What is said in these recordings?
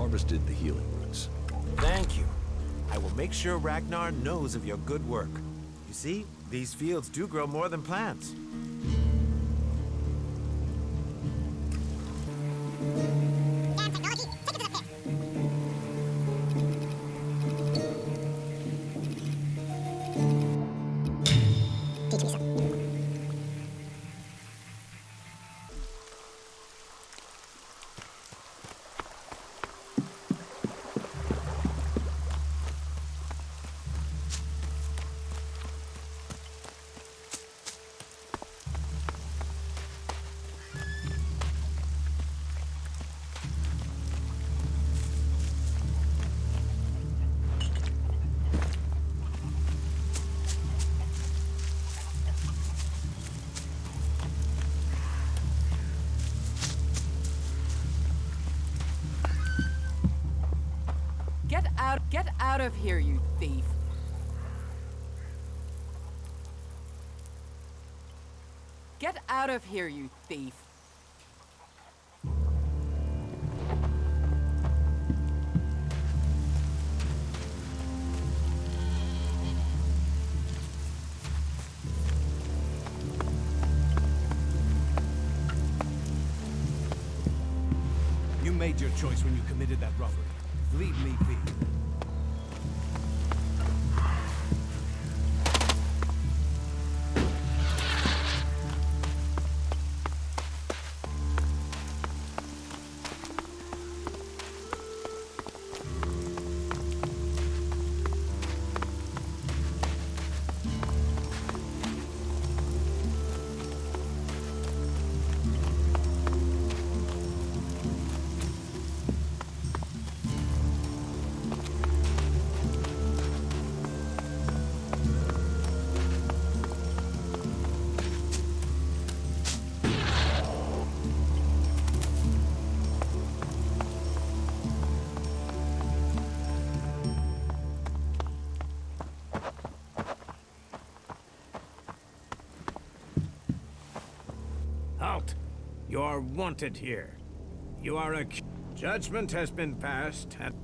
harvested the healing roots. Thank you. I will make sure Ragnar knows of your good work. You see, these fields do grow more than plants. Get out of here, you thief. Get out of here, you thief. You made your choice when you committed that robbery. Leave me be. Halt! You are wanted here. You are a... Judgment has been passed, and...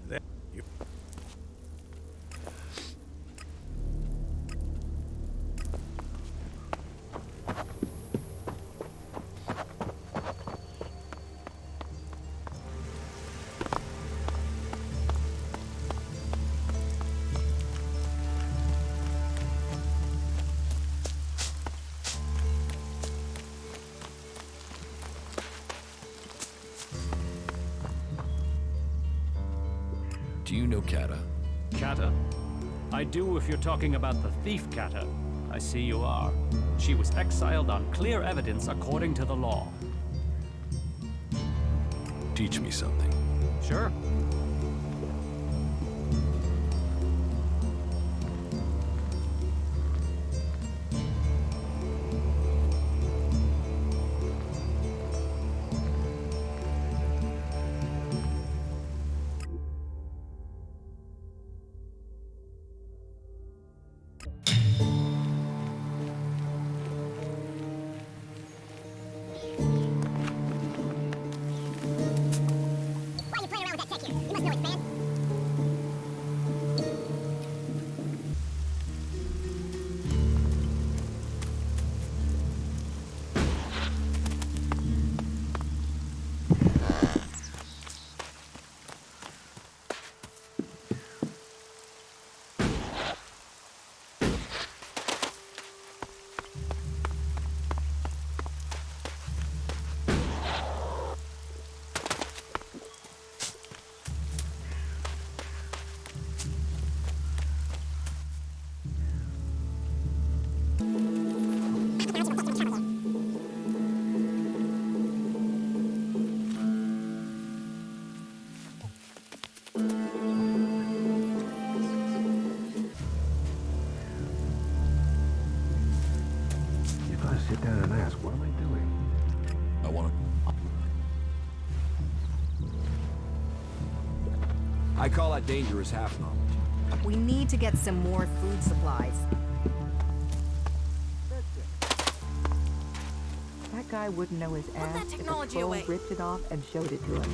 Then you... Do you know Kata? Kata? I do if you're talking about the thief Kata. I see you are. She was exiled on clear evidence according to the law. Teach me something. Sure. Sit down and ask, what am I doing? I want to... I call that dangerous half knowledge. We need to get some more food supplies. That guy wouldn't know his ass that if a technology troll away. ripped it off and showed it to him.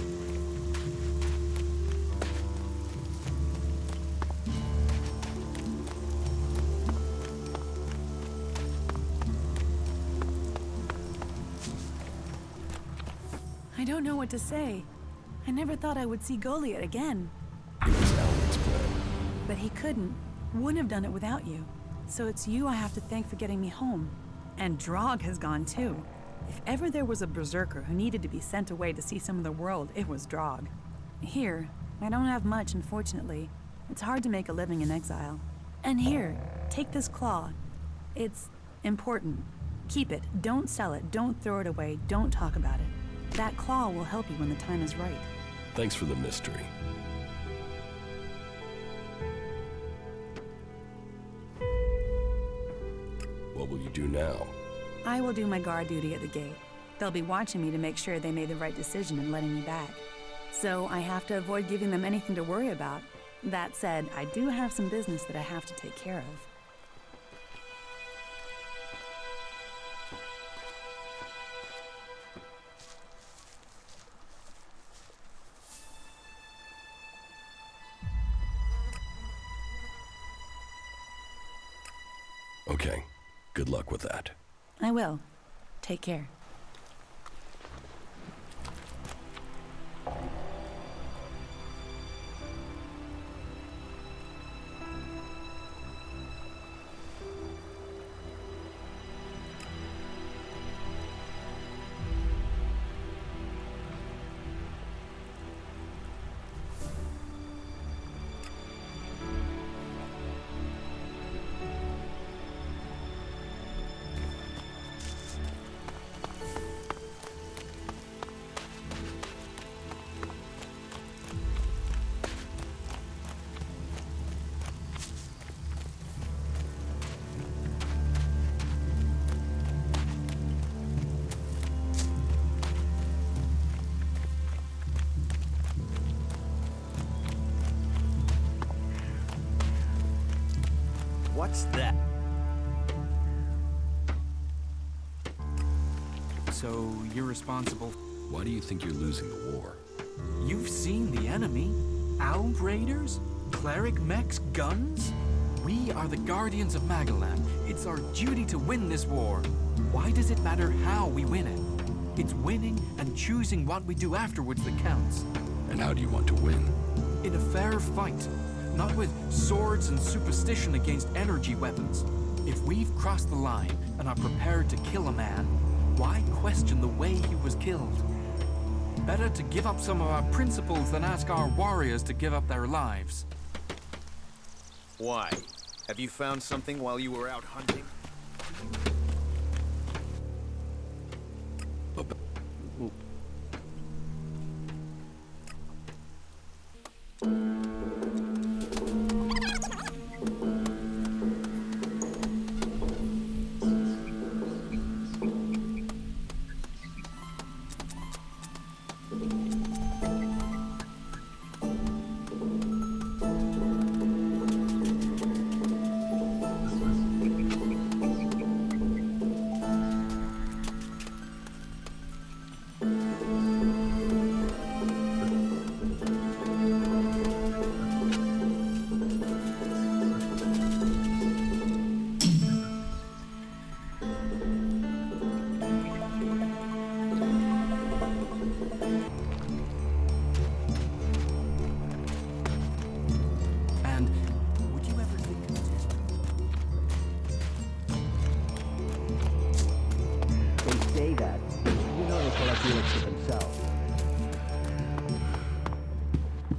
I don't know what to say. I never thought I would see Goliet again. It was Alan's plan. But he couldn't. Wouldn't have done it without you. So it's you I have to thank for getting me home. And Drog has gone too. If ever there was a berserker who needed to be sent away to see some of the world, it was Drog. Here, I don't have much, unfortunately. It's hard to make a living in exile. And here, take this claw. It's important. Keep it. Don't sell it. Don't throw it away. Don't talk about it. That claw will help you when the time is right. Thanks for the mystery. What will you do now? I will do my guard duty at the gate. They'll be watching me to make sure they made the right decision in letting me back. So I have to avoid giving them anything to worry about. That said, I do have some business that I have to take care of. Okay. Good luck with that. I will. Take care. What's that? So, you're responsible. Why do you think you're losing the war? You've seen the enemy? Owl raiders? Cleric mechs? Guns? We are the guardians of Magalan. It's our duty to win this war. Why does it matter how we win it? It's winning and choosing what we do afterwards that counts. And how do you want to win? In a fair fight. Not with swords and superstition against energy weapons. If we've crossed the line and are prepared to kill a man, why question the way he was killed? Better to give up some of our principles than ask our warriors to give up their lives. Why? Have you found something while you were out hunting?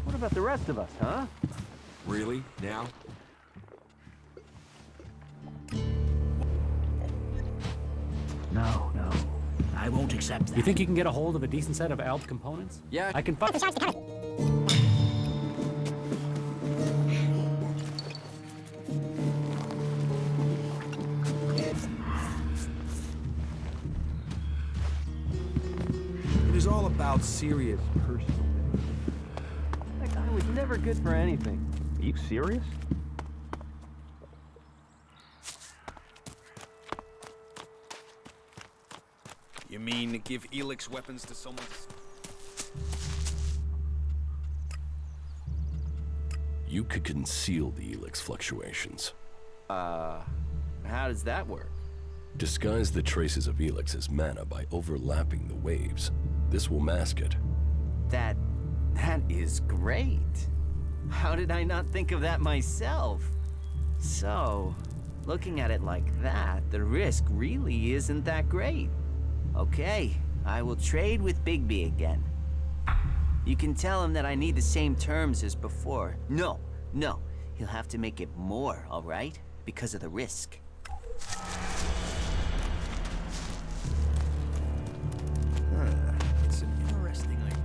What about the rest of us, huh? Really? Now? No. I won't accept that. You think you can get a hold of a decent set of ALP components? Yeah. I can find. It is all about serious personal things. That guy was never good for anything. Are you serious? You mean give Elex weapons to someone? You could conceal the Elex fluctuations. How does that work? Disguise the traces of Elex as mana by overlapping the waves. This will mask it. That is great. How did I not think of that myself? So, looking at it like that, the risk really isn't that great. Okay, I will trade with Bigby again. You can tell him that I need the same terms as before. No, he'll have to make it more, all right? Because of the risk. It's an interesting idea.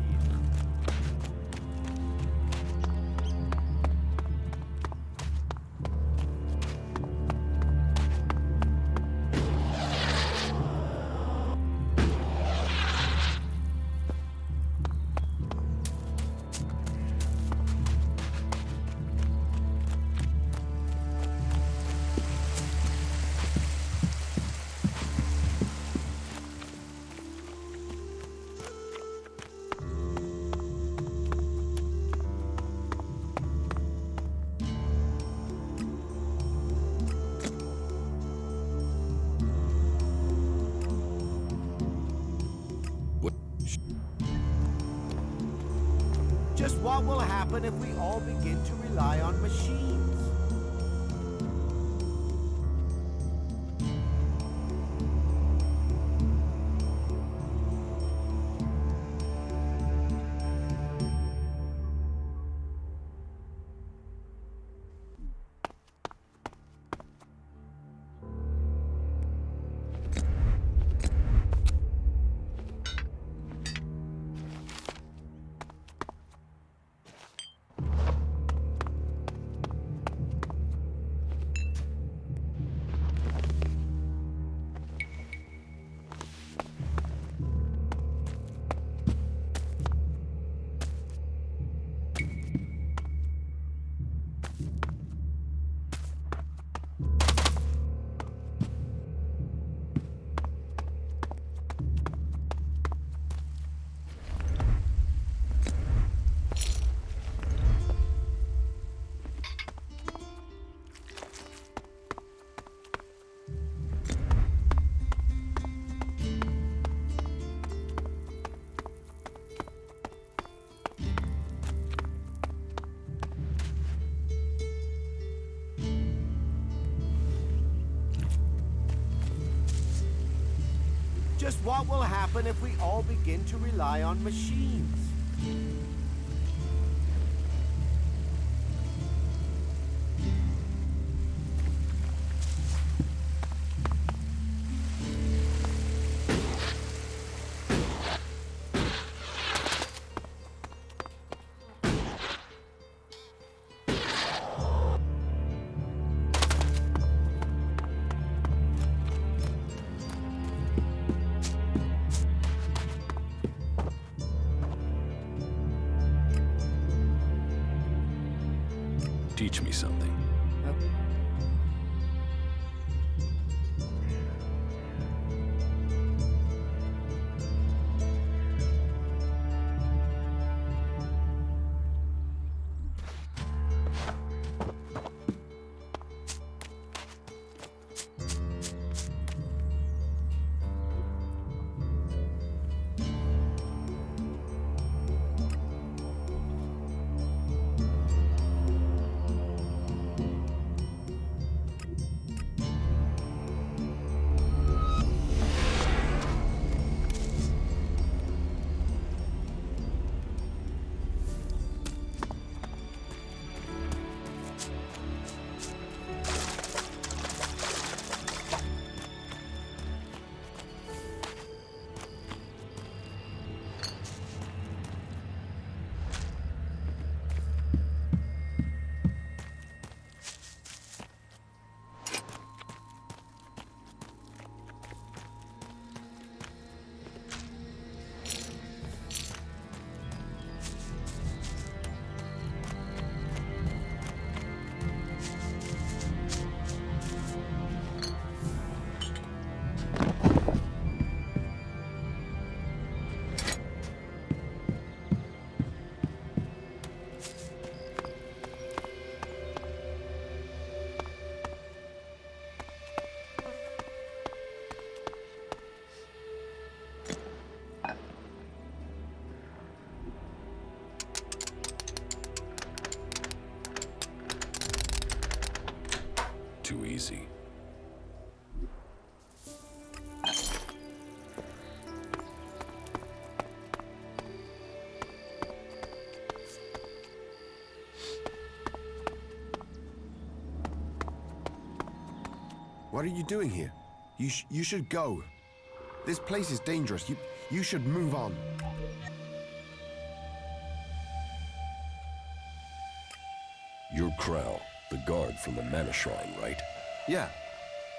Just what will happen if we all begin to rely on machines? Just what will happen if we all begin to rely on machines? Teach me something. too easy. What are you doing here? You should go. This place is dangerous. You should move on. You're Krell, the guard from the Mana Shrine, right? Yeah.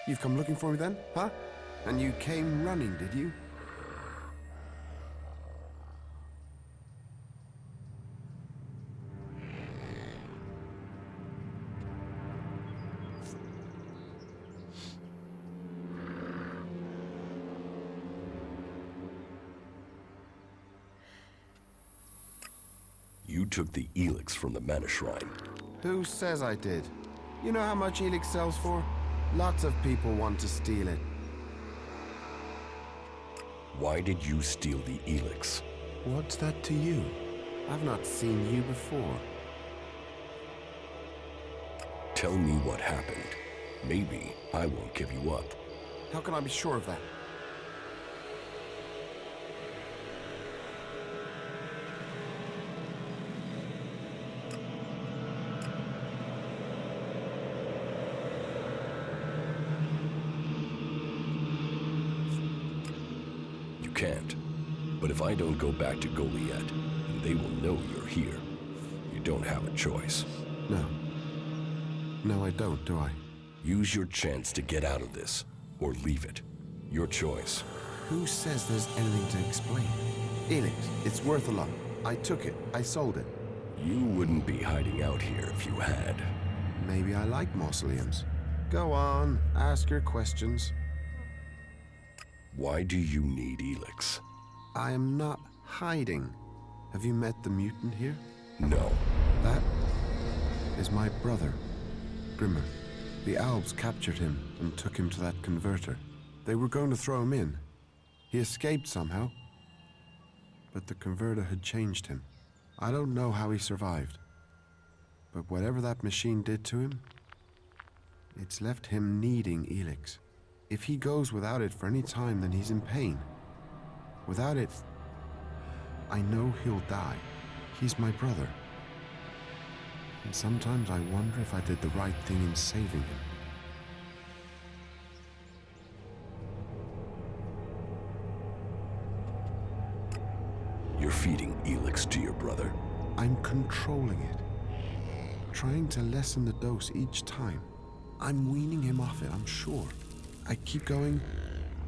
You've come looking for me then, huh? And you came running, did you? You took the Elex from the Mana Shrine. Who says I did? You know how much Elex sells for? Lots of people want to steal it. Why did you steal the Elex? What's that to you? I've not seen you before. Tell me what happened. Maybe I won't give you up. How can I be sure of that? Can't. But if I don't go back to Goliet, then they will know you're here. You don't have a choice. No. No, I don't, do I? Use your chance to get out of this, or leave it. Your choice. Who says there's anything to explain? Elex, it's worth a lot. I took it. I sold it. You wouldn't be hiding out here if you had. Maybe I like mausoleums. Go on, ask your questions. Why do you need Elex? I am not hiding. Have you met the mutant here? No. That is my brother, Grimmer. The Alps captured him and took him to that converter. They were going to throw him in. He escaped somehow, but the converter had changed him. I don't know how he survived, but whatever that machine did to him, it's left him needing Elex. If he goes without it for any time, then he's in pain. Without it, I know he'll die. He's my brother. And sometimes I wonder if I did the right thing in saving him. You're feeding Elex to your brother? I'm controlling it. Trying to lessen the dose each time. I'm weaning him off it, I'm sure. I keep going,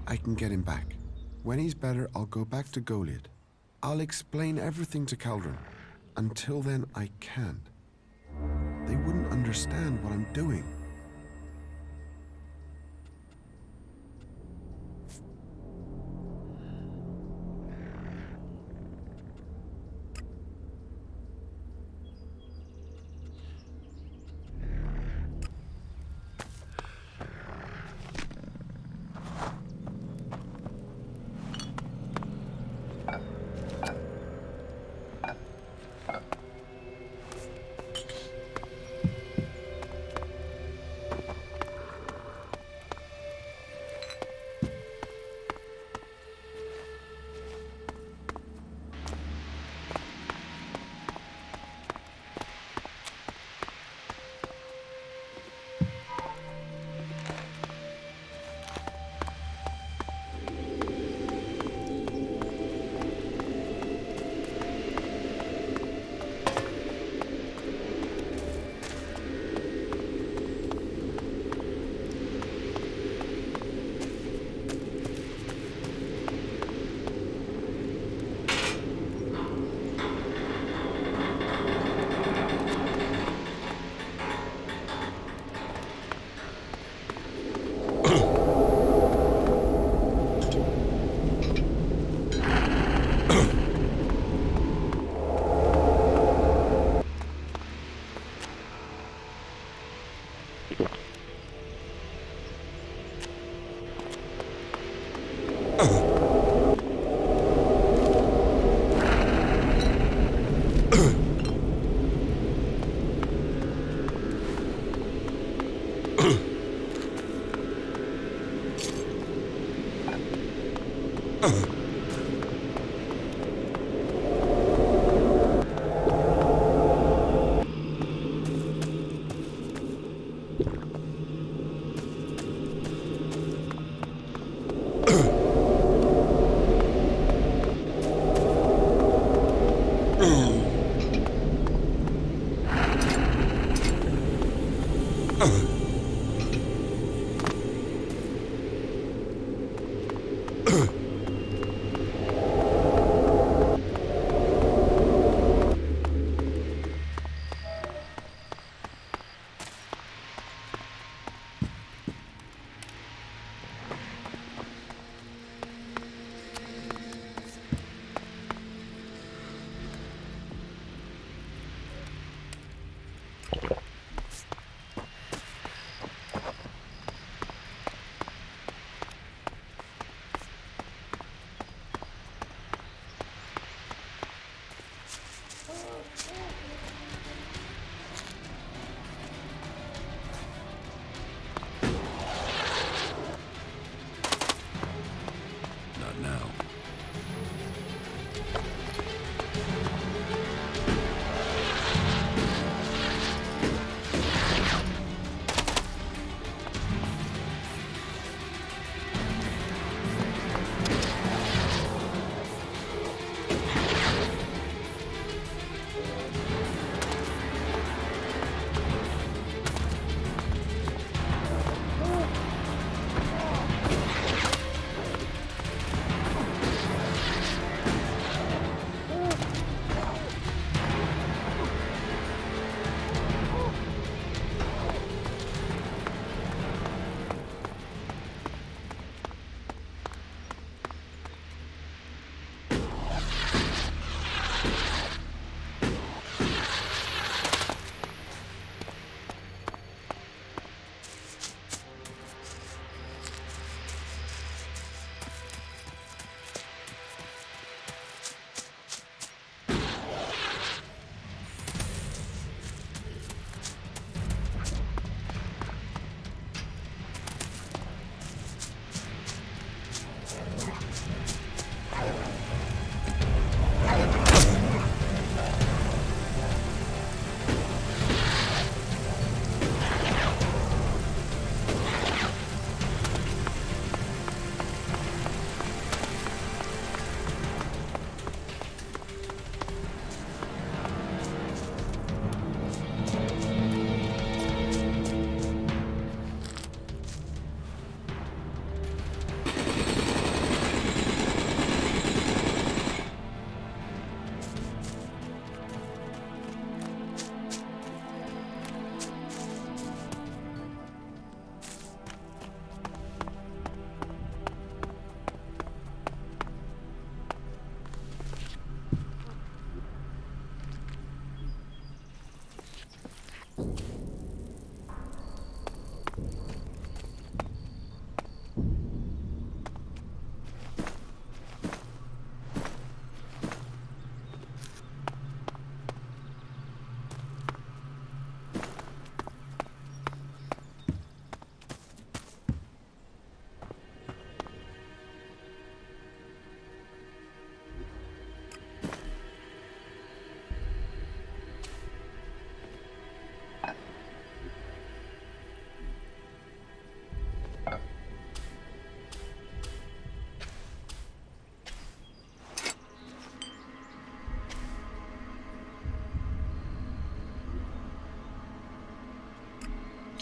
I can get him back. When he's better, I'll go back to Goliet. I'll explain everything to Caldron. Until then, I can't. They wouldn't understand what I'm doing. Not now.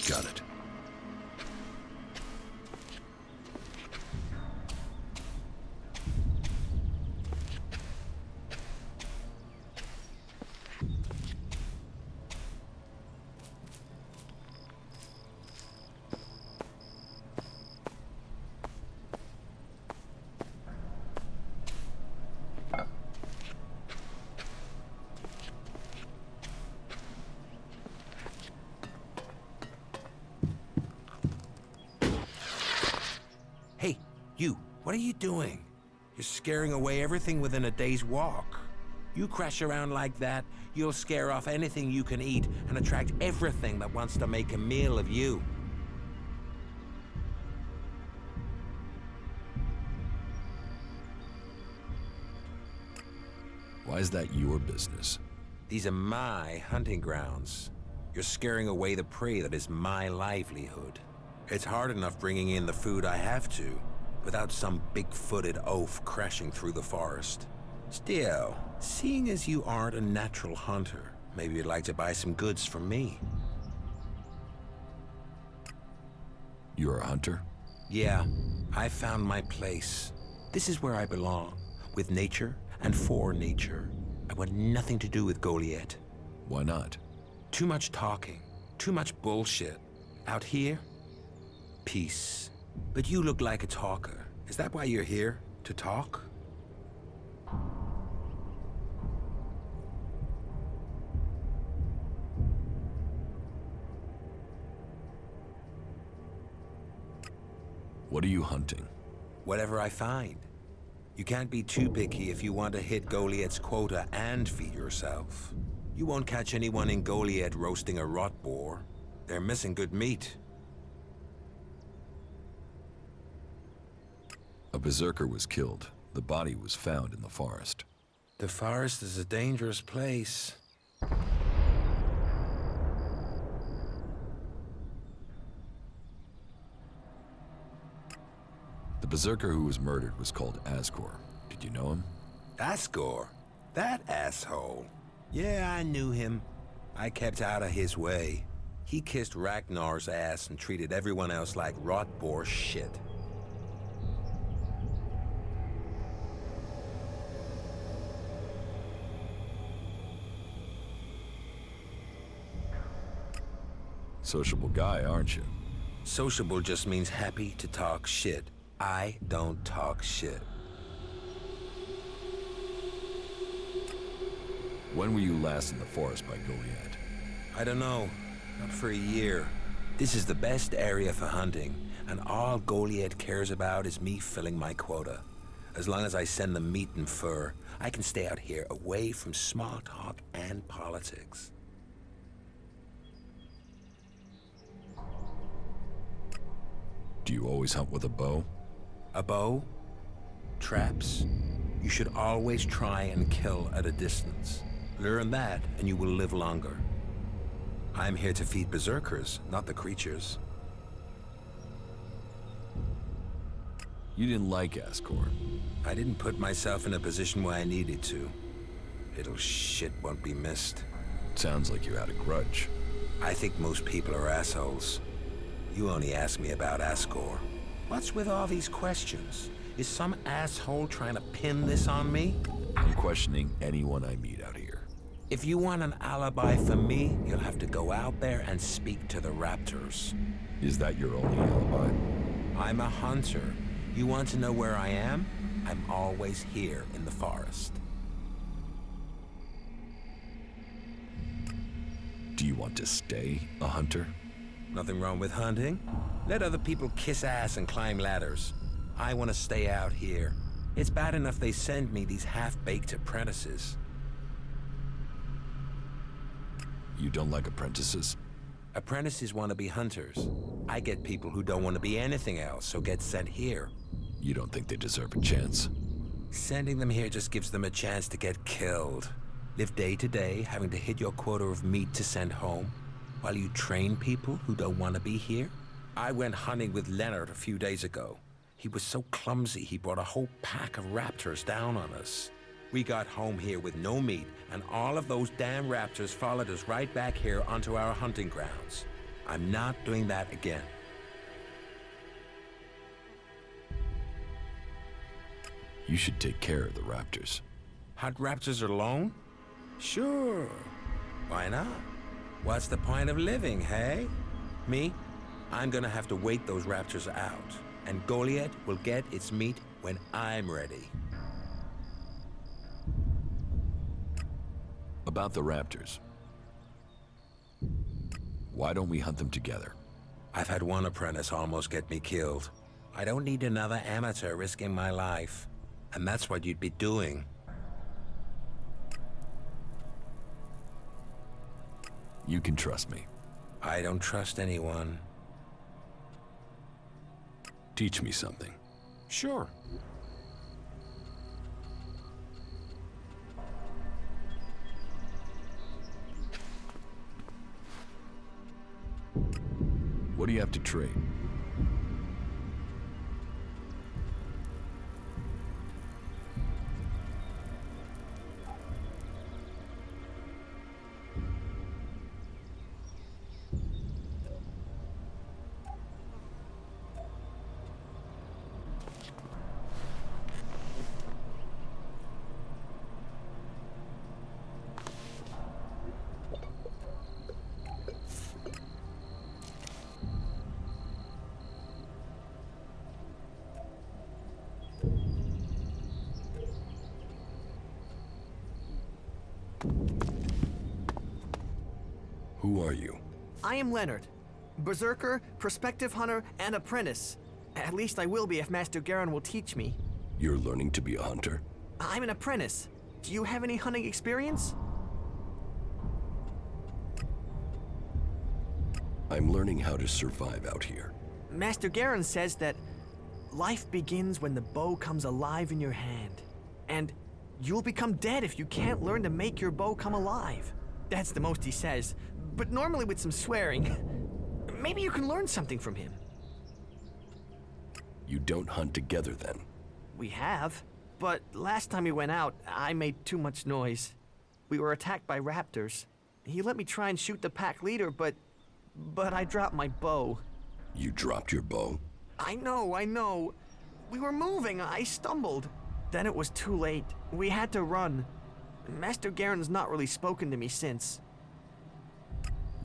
Got it. Hey, you, what are you doing? You're scaring away everything within a day's walk. You crash around like that, you'll scare off anything you can eat and attract everything that wants to make a meal of you. Why is that your business? These are my hunting grounds. You're scaring away the prey that is my livelihood. It's hard enough bringing in the food I have to, without some big-footed oaf crashing through the forest. Still, seeing as you aren't a natural hunter, maybe you'd like to buy some goods from me. You're a hunter? Yeah, I found my place. This is where I belong, with nature and for nature. I want nothing to do with Goliet. Why not? Too much talking, too much bullshit. Out here, peace. But you look like a talker. Is that why you're here? To talk? What are you hunting? Whatever I find. You can't be too picky if you want to hit Goliet's quota and feed yourself. You won't catch anyone in Goliet roasting a rot boar. They're missing good meat. A berserker was killed. The body was found in the forest. The forest is a dangerous place. The berserker who was murdered was called Asgore. Did you know him? Asgore? That asshole. Yeah, I knew him. I kept out of his way. He kissed Ragnar's ass and treated everyone else like rot boar shit. Sociable guy, aren't you? Sociable just means happy to talk shit. I don't talk shit. When were you last in the forest by Goliet? I don't know. Not for a year. This is the best area for hunting, and all Goliet cares about is me filling my quota. As long as I send them meat and fur, I can stay out here away from small talk and politics. Do you always hunt with a bow? A bow? Traps? You should always try and kill at a distance. Learn that, and you will live longer. I'm here to feed berserkers, not the creatures. You didn't like Asgore. I didn't put myself in a position where I needed to. Little shit won't be missed. Sounds like you had a grudge. I think most people are assholes. You only asked me about Asgore. What's with all these questions? Is some asshole trying to pin this on me? I'm questioning anyone I meet out here. If you want an alibi for me, you'll have to go out there and speak to the raptors. Is that your only alibi? I'm a hunter. You want to know where I am? I'm always here in the forest. Do you want to stay a hunter? Nothing wrong with hunting. Let other people kiss ass and climb ladders. I want to stay out here. It's bad enough they send me these half-baked apprentices. You don't like apprentices? Apprentices want to be hunters. I get people who don't want to be anything else, so get sent here. You don't think they deserve a chance? Sending them here just gives them a chance to get killed. Live day to day, having to hit your quota of meat to send home, while you train people who don't want to be here? I went hunting with Leonard a few days ago. He was so clumsy he brought a whole pack of raptors down on us. We got home here with no meat, and all of those damn raptors followed us right back here onto our hunting grounds. I'm not doing that again. You should take care of the raptors. Hunt raptors alone? Sure. Why not? What's the point of living, hey? Me? I'm gonna have to wait those raptors out, and Goliet will get its meat when I'm ready. About the raptors. Why don't we hunt them together? I've had one apprentice almost get me killed. I don't need another amateur risking my life. And that's what you'd be doing. You can trust me. I don't trust anyone. Teach me something. Sure. What do you have to trade? Who are you? I am Leonard. Berserker, prospective hunter, and apprentice. At least I will be if Master Garan will teach me. You're learning to be a hunter? I'm an apprentice. Do you have any hunting experience? I'm learning how to survive out here. Master Garan says that life begins when the bow comes alive in your hand. And you'll become dead if you can't learn to make your bow come alive. That's the most he says, but normally with some swearing. Maybe you can learn something from him. You don't hunt together then? We have, but last time we went out, I made too much noise. We were attacked by raptors. He let me try and shoot the pack leader, but I dropped my bow. You dropped your bow? I know. We were moving, I stumbled. Then it was too late. We had to run. Master Garen's not really spoken to me since.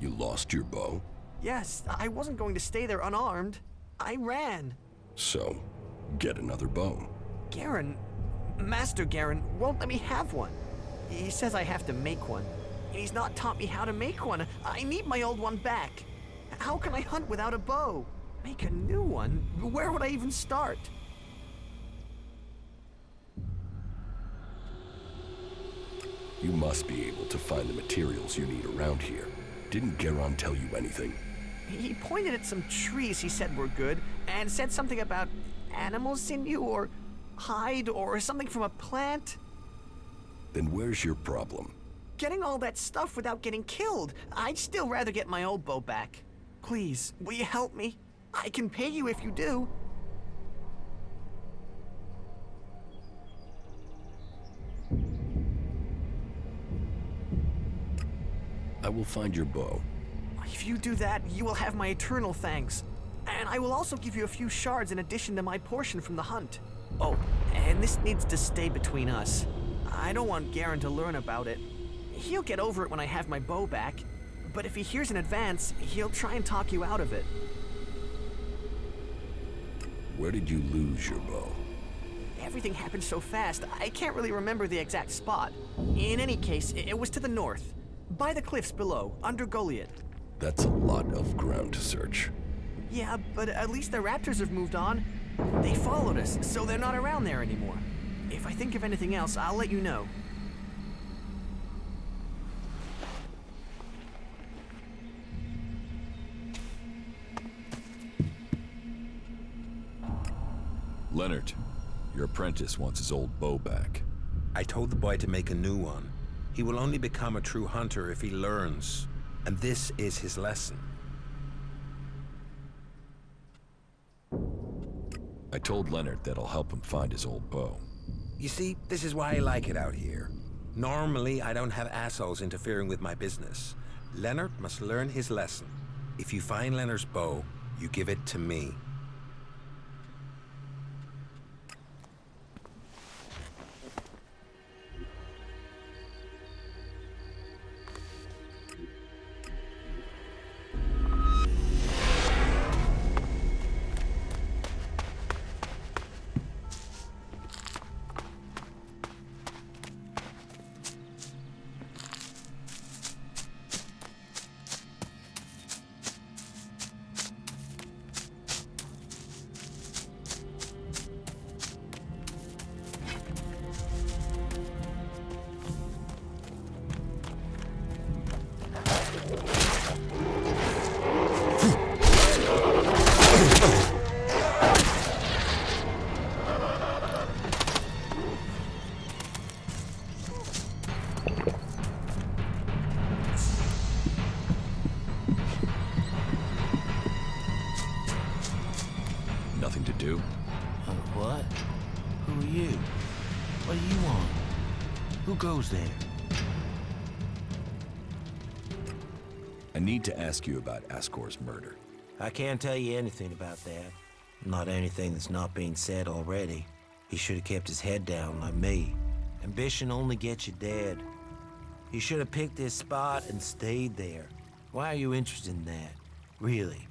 You lost your bow? Yes, I wasn't going to stay there unarmed. I ran. So, get another bow. Master Garan won't let me have one. He says I have to make one. And he's not taught me how to make one. I need my old one back. How can I hunt without a bow? Make a new one? Where would I even start? You must be able to find the materials you need around here. Didn't Garan tell you anything? He pointed at some trees he said were good, and said something about animal sinew or hide or something from a plant. Then where's your problem? Getting all that stuff without getting killed. I'd still rather get my old bow back. Please, will you help me? I can pay you if you do. I will find your bow. If you do that, you will have my eternal thanks. And I will also give you a few shards in addition to my portion from the hunt. Oh, and this needs to stay between us. I don't want Garan to learn about it. He'll get over it when I have my bow back. But if he hears in advance, he'll try and talk you out of it. Where did you lose your bow? Everything happened so fast, I can't really remember the exact spot. In any case, it was to the north. By the cliffs below, under Goliet. That's a lot of ground to search. Yeah, but at least the raptors have moved on. They followed us, so they're not around there anymore. If I think of anything else, I'll let you know. Leonard, your apprentice wants his old bow back. I told the boy to make a new one. He will only become a true hunter if he learns. And this is his lesson. I told Leonard that I'll help him find his old bow. You see, this is why I like it out here. Normally, I don't have assholes interfering with my business. Leonard must learn his lesson. If you find Leonard's bow, you give it to me. anything to do? What? Who are you? What do you want? Who goes there? I need to ask you about Ascor's murder. I can't tell you anything about that. Not anything that's not being said already. He should have kept his head down like me. Ambition only gets you dead. He should have picked his spot and stayed there. Why are you interested in that? Really?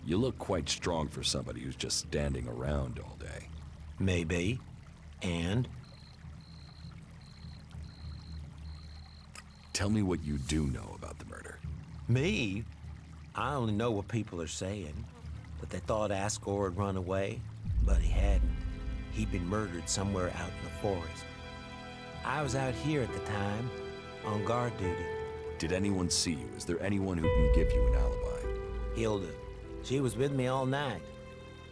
You look quite strong for somebody who's just standing around all day. Maybe. And? Tell me what you do know about the murder. Me? I only know what people are saying. That they thought Ascor had run away, but he hadn't. He'd been murdered somewhere out in the forest. I was out here at the time, on guard duty. Did anyone see you? Is there anyone who can give you an alibi? Hilda. She was with me all night.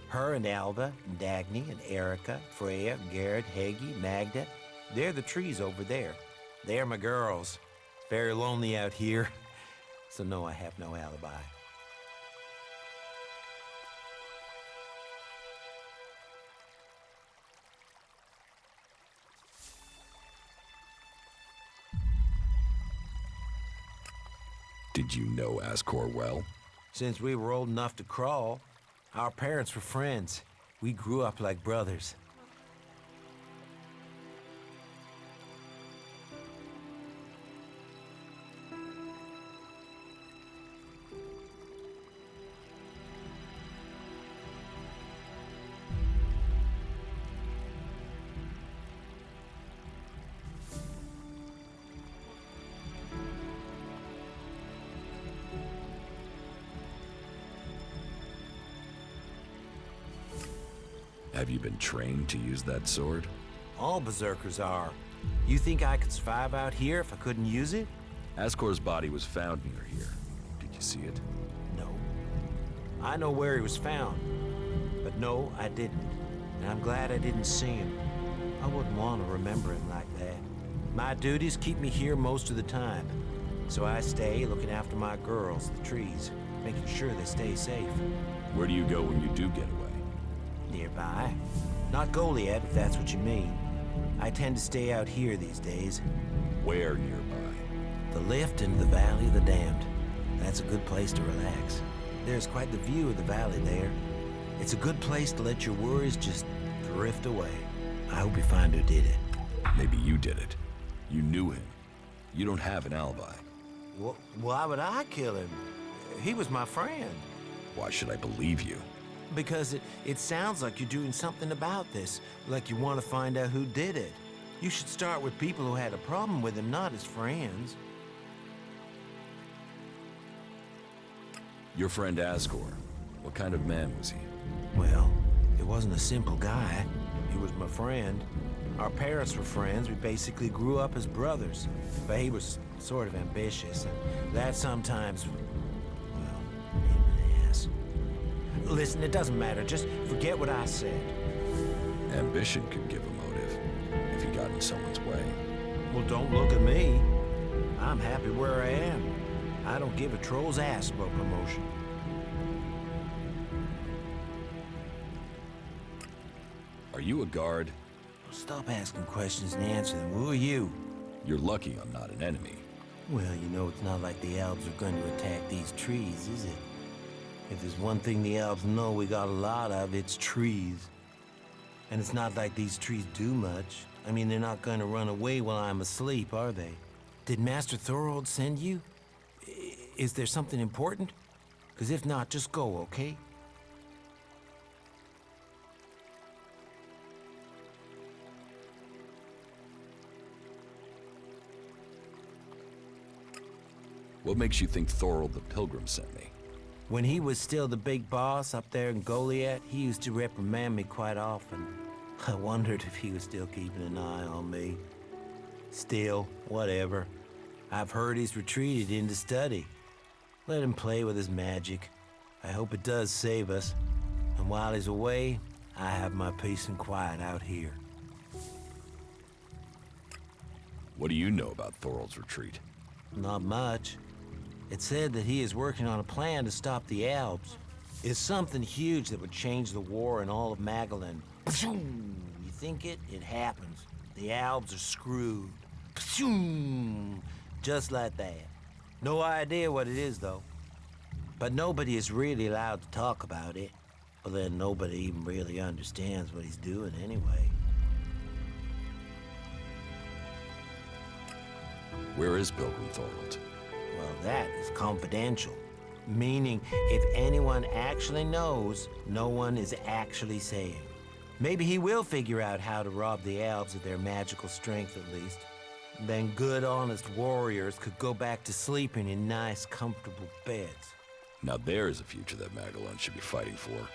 Her and Alva, and Dagny, and Erica, Freya, Garrett, Heggie, Magda. They're the trees over there. They're my girls. Very lonely out here. So no, I have no alibi. Did you know Ascor well? Since we were old enough to crawl, our parents were friends. We grew up like brothers. Have you been trained to use that sword? All Berserkers are. You think I could survive out here if I couldn't use it? Ascor's body was found near here. Did you see it? No. I know where he was found. But no, I didn't. And I'm glad I didn't see him. I wouldn't want to remember him like that. My duties keep me here most of the time. So I stay looking after my girls, the trees, making sure they stay safe. Where do you go when you do get away? Nearby. Not Goliet, if that's what you mean. I tend to stay out here these days. Where nearby? The lift into the Valley of the Damned. That's a good place to relax. There's quite the view of the valley there. It's a good place to let your worries just drift away. I hope you find who did it. Maybe you did it. You knew him. You don't have an alibi. Well, why would I kill him? He was my friend. Why should I believe you? Because it sounds like you're doing something about this, like you want to find out who did it. You should start with people who had a problem with him, not his friends. Your friend Ascor, what kind of man was he? Well, it wasn't a simple guy. He was my friend. Our parents were friends. We basically grew up as brothers. But he was sort of ambitious, and that sometimes, well, made him an ass. Listen, it doesn't matter. Just forget what I said. Ambition could give a motive, if he got in someone's way. Well, don't look at me. I'm happy where I am. I don't give a troll's ass about promotion. Are you a guard? Stop asking questions and answer them. Who are you? You're lucky I'm not an enemy. Well, you know, it's not like the elves are going to attack these trees, is it? If there's one thing the elves know we got a lot of, it's trees. And it's not like these trees do much. I mean, they're not going to run away while I'm asleep, are they? Did Master Thorold send you? Is there something important? Because if not, just go, okay? What makes you think Thorold the Pilgrim sent me? When he was still the big boss up there in Goliet, he used to reprimand me quite often. I wondered if he was still keeping an eye on me. Still, whatever. I've heard he's retreated into study. Let him play with his magic. I hope it does save us. And while he's away, I have my peace and quiet out here. What do you know about Thorold's retreat? Not much. It said that he is working on a plan to stop the Alps. It's something huge that would change the war in all of Magalan. You think it? It happens. The Alps are screwed. Just like that. No idea what it is, though. But nobody is really allowed to talk about it. Well, then nobody even really understands what he's doing anyway. Where is Pilgrim Thorald? Well, that is confidential. Meaning, if anyone actually knows, no one is actually saying. Maybe he will figure out how to rob the elves of their magical strength at least. Then good, honest warriors could go back to sleeping in nice, comfortable beds. Now there's a future that Magalan should be fighting for.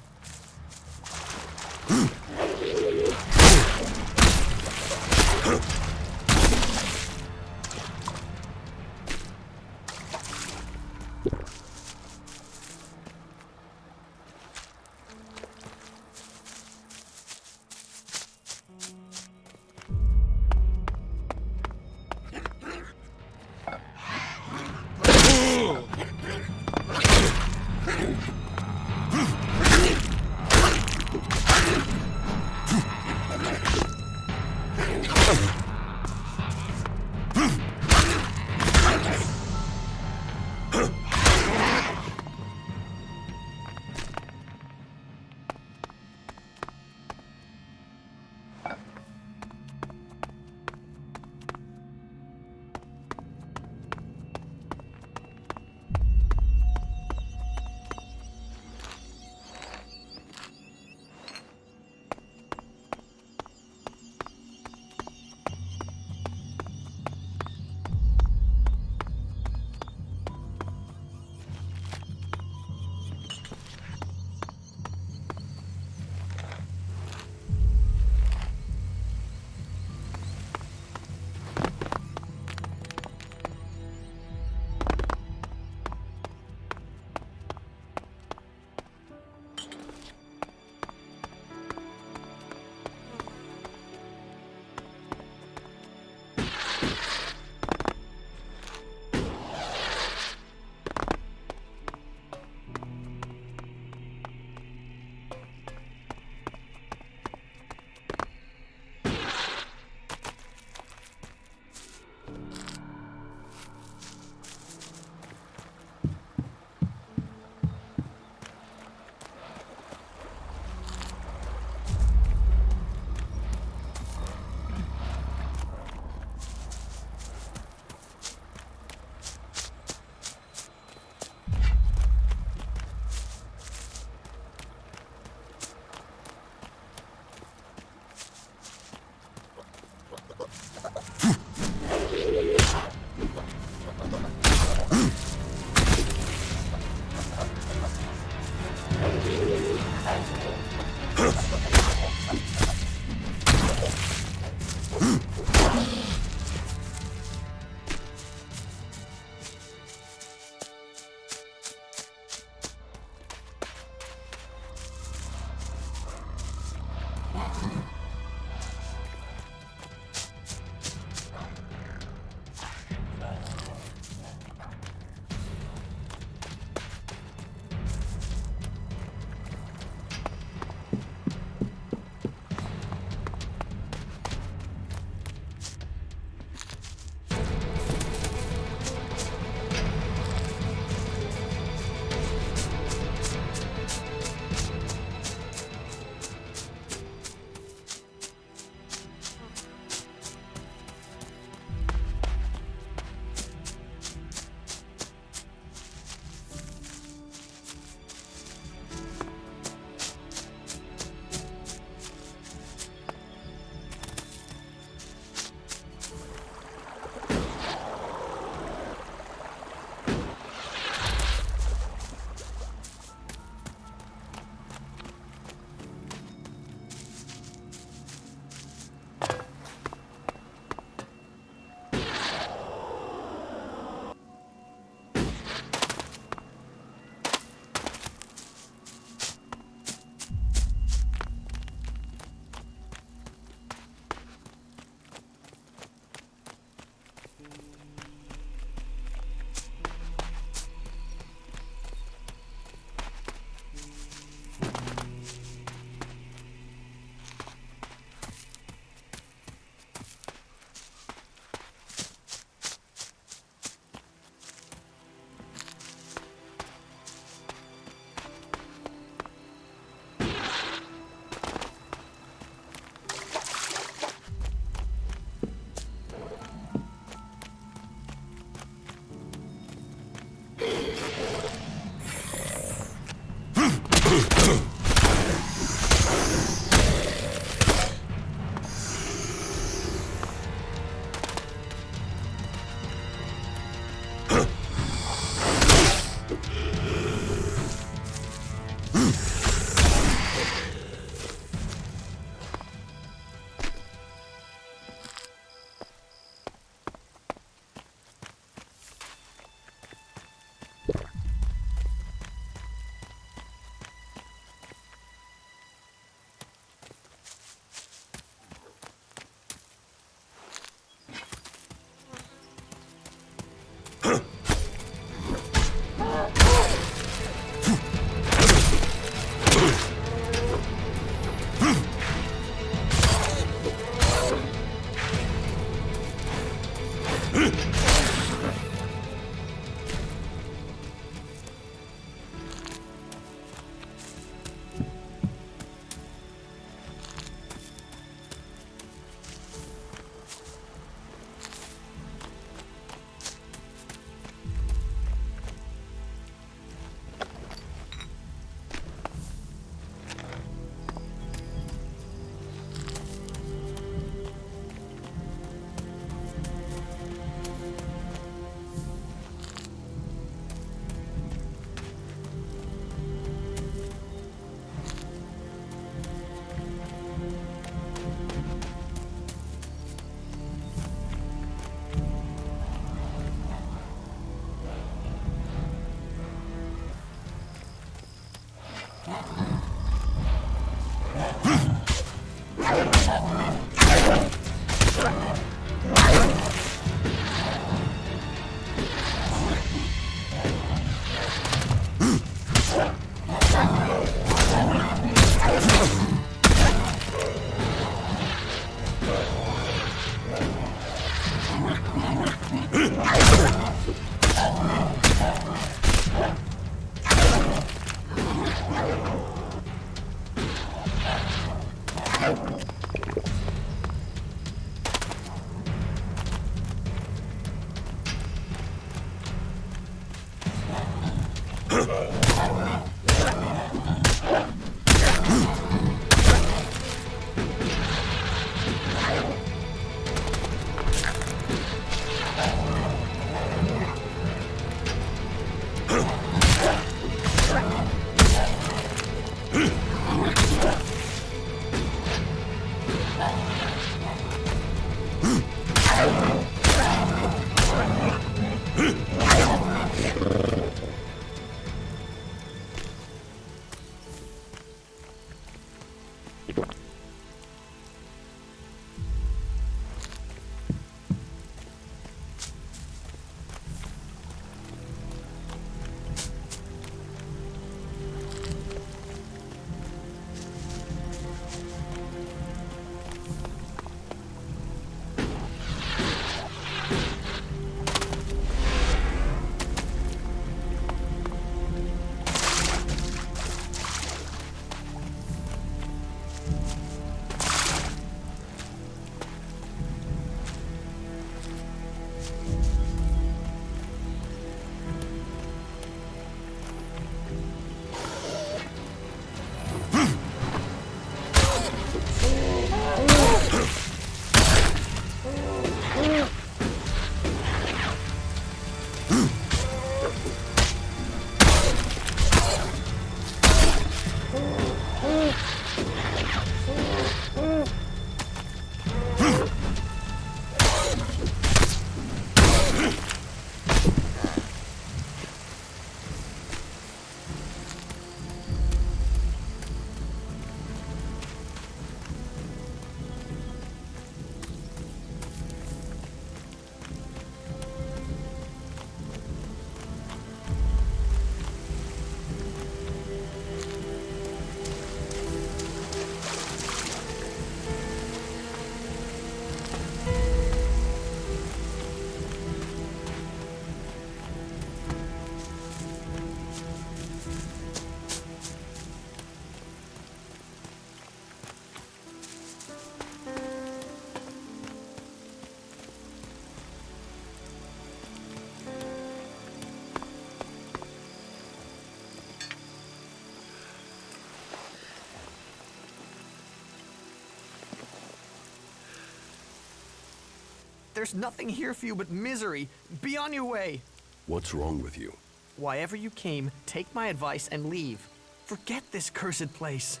There's nothing here for you but misery. Be on your way. What's wrong with you? Why ever you came, take my advice and leave. Forget this cursed place.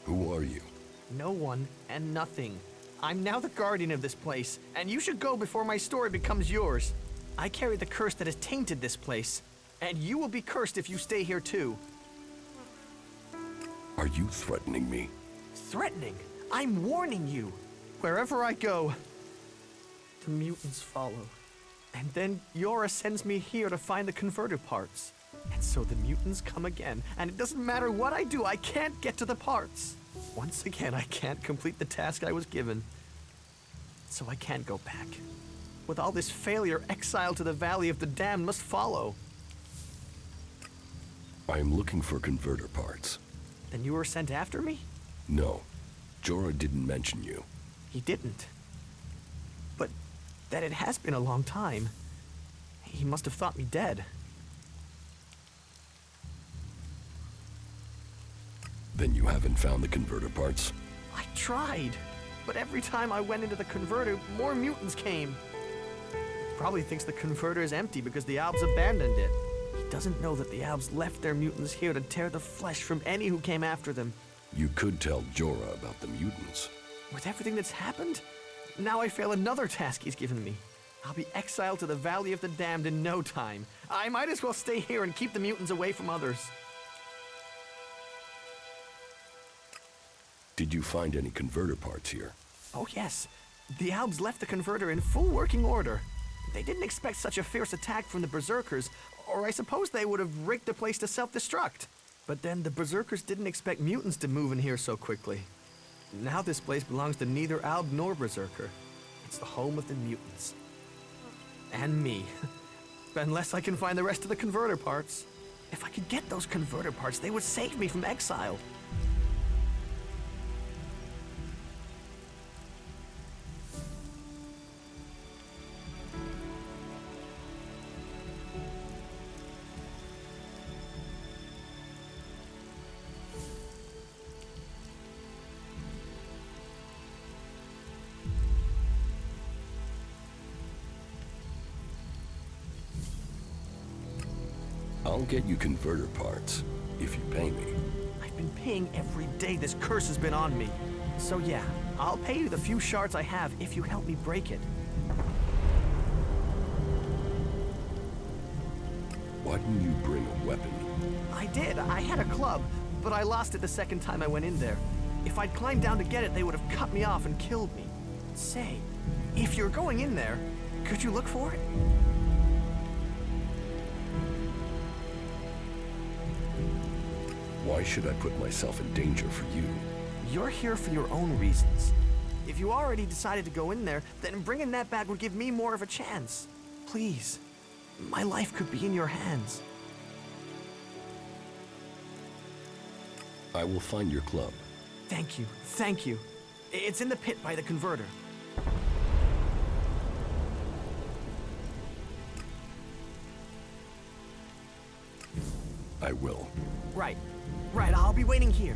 Who are you? No one and nothing. I'm now the guardian of this place, and you should go before my story becomes yours. I carry the curse that has tainted this place, and you will be cursed if you stay here too. Are you threatening me? Threatening? I'm warning you. Wherever I go, the mutants follow. And then Yora sends me here to find the converter parts. And so the mutants come again, and it doesn't matter what I do, I can't get to the parts. Once again, I can't complete the task I was given. So I can't go back. With all this failure, exile to the Valley of the Damned must follow. I am looking for converter parts. Then you were sent after me? No. Jorah didn't mention you. He didn't. But that it has been a long time. He must have thought me dead. Then you haven't found the converter parts? I tried. But every time I went into the converter, more mutants came. He probably thinks the converter is empty because the Albs abandoned it. He doesn't know that the Albs left their mutants here to tear the flesh from any who came after them. You could tell Jorah about the mutants. With everything that's happened, now I fail another task he's given me. I'll be exiled to the Valley of the Damned in no time. I might as well stay here and keep the mutants away from others. Did you find any converter parts here? Oh yes. The Albs left the converter in full working order. They didn't expect such a fierce attack from the Berserkers, or I suppose they would have rigged the place to self-destruct. But then the Berserkers didn't expect mutants to move in here so quickly. Now this place belongs to neither Alb nor Berserker. It's the home of the mutants. And me. Unless I can find the rest of the converter parts. If I could get those converter parts, they would save me from exile. I'll get you converter parts, if you pay me. I've been paying every day this curse has been on me. So yeah, I'll pay you the few shards I have if you help me break it. Why didn't you bring a weapon? I did. I had a club, but I lost it the second time I went in there. If I'd climbed down to get it, they would have cut me off and killed me. Say, if you're going in there, could you look for it? Why should I put myself in danger for you? You're here for your own reasons. If you already decided to go in there, then bringing that back would give me more of a chance. Please, my life could be in your hands. I will find your club. Thank you, thank you. It's in the pit by the converter. I will. Right, I'll be waiting here.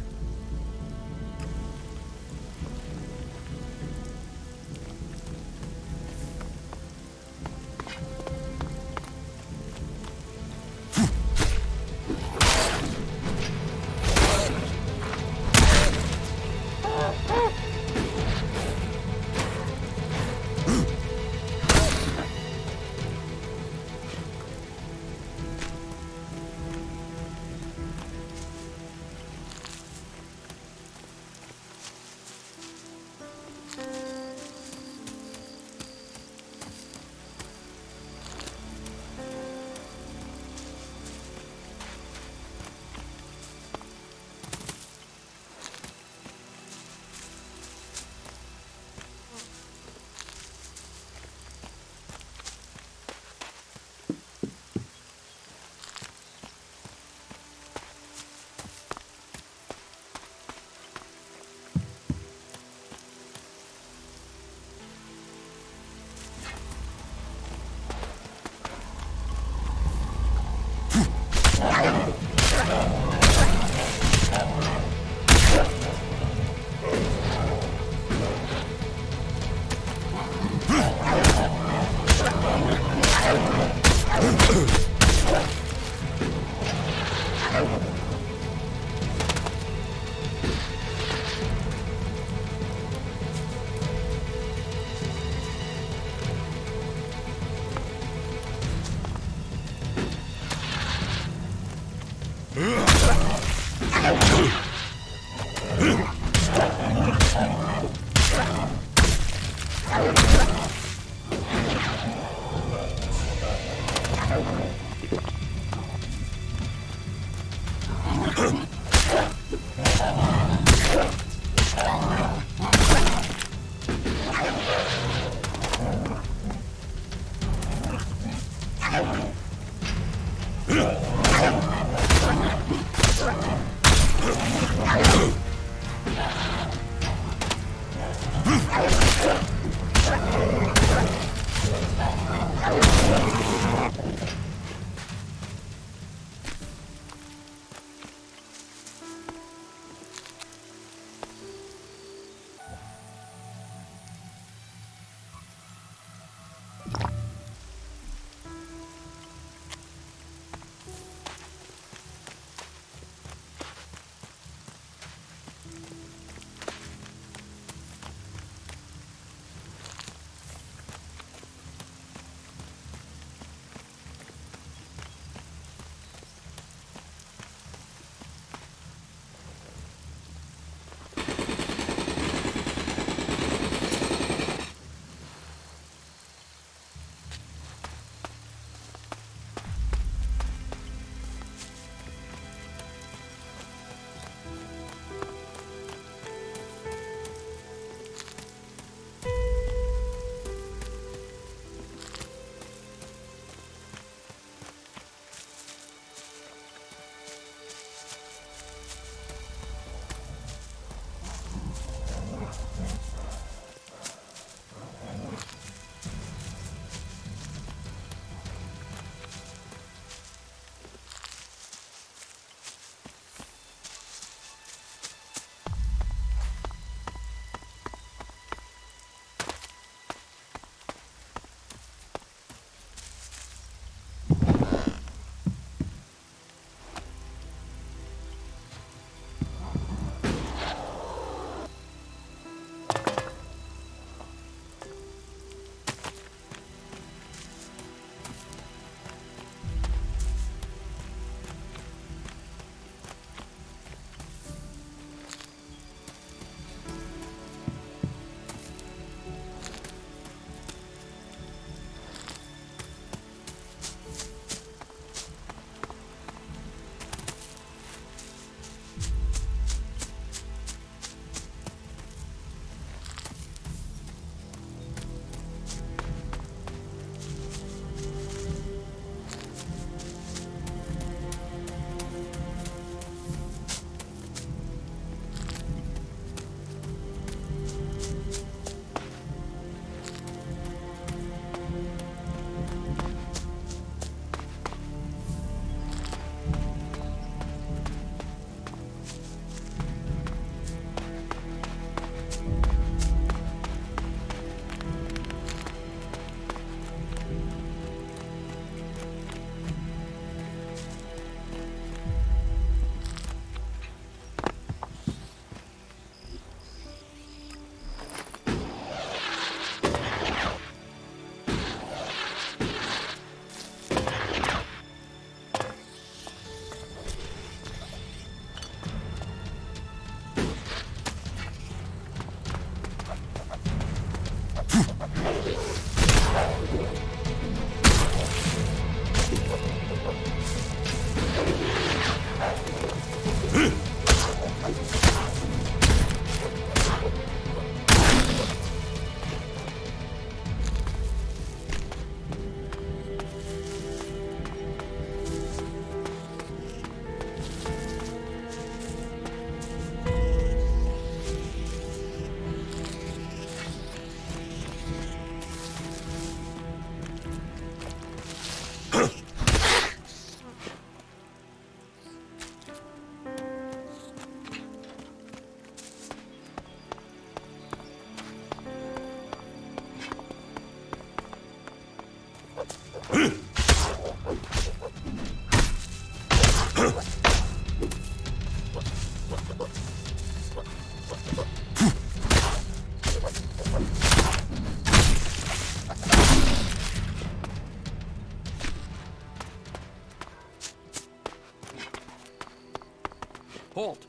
Halt!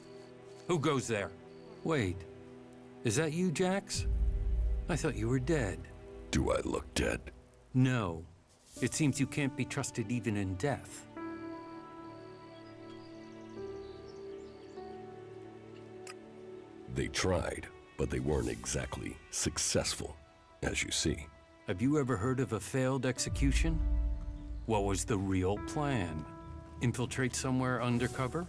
Who goes there? Wait, is that you, Jax? I thought you were dead. Do I look dead? No. It seems you can't be trusted even in death. They tried, but they weren't exactly successful, as you see. Have you ever heard of a failed execution? What was the real plan? Infiltrate somewhere undercover?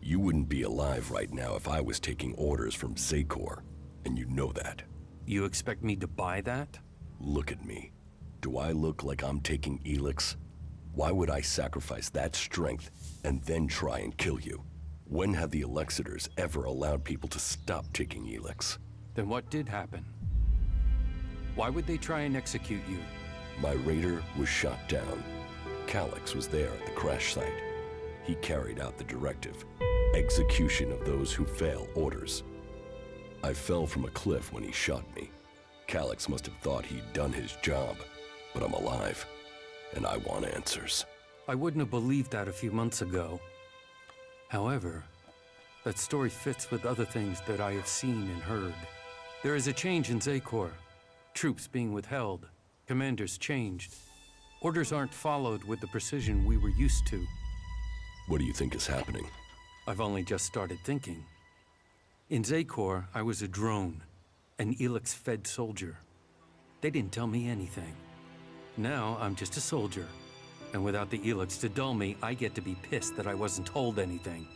You wouldn't be alive right now if I was taking orders from Zakor, and you know that. You expect me to buy that? Look at me. Do I look like I'm taking Elex? Why would I sacrifice that strength and then try and kill you? When have the Alexiters ever allowed people to stop taking Elex? Then what did happen? Why would they try and execute you? My raider was shot down. Calyx was there at the crash site. He carried out the directive. Execution of those who fail orders. I fell from a cliff when he shot me. Calyx must have thought he'd done his job, but I'm alive, and I want answers. I wouldn't have believed that a few months ago. However, that story fits with other things that I have seen and heard. There is a change in Zakor. Troops being withheld. Commanders changed. Orders aren't followed with the precision we were used to. What do you think is happening? I've only just started thinking. In Zakor, I was a drone, an Elex-fed soldier. They didn't tell me anything. Now, I'm just a soldier. And without the Elex to dull me, I get to be pissed that I wasn't told anything.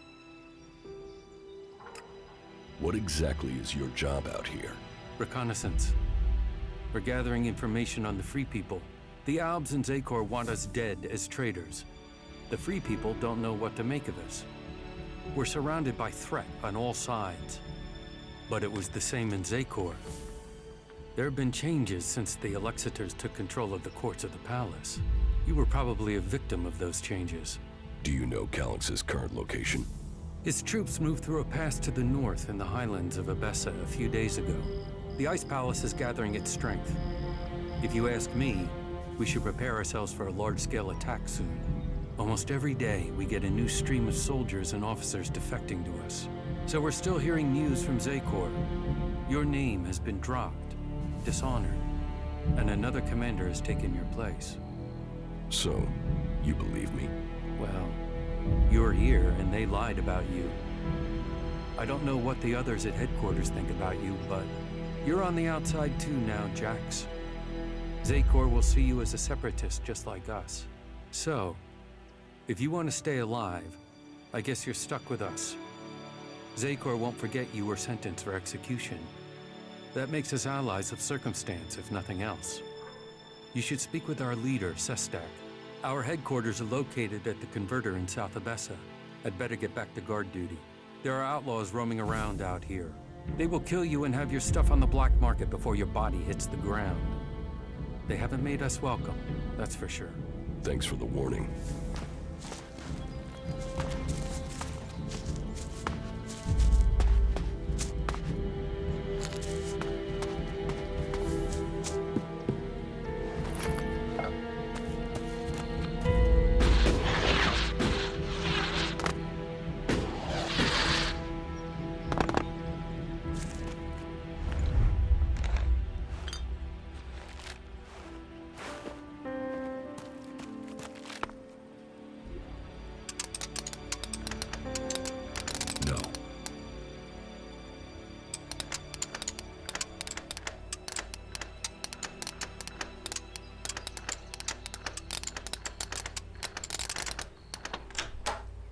What exactly is your job out here? Reconnaissance. We're gathering information on the Free People. The Albs and Zakor want us dead as traitors. The Free People don't know what to make of us. We're surrounded by threat on all sides. But it was the same in Zakor. There have been changes since the Alexiters took control of the courts of the palace. You were probably a victim of those changes. Do you know Calyx's current location? His troops moved through a pass to the north in the highlands of Abessa a few days ago. The Ice Palace is gathering its strength. If you ask me, we should prepare ourselves for a large-scale attack soon. Almost every day, we get a new stream of soldiers and officers defecting to us. So we're still hearing news from Zakor. Your name has been dropped, dishonored, and another commander has taken your place. So, you believe me? Well, you're here and they lied about you. I don't know what the others at headquarters think about you, but you're on the outside too now, Jax. Zakor will see you as a separatist just like us. So, if you want to stay alive, I guess you're stuck with us. Zakor won't forget you were sentenced for execution. That makes us allies of circumstance, if nothing else. You should speak with our leader, Sestak. Our headquarters are located at the converter in South Abessa. I'd better get back to guard duty. There are outlaws roaming around out here. They will kill you and have your stuff on the black market before your body hits the ground. They haven't made us welcome, that's for sure. Thanks for the warning.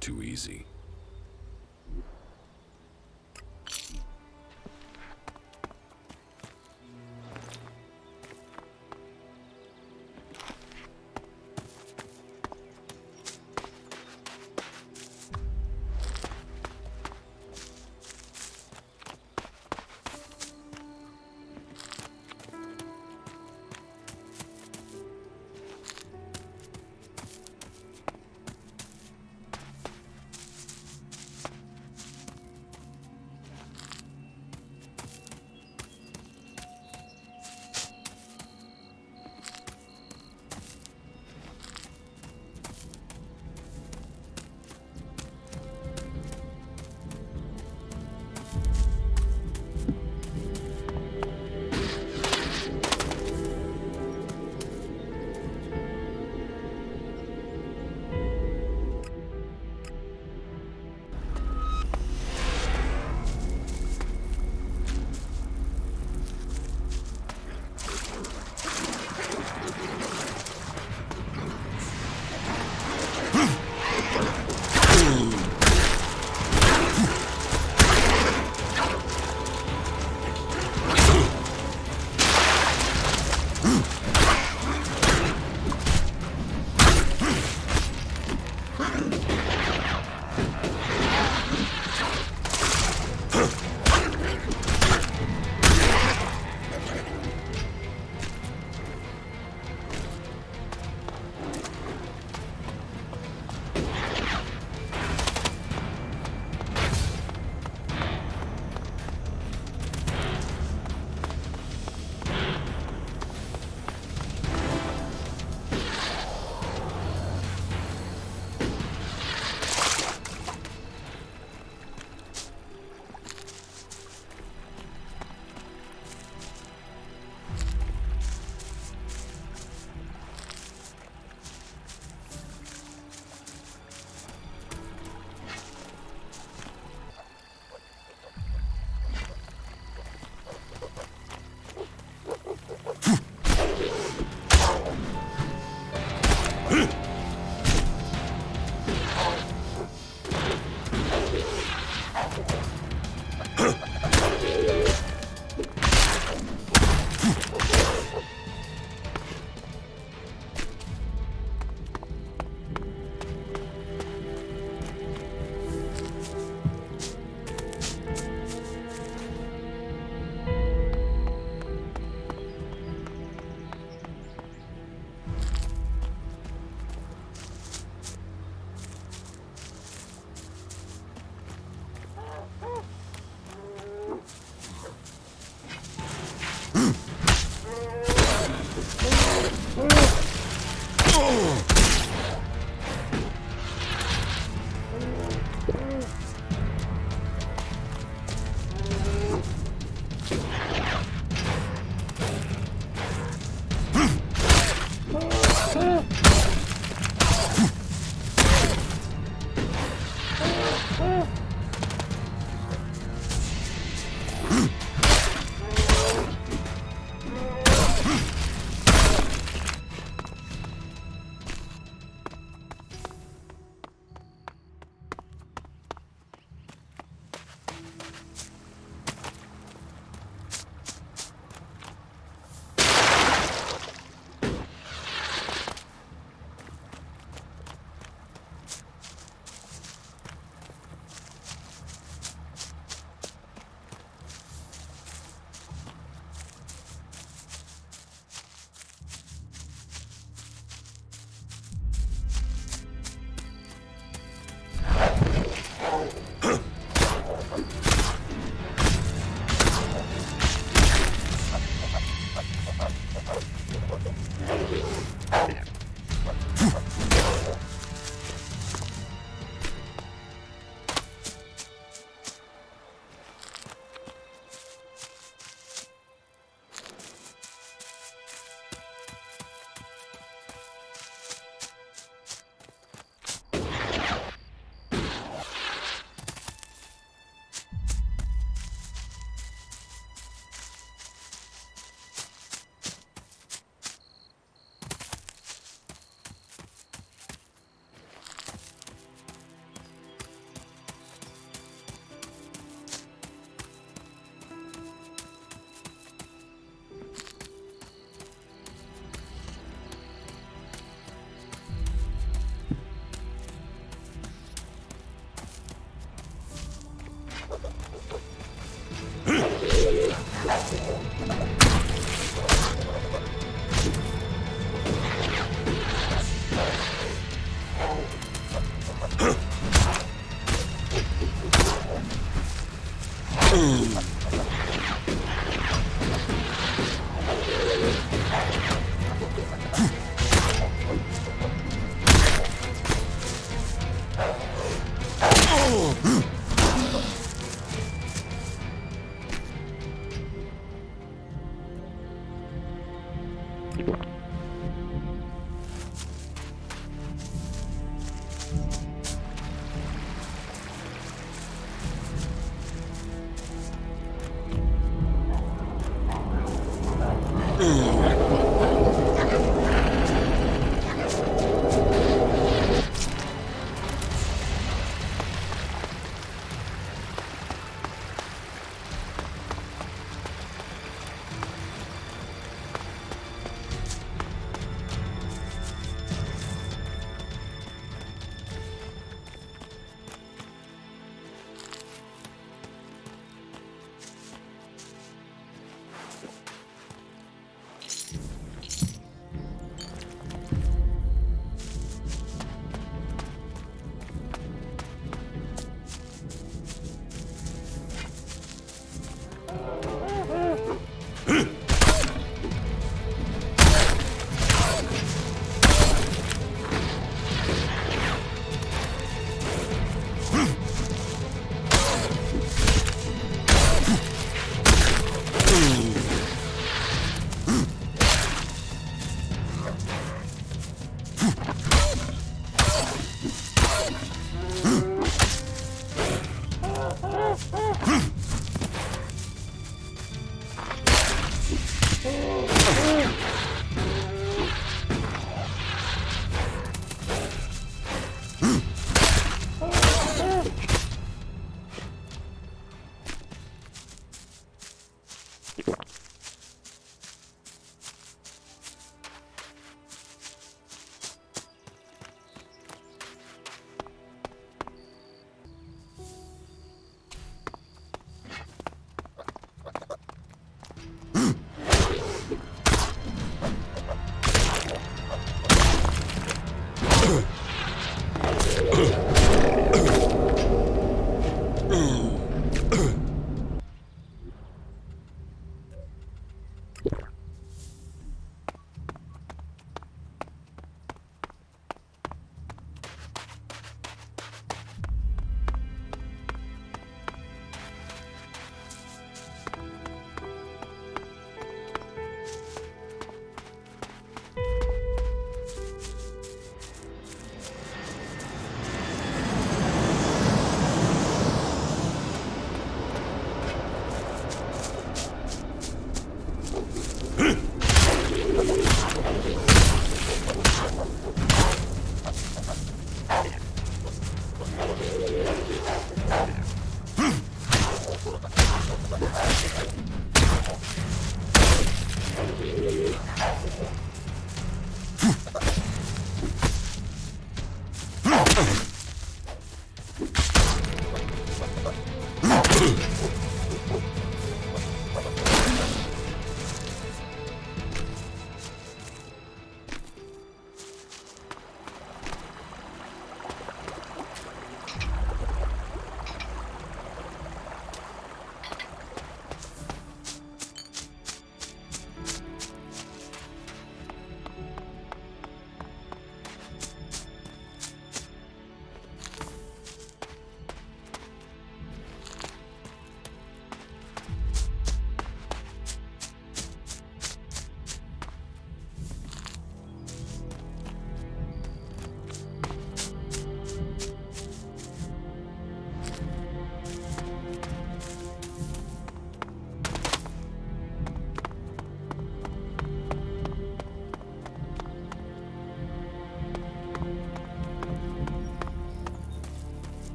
Too easy.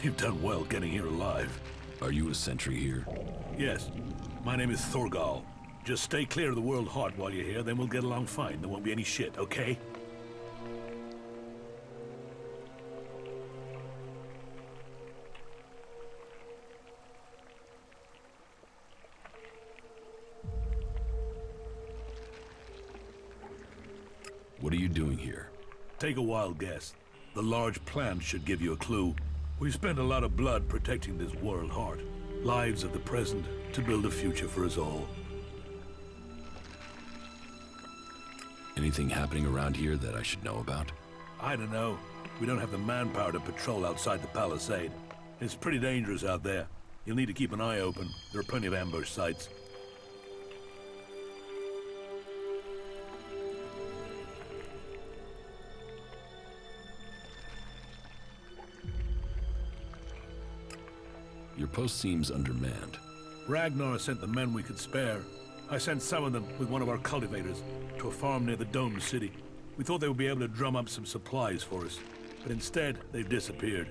You've done well getting here alive. Are you a sentry here? Yes. My name is Thorgal. Just stay clear of the World Heart while you're here, then we'll get along fine. There won't be any shit, okay? What are you doing here? Take a wild guess. The large plan should give you a clue. We've spent a lot of blood protecting this world heart. Lives of the present to build a future for us all. Anything happening around here that I should know about? I don't know. We don't have the manpower to patrol outside the palisade. It's pretty dangerous out there. You'll need to keep an eye open. There are plenty of ambush sites. Your post seems undermanned. Ragnar sent the men we could spare. I sent some of them with one of our cultivators to a farm near the Dome City. We thought they would be able to drum up some supplies for us, but instead they've disappeared.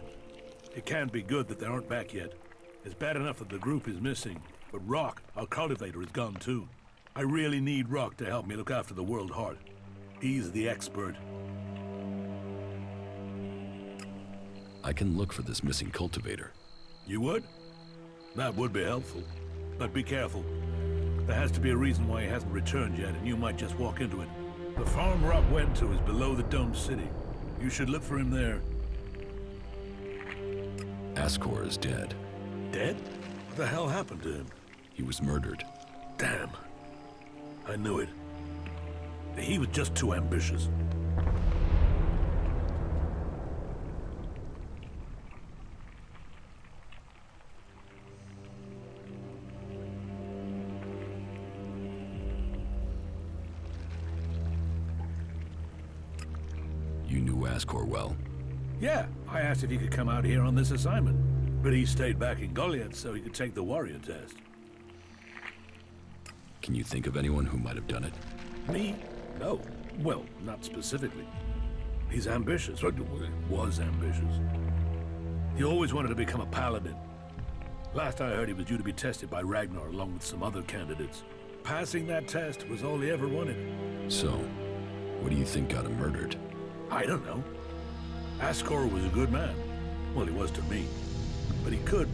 It can't be good that they aren't back yet. It's bad enough that the group is missing, but Rock, our cultivator, is gone too. I really need Rock to help me look after the World Heart. He's the expert. I can look for this missing cultivator. You would? That would be helpful. But be careful. There has to be a reason why he hasn't returned yet, and you might just walk into it. The farm Rock went to is below the Dome City. You should look for him there. Ascor is dead. Dead? What the hell happened to him? He was murdered. Damn. I knew it. He was just too ambitious. You knew Ascor well? Yeah, I asked if he could come out here on this assignment, but he stayed back in Goliet so he could take the warrior test. Can you think of anyone who might have done it? Me? No. Well, not specifically. He's ambitious, or was ambitious. He always wanted to become a paladin. Last I heard, he was due to be tested by Ragnar along with some other candidates. Passing that test was all he ever wanted. So, what do you think got him murdered? I don't know. Ascor was a good man. Well, he was to me. But he could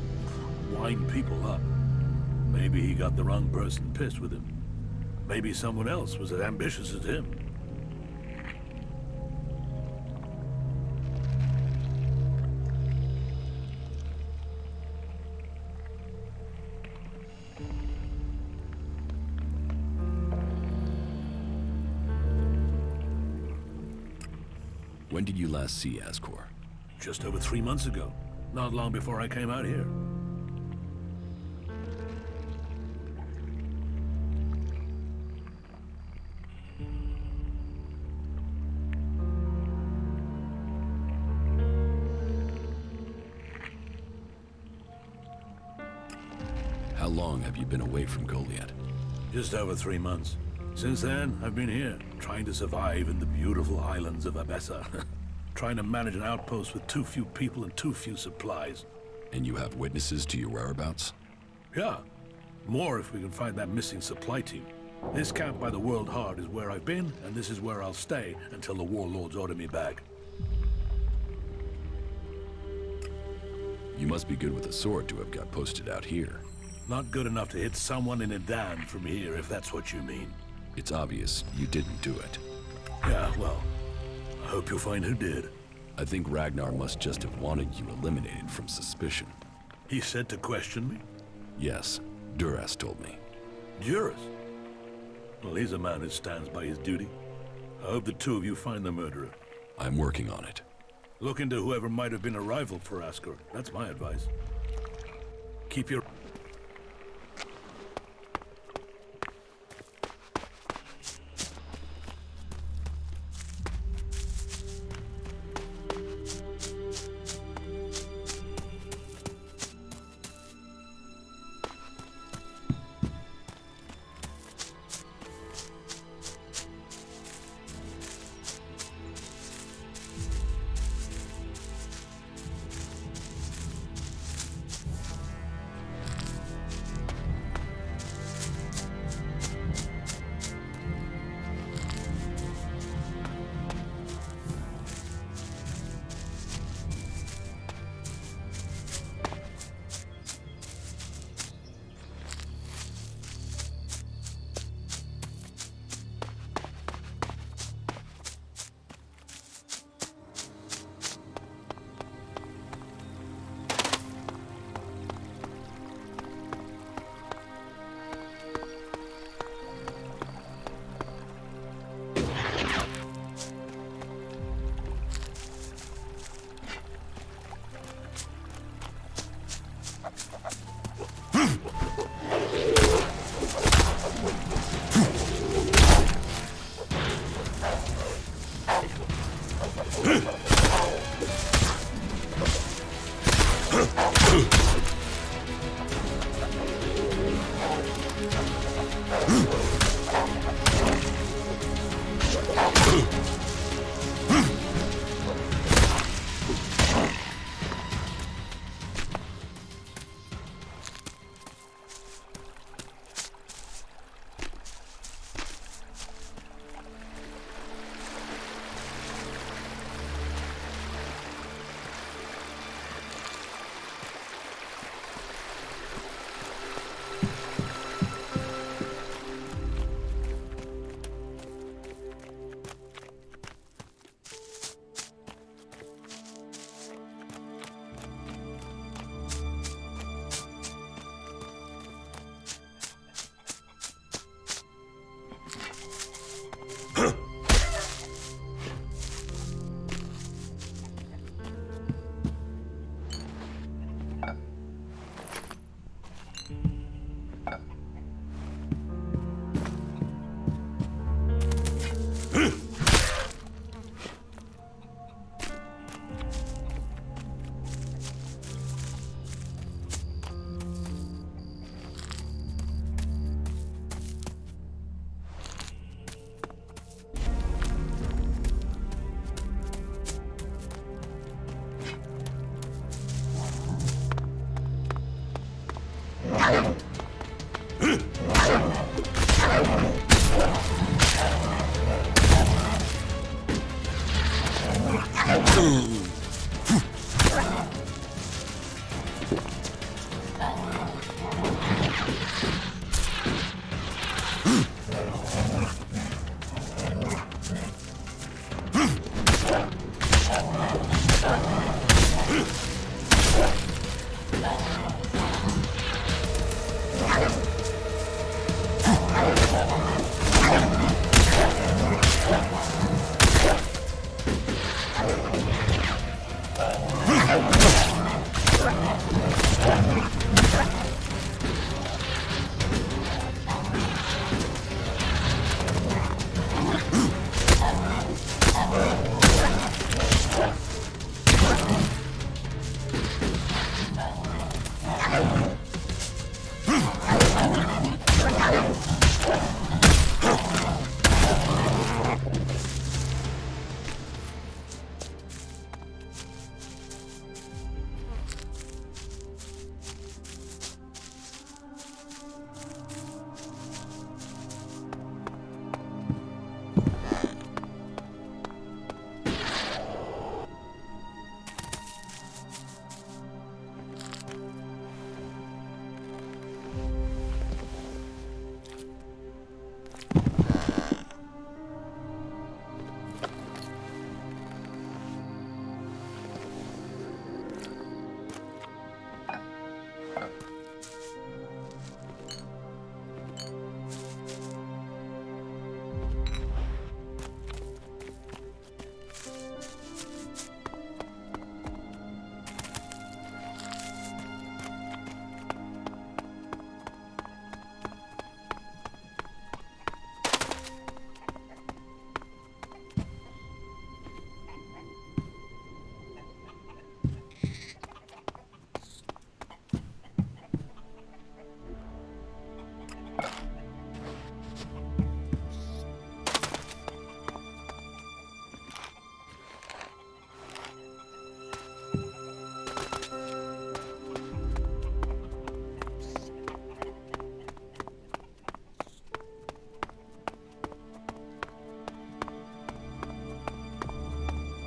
wind people up. Maybe he got the wrong person pissed with him. Maybe someone else was as ambitious as him. When did you last see Ascor? Just over 3 months ago. Not long before I came out here. How long have you been away from Goliet? Just over 3 months. Since then, I've been here, trying to survive in the beautiful islands of Abessa. Trying to manage an outpost with too few people and too few supplies. And you have witnesses to your whereabouts? Yeah. More if we can find that missing supply team. This camp by the World Heart is where I've been, and this is where I'll stay until the warlords order me back. You must be good with a sword to have got posted out here. Not good enough to hit someone in Edan from here, if that's what you mean. It's obvious you didn't do it. Yeah, well, I hope you'll find who did. I think Ragnar must just have wanted you eliminated from suspicion. He said to question me? Yes, Duras told me. Duras? Well, he's a man who stands by his duty. I hope the two of you find the murderer. I'm working on it. Look into whoever might have been a rival for Ascor. That's my advice. Keep your...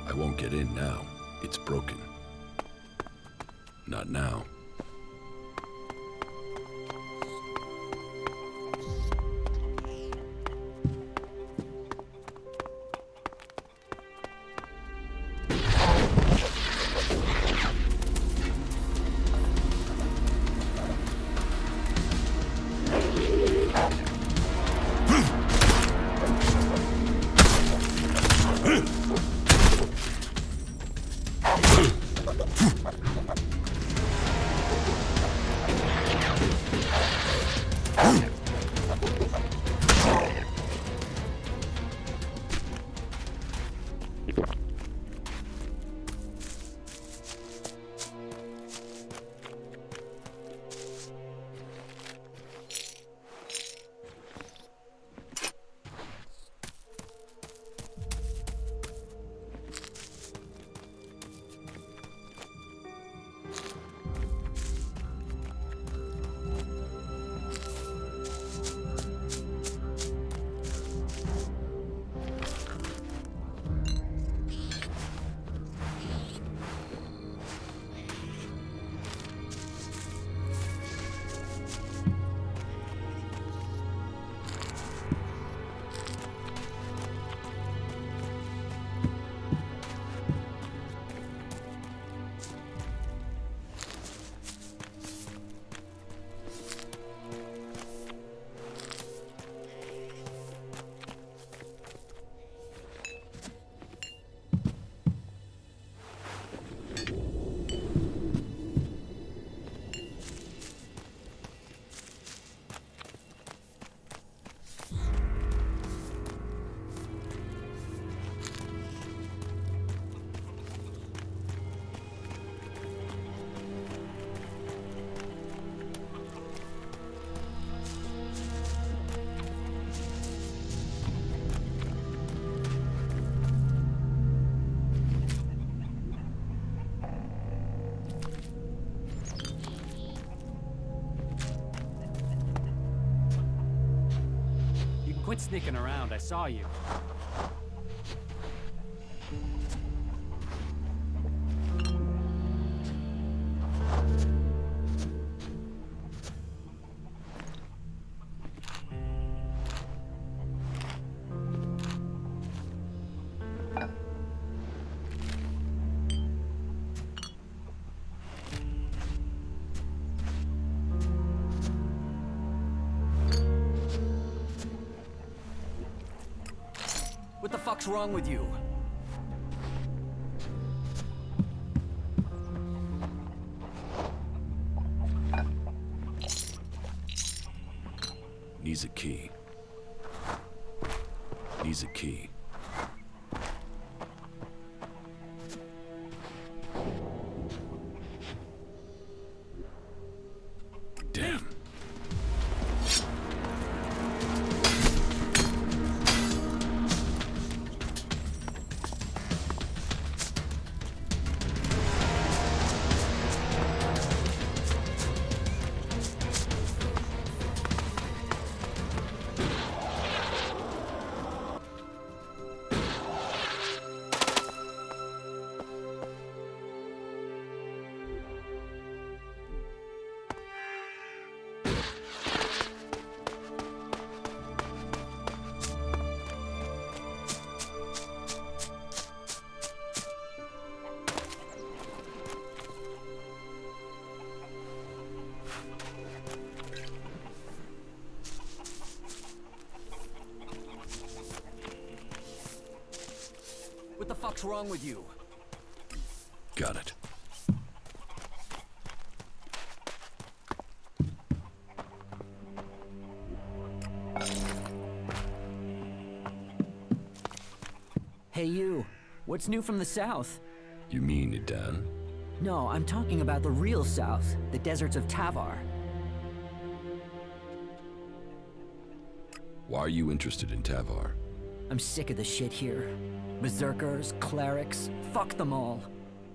I won't get in now. It's broken. Not now. Quit sneaking around, I saw you. What the fuck's wrong with you? Needs a key. Needs a key. Damn. What the fuck's wrong with you? Got it. Hey you, what's new from the south? You mean Idan? No, I'm talking about the real south, the deserts of Tavar. Why are you interested in Tavar? I'm sick of the shit here. Berserkers, clerics, fuck them all.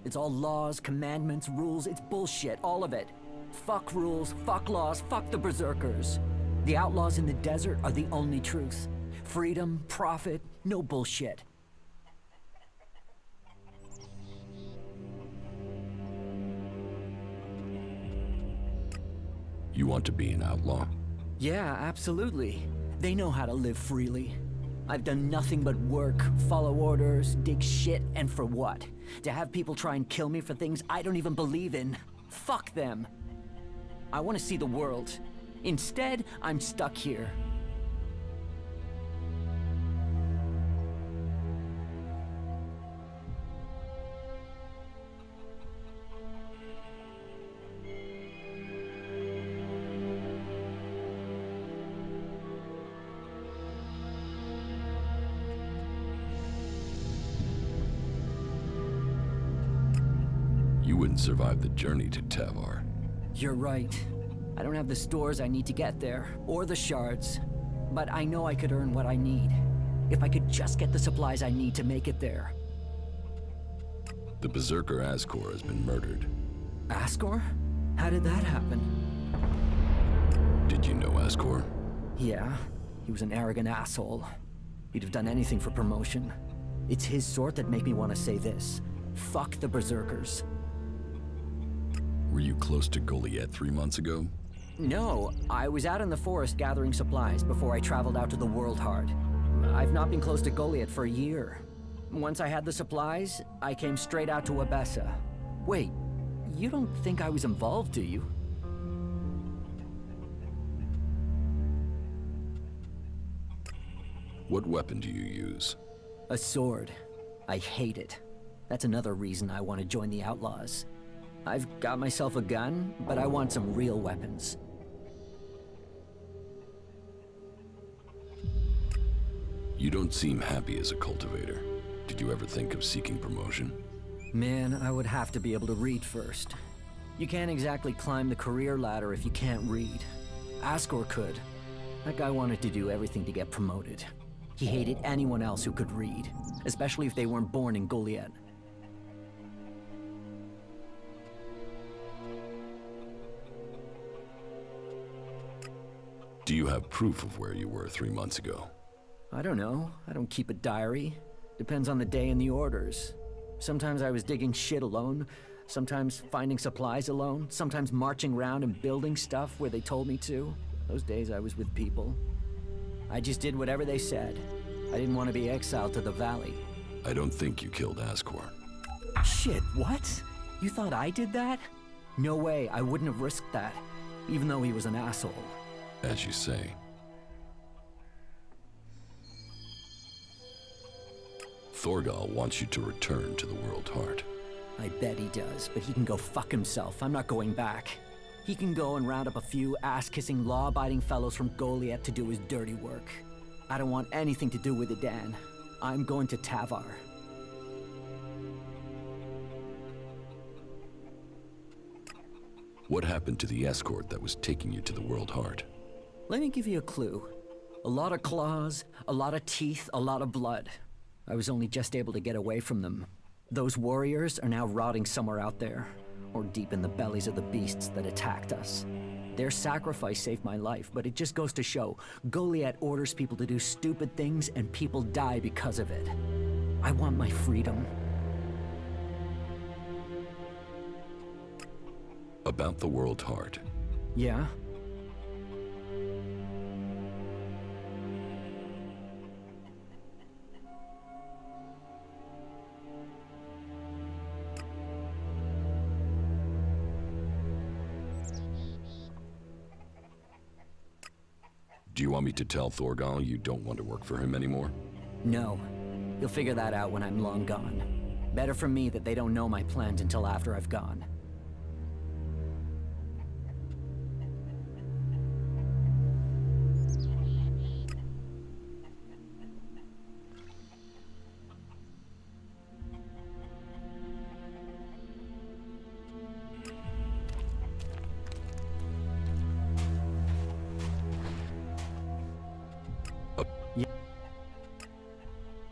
It's all laws, commandments, rules, it's bullshit, all of it. Fuck rules, fuck laws, fuck the Berserkers. The outlaws in the desert are the only truth. Freedom, profit, no bullshit. You want to be an outlaw? Yeah, absolutely. They know how to live freely. I've done nothing but work, follow orders, dig shit, and for what? To have people try and kill me for things I don't even believe in. Fuck them. I want to see the world. Instead, I'm stuck here. You wouldn't survive the journey to Tavar. You're right. I don't have the stores I need to get there, or the shards. But I know I could earn what I need. If I could just get the supplies I need to make it there. The Berserker Ascor has been murdered. Ascor? How did that happen? Did you know Ascor? Yeah, he was an arrogant asshole. He'd have done anything for promotion. It's his sort that make me want to say this. Fuck the Berserkers. Were you close to Goliet 3 months ago? No, I was out in the forest gathering supplies before I traveled out to the World Heart. I've not been close to Goliet for a year. Once I had the supplies, I came straight out to Abessa. Wait, you don't think I was involved, do you? What weapon do you use? A sword. I hate it. That's another reason I want to join the Outlaws. I've got myself a gun, but I want some real weapons. You don't seem happy as a cultivator. Did you ever think of seeking promotion? Man, I would have to be able to read first. You can't exactly climb the career ladder if you can't read. Ascor could. That guy wanted to do everything to get promoted. He hated anyone else who could read, especially if they weren't born in Goliet. Do you have proof of where you were 3 months ago? I don't know. I don't keep a diary. Depends on the day and the orders. Sometimes I was digging shit alone, sometimes finding supplies alone, sometimes marching around and building stuff where they told me to. Those days I was with people. I just did whatever they said. I didn't want to be exiled to the valley. I don't think you killed Ascor. Shit, what? You thought I did that? No way, I wouldn't have risked that, even though he was an asshole. As you say. Thorgal wants you to return to the World Heart. I bet he does, but he can go fuck himself. I'm not going back. He can go and round up a few ass-kissing, law-abiding fellows from Goliet to do his dirty work. I don't want anything to do with it, Dan. I'm going to Tavar. What happened to the escort that was taking you to the World Heart? Let me give you a clue. A lot of claws, a lot of teeth, a lot of blood. I was only just able to get away from them. Those warriors are now rotting somewhere out there, or deep in the bellies of the beasts that attacked us. Their sacrifice saved my life, but it just goes to show, Goliet orders people to do stupid things and people die because of it. I want my freedom. About the World Heart. Yeah? Do you want me to tell Thorgal you don't want to work for him anymore? No. You'll figure that out when I'm long gone. Better for me that they don't know my plans until after I've gone.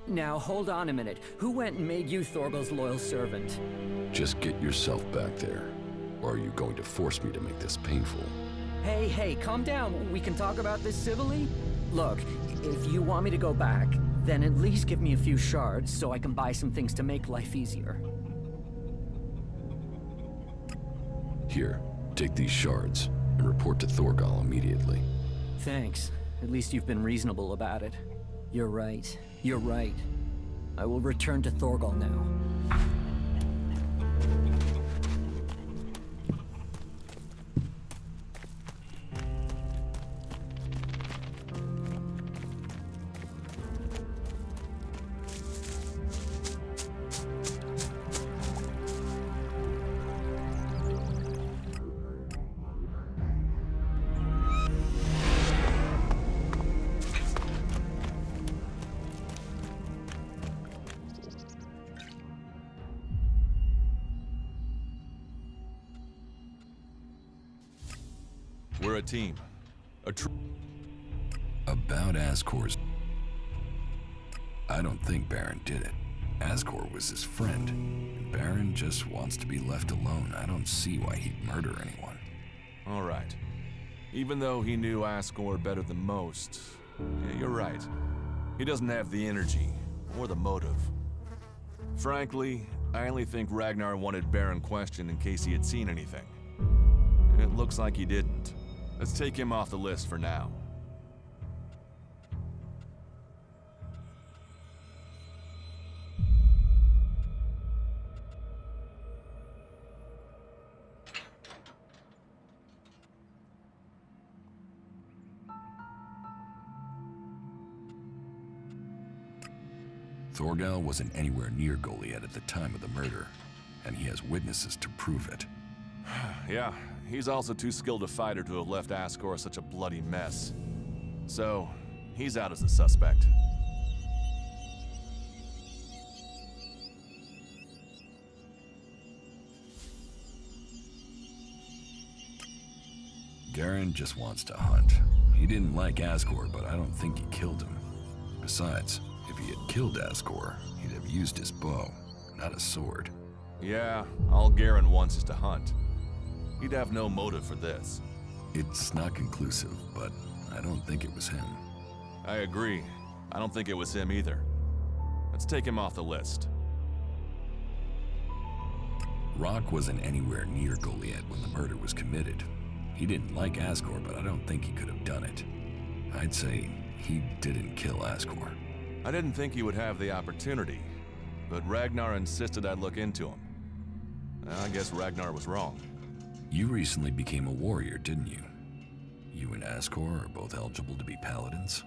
Now, hold on a minute. Who went and made you Thorgal's loyal servant? Just get yourself back there. Or are you going to force me to make this painful? Hey, calm down. We can talk about this civilly? Look, if you want me to go back, then at least give me a few shards so I can buy some things to make life easier. Here, take these shards and report to Thorgal immediately. Thanks. At least you've been reasonable about it. You're right. You're right. I will return to Thorgal now. We're a team. About Ascor's... I don't think Baron did it. Ascor was his friend. And Baron just wants to be left alone. I don't see why he'd murder anyone. All right. Even though he knew Ascor better than most, yeah, you're right. He doesn't have the energy or the motive. Frankly, I only think Ragnar wanted Baron questioned in case he had seen anything. It looks like he didn't. Let's take him off the list for now. Thorgal wasn't anywhere near Goliet at the time of the murder, and he has witnesses to prove it. Yeah, he's also too skilled a fighter to have left Ascor such a bloody mess. So, he's out as a suspect. Garen just wants to hunt. He didn't like Ascor, but I don't think he killed him. Besides, if he had killed Ascor, he'd have used his bow, not a sword. Yeah, all Garen wants is to hunt. He'd have no motive for this. It's not conclusive, but I don't think it was him. I agree. I don't think it was him either. Let's take him off the list. Rock wasn't anywhere near Goliet when the murder was committed. He didn't like Asgore, but I don't think he could have done it. I'd say he didn't kill Asgore. I didn't think he would have the opportunity, but Ragnar insisted I'd look into him. I guess Ragnar was wrong. You recently became a warrior, didn't you? You and Asgore are both eligible to be paladins?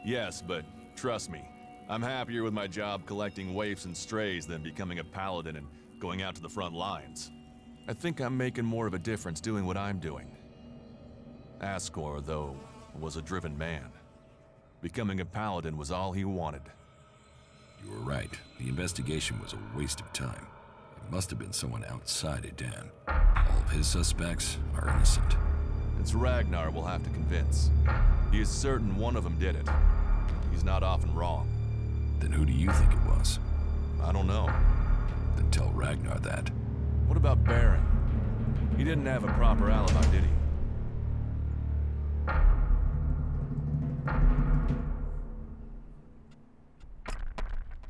Yes, but trust me, I'm happier with my job collecting waifs and strays than becoming a paladin and going out to the front lines. I think I'm making more of a difference doing what I'm doing. Asgore, though, was a driven man. Becoming a paladin was all he wanted. You were right. The investigation was a waste of time. It must have been someone outside Edan. All of his suspects are innocent. It's Ragnar we'll have to convince. He is certain one of them did it. He's not often wrong. Then who do you think it was? I don't know. Then tell Ragnar that. What about Baron? He didn't have a proper alibi, did he?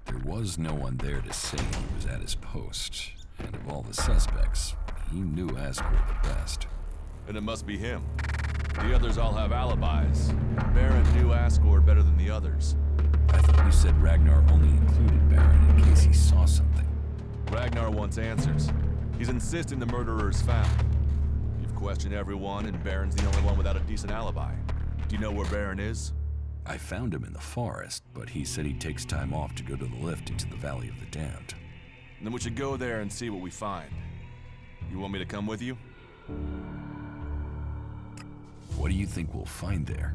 There was no one there to say he was at his post. And of all the suspects, he knew Asgore the best. And it must be him. The others all have alibis. Baron knew Asgore better than the others. I thought you said Ragnar only included Baron in case he saw something. Ragnar wants answers. He's insisting the murderer is found. You've questioned everyone, and Baron's the only one without a decent alibi. Do you know where Baron is? I found him in the forest, but he said he takes time off to go to the lift into the Valley of the Damned. Then we should go there and see what we find. You want me to come with you? What do you think we'll find there?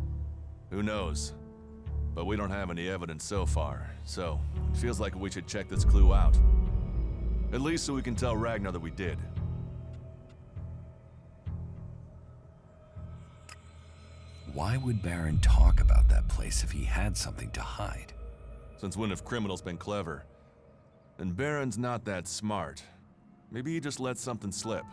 Who knows? But we don't have any evidence so far, so it feels like we should check this clue out. At least so we can tell Ragnar that we did. Why would Baron talk about that place if he had something to hide? Since when have criminals been clever? And Baron's not that smart. Maybe he just let something slip.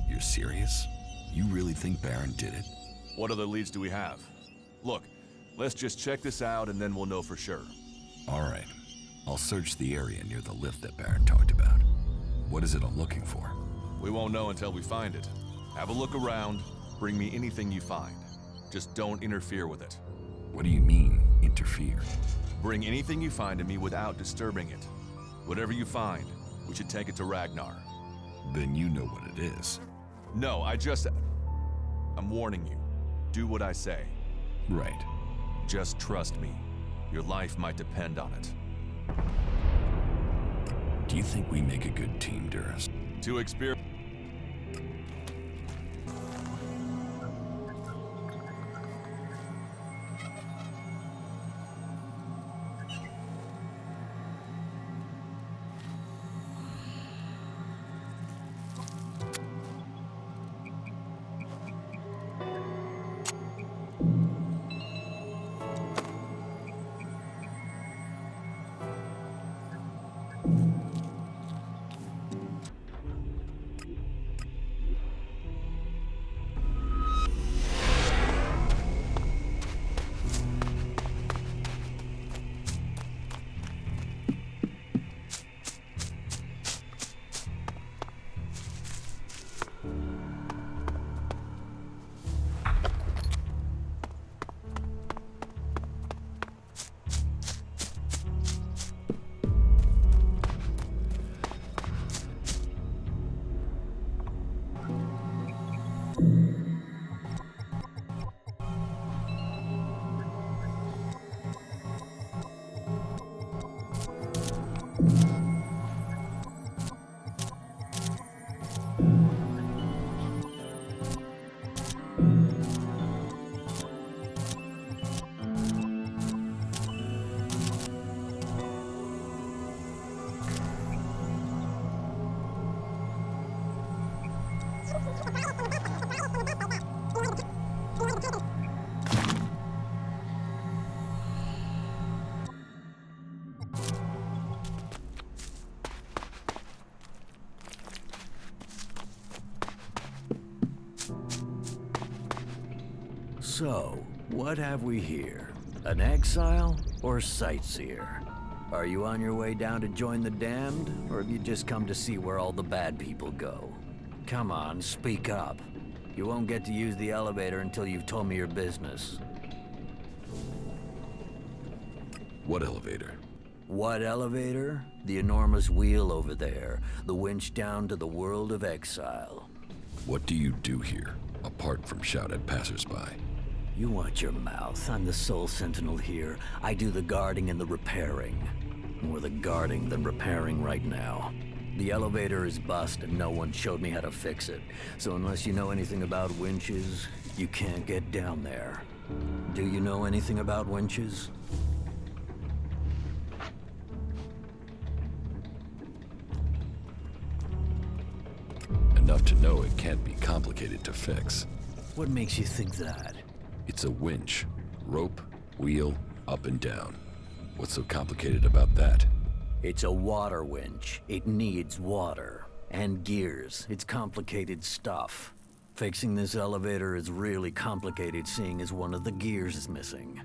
You're serious? You really think Baron did it? What other leads do we have? Look, let's just check this out and then we'll know for sure. All right. I'll search the area near the lift that Baron talked about. What is it I'm looking for? We won't know until we find it. Have a look around. Bring me anything you find. Just don't interfere with it. What do you mean, interfere? Bring anything you find to me without disturbing it. Whatever you find, we should take it to Ragnar. Then you know what it is. No, I'm warning you. Do what I say. Right. Just trust me. Your life might depend on it. Do you think we make a good team, Duras? Too experienced. So, what have we here? An exile or sightseer? Are you on your way down to join the damned, or have you just come to see where all the bad people go? Come on, speak up. You won't get to use the elevator until you've told me your business. What elevator? What elevator? The enormous wheel over there. The winch down to the world of exile. What do you do here, apart from shout at passersby? You watch your mouth. I'm the sole sentinel here. I do the guarding and the repairing. More the guarding than repairing right now. The elevator is bust and no one showed me how to fix it. So unless you know anything about winches, you can't get down there. Do you know anything about winches? Enough to know it can't be complicated to fix. What makes you think that? It's a winch. Rope, wheel, up and down. What's so complicated about that? It's a water winch. It needs water. And gears. It's complicated stuff. Fixing this elevator is really complicated, seeing as one of the gears is missing.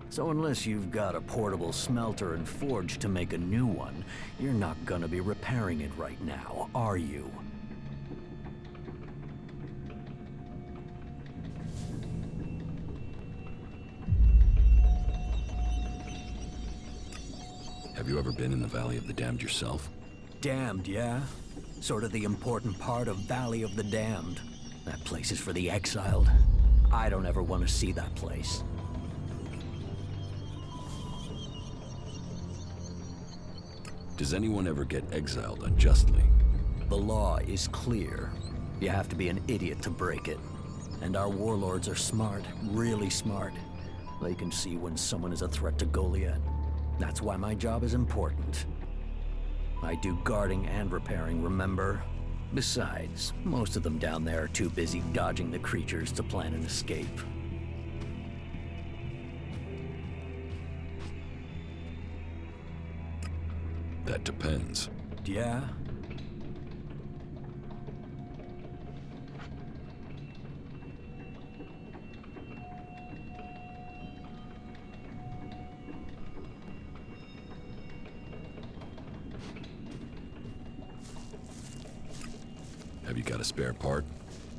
So unless you've got a portable smelter and forge to make a new one, you're not gonna be repairing it right now, are you? Have you ever been in the Valley of the Damned yourself? Damned, yeah? Sort of the important part of Valley of the Damned. That place is for the exiled. I don't ever want to see that place. Does anyone ever get exiled unjustly? The law is clear. You have to be an idiot to break it. And our warlords are smart, really smart. They can see when someone is a threat to Goliet. That's why my job is important. I do guarding and repairing, remember? Besides, most of them down there are too busy dodging the creatures to plan an escape. That depends. Yeah? Have you got a spare part?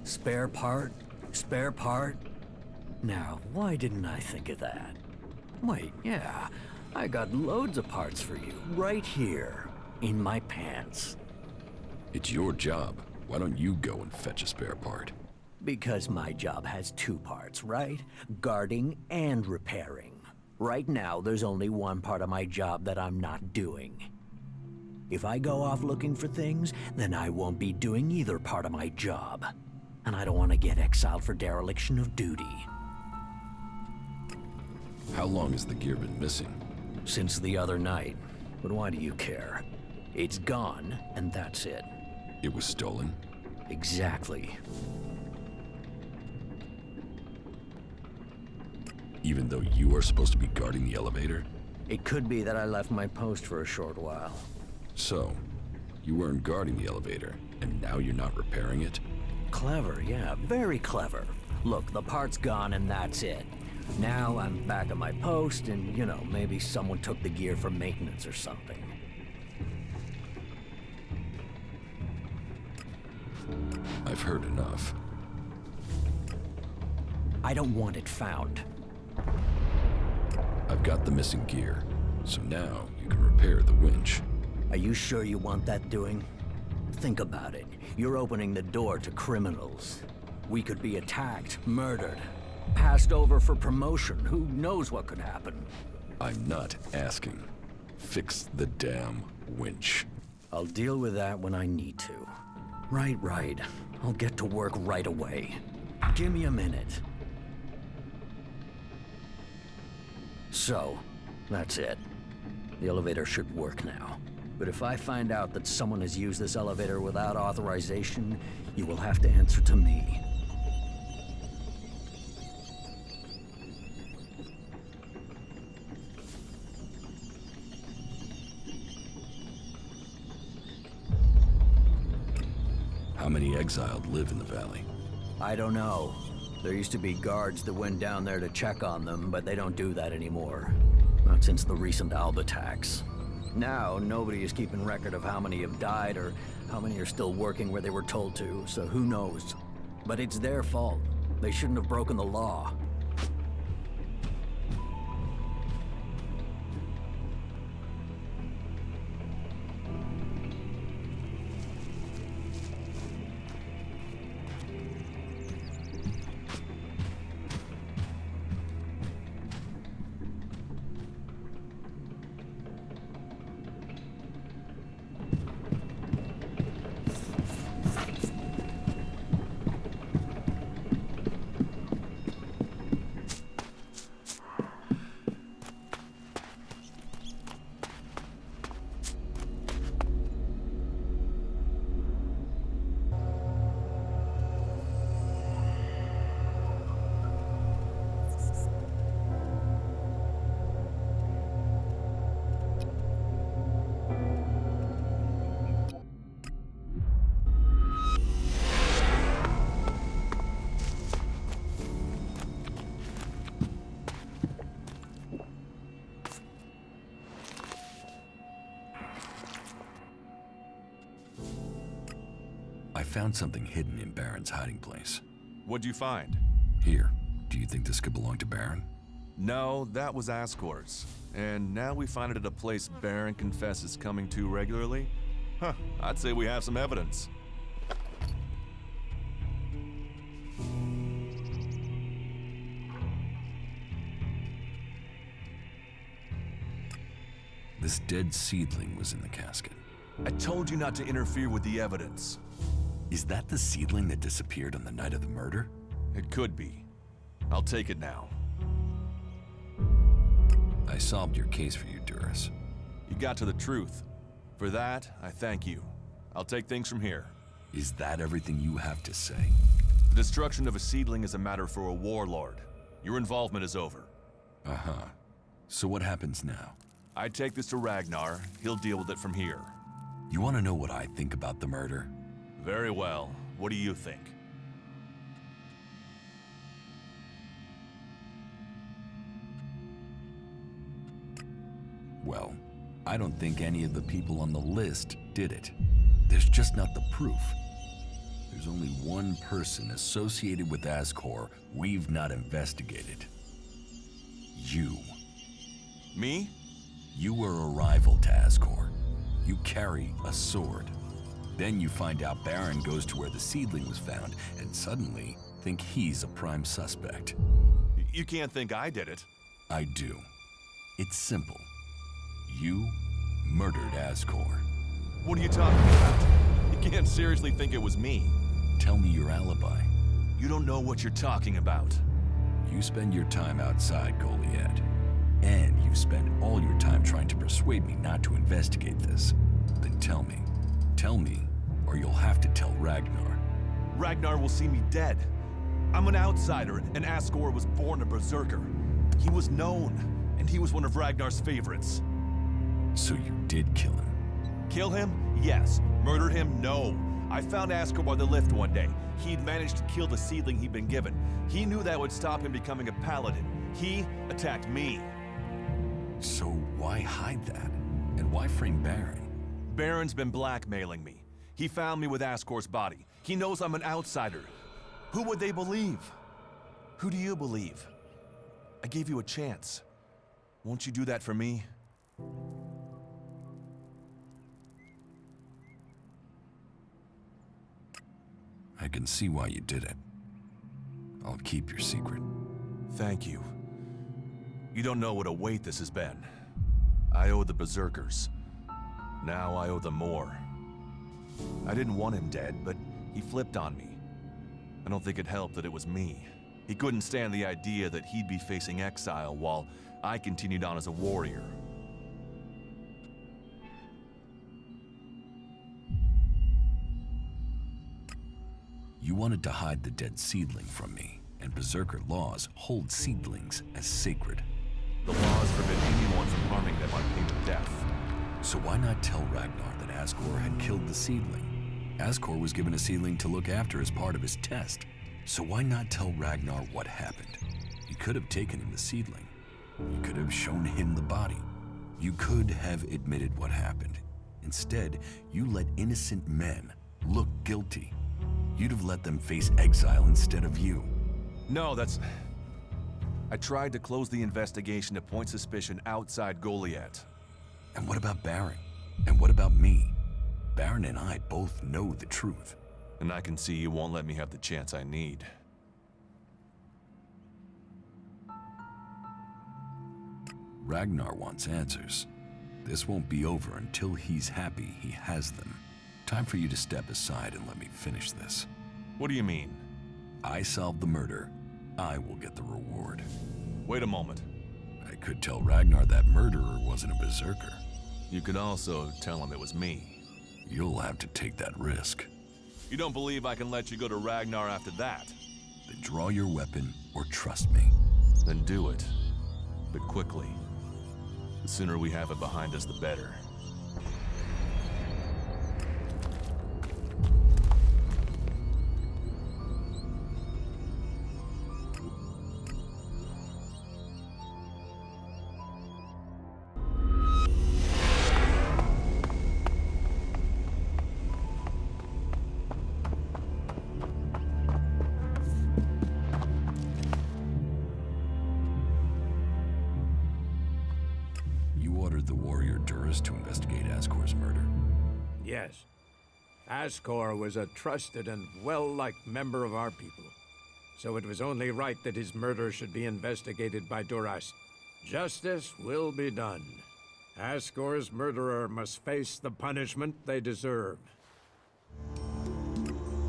Spare part? Spare part? Now, why didn't I think of that? Wait, yeah. I got loads of parts for you, right here, in my pants. It's your job. Why don't you go and fetch a spare part? Because my job has two parts, right? Guarding and repairing. Right now, there's only one part of my job that I'm not doing. If I go off looking for things, then I won't be doing either part of my job. And I don't want to get exiled for dereliction of duty. How long has the gear been missing? Since the other night. But why do you care? It's gone, and that's it. It was stolen? Exactly. Even though you are supposed to be guarding the elevator? It could be that I left my post for a short while. So, you weren't guarding the elevator, and now you're not repairing it? Clever, yeah, very clever. Look, the part's gone and that's it. Now I'm back at my post and, you know, maybe someone took the gear for maintenance or something. I've heard enough. I don't want it found. I've got the missing gear, so now you can repair the winch. Are you sure you want that doing? Think about it. You're opening the door to criminals. We could be attacked, murdered, passed over for promotion. Who knows what could happen? I'm not asking. Fix the damn winch. I'll deal with that when I need to. Right. I'll get to work right away. Give me a minute. So, that's it. The elevator should work now. But if I find out that someone has used this elevator without authorization, you will have to answer to me. How many exiled live in the valley? I don't know. There used to be guards that went down there to check on them, but they don't do that anymore. Not since the recent Alb attacks. Now, nobody is keeping record of how many have died or how many are still working where they were told to, so who knows? But it's their fault. They shouldn't have broken the law. I found something hidden in Baron's hiding place. What'd you find? Here. Do you think this could belong to Baron? No, that was Ascor's. And now we find it at a place Baron confesses coming to regularly? Huh, I'd say we have some evidence. This dead seedling was in the casket. I told you not to interfere with the evidence. Is that the seedling that disappeared on the night of the murder? It could be. I'll take it now. I solved your case for you, Duras. You got to the truth. For that, I thank you. I'll take things from here. Is that everything you have to say? The destruction of a seedling is a matter for a warlord. Your involvement is over. Uh-huh. So what happens now? I take this to Ragnar. He'll deal with it from here. You want to know what I think about the murder? Very well. What do you think? Well, I don't think any of the people on the list did it. There's just not the proof. There's only one person associated with Ascor we've not investigated. You. Me? You were a rival to Ascor. You carry a sword. Then you find out Baron goes to where the seedling was found, and suddenly think he's a prime suspect. You can't think I did it. I do. It's simple. You murdered Ascor. What are you talking about? You can't seriously think it was me. Tell me your alibi. You don't know what you're talking about. You spend your time outside Goliet, and you spend all your time trying to persuade me not to investigate this. Then tell me. Tell me, or you'll have to tell Ragnar. Ragnar will see me dead. I'm an outsider, and Ascor was born a Berserker. He was known, and he was one of Ragnar's favorites. So you did kill him? Kill him? Yes. Murder him? No. I found Ascor by the lift one day. He'd managed to kill the seedling he'd been given. He knew that would stop him becoming a paladin. He attacked me. So why hide that? And why frame Baron? Baron's been blackmailing me. He found me with Ascor's body. He knows I'm an outsider. Who would they believe? Who do you believe? I gave you a chance. Won't you do that for me? I can see why you did it. I'll keep your secret. Thank you. You don't know what a weight this has been. I owe the Berserkers. Now I owe them more. I didn't want him dead, but he flipped on me. I don't think it helped that it was me. He couldn't stand the idea that he'd be facing exile while I continued on as a warrior. You wanted to hide the dead seedling from me, and Berserker laws hold seedlings as sacred. The laws forbid anyone from harming them on pain of death. So why not tell Ragnar that Ascor had killed the seedling? Ascor was given a seedling to look after as part of his test. So why not tell Ragnar what happened? You could have taken him the seedling. You could have shown him the body. You could have admitted what happened. Instead, you let innocent men look guilty. You'd have let them face exile instead of you. No, that's... I tried to close the investigation to point suspicion outside Goliet. And what about Baron? And what about me? Baron and I both know the truth. And I can see you won't let me have the chance I need. Ragnar wants answers. This won't be over until he's happy he has them. Time for you to step aside and let me finish this. What do you mean? I solved the murder. I will get the reward. Wait a moment. I could tell Ragnar that murderer wasn't a berserker. You could also tell him it was me. You'll have to take that risk. You don't believe I can let you go to Ragnar after that? Then draw your weapon or trust me. Then do it. But quickly. The sooner we have it behind us, the better. To investigate Ascor's murder. Yes. Ascor was a trusted and well-liked member of our people. So it was only right that his murder should be investigated by Duras. Justice will be done. Ascor's murderer must face the punishment they deserve.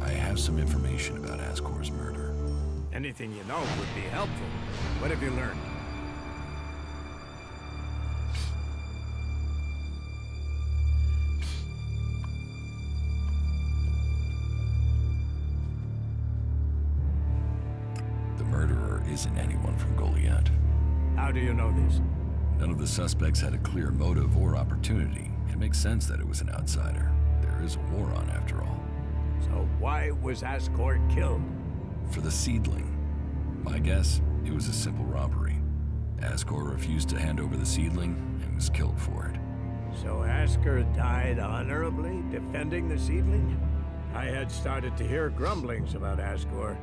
I have some information about Ascor's murder. Anything you know would be helpful. What have you learned? Isn't anyone from Goliet. How do you know this? None of the suspects had a clear motive or opportunity. It makes sense that it was an outsider. There is a war on, after all. So why was Ascor killed? For the seedling. My guess, it was a simple robbery. Ascor refused to hand over the seedling and was killed for it. So Ascor died honorably, defending the seedling? I had started to hear grumblings about Ascor.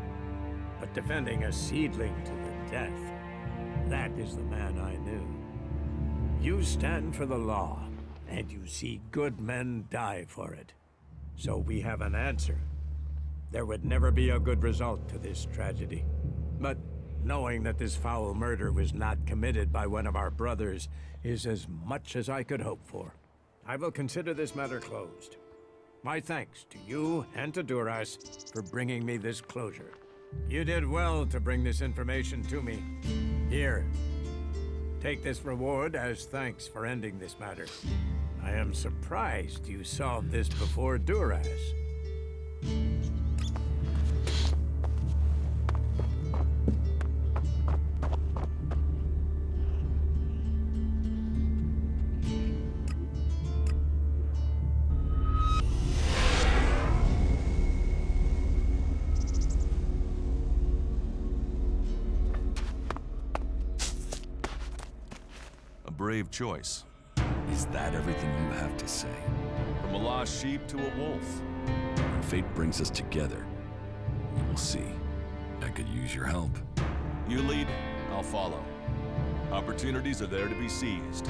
But defending a seedling to the death, that is the man I knew. You stand for the law, and you see good men die for it. So we have an answer. There would never be a good result to this tragedy. But knowing that this foul murder was not committed by one of our brothers is as much as I could hope for. I will consider this matter closed. My thanks to you and to Duras for bringing me this closure. You did well to bring this information to me. Here, take this reward as thanks for ending this matter. I am surprised you solved this before Duras. Brave choice. Is that everything you have to say? From a lost sheep to a wolf. When fate brings us together, we will see. I could use your help. You lead, I'll follow. Opportunities are there to be seized.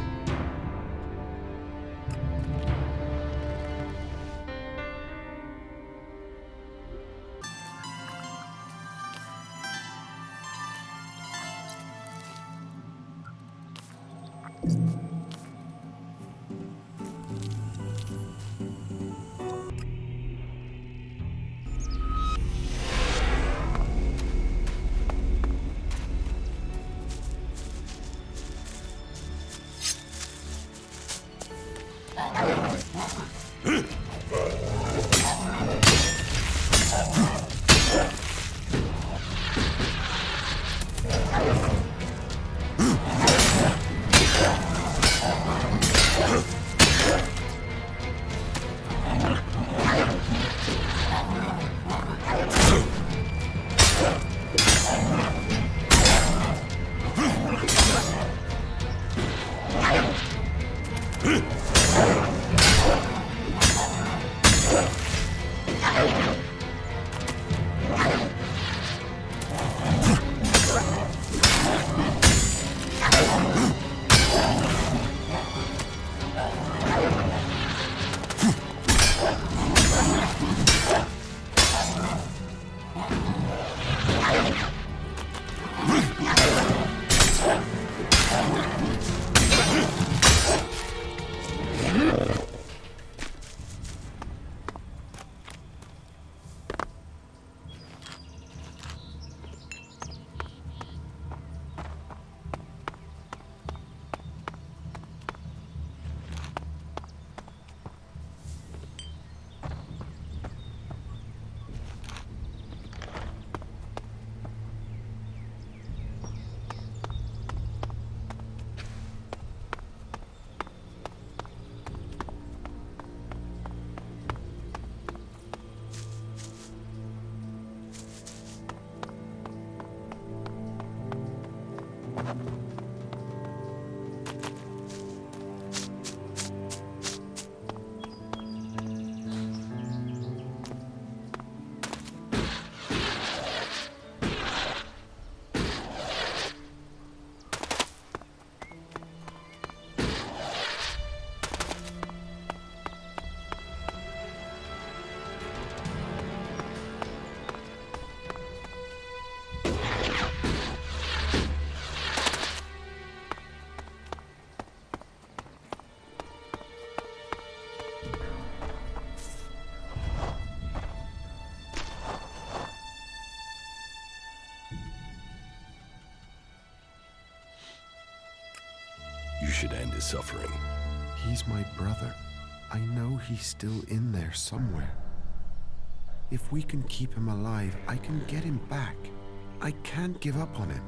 You should end his suffering. He's my brother. I know he's still in there somewhere. If we can keep him alive, I can get him back. I can't give up on him.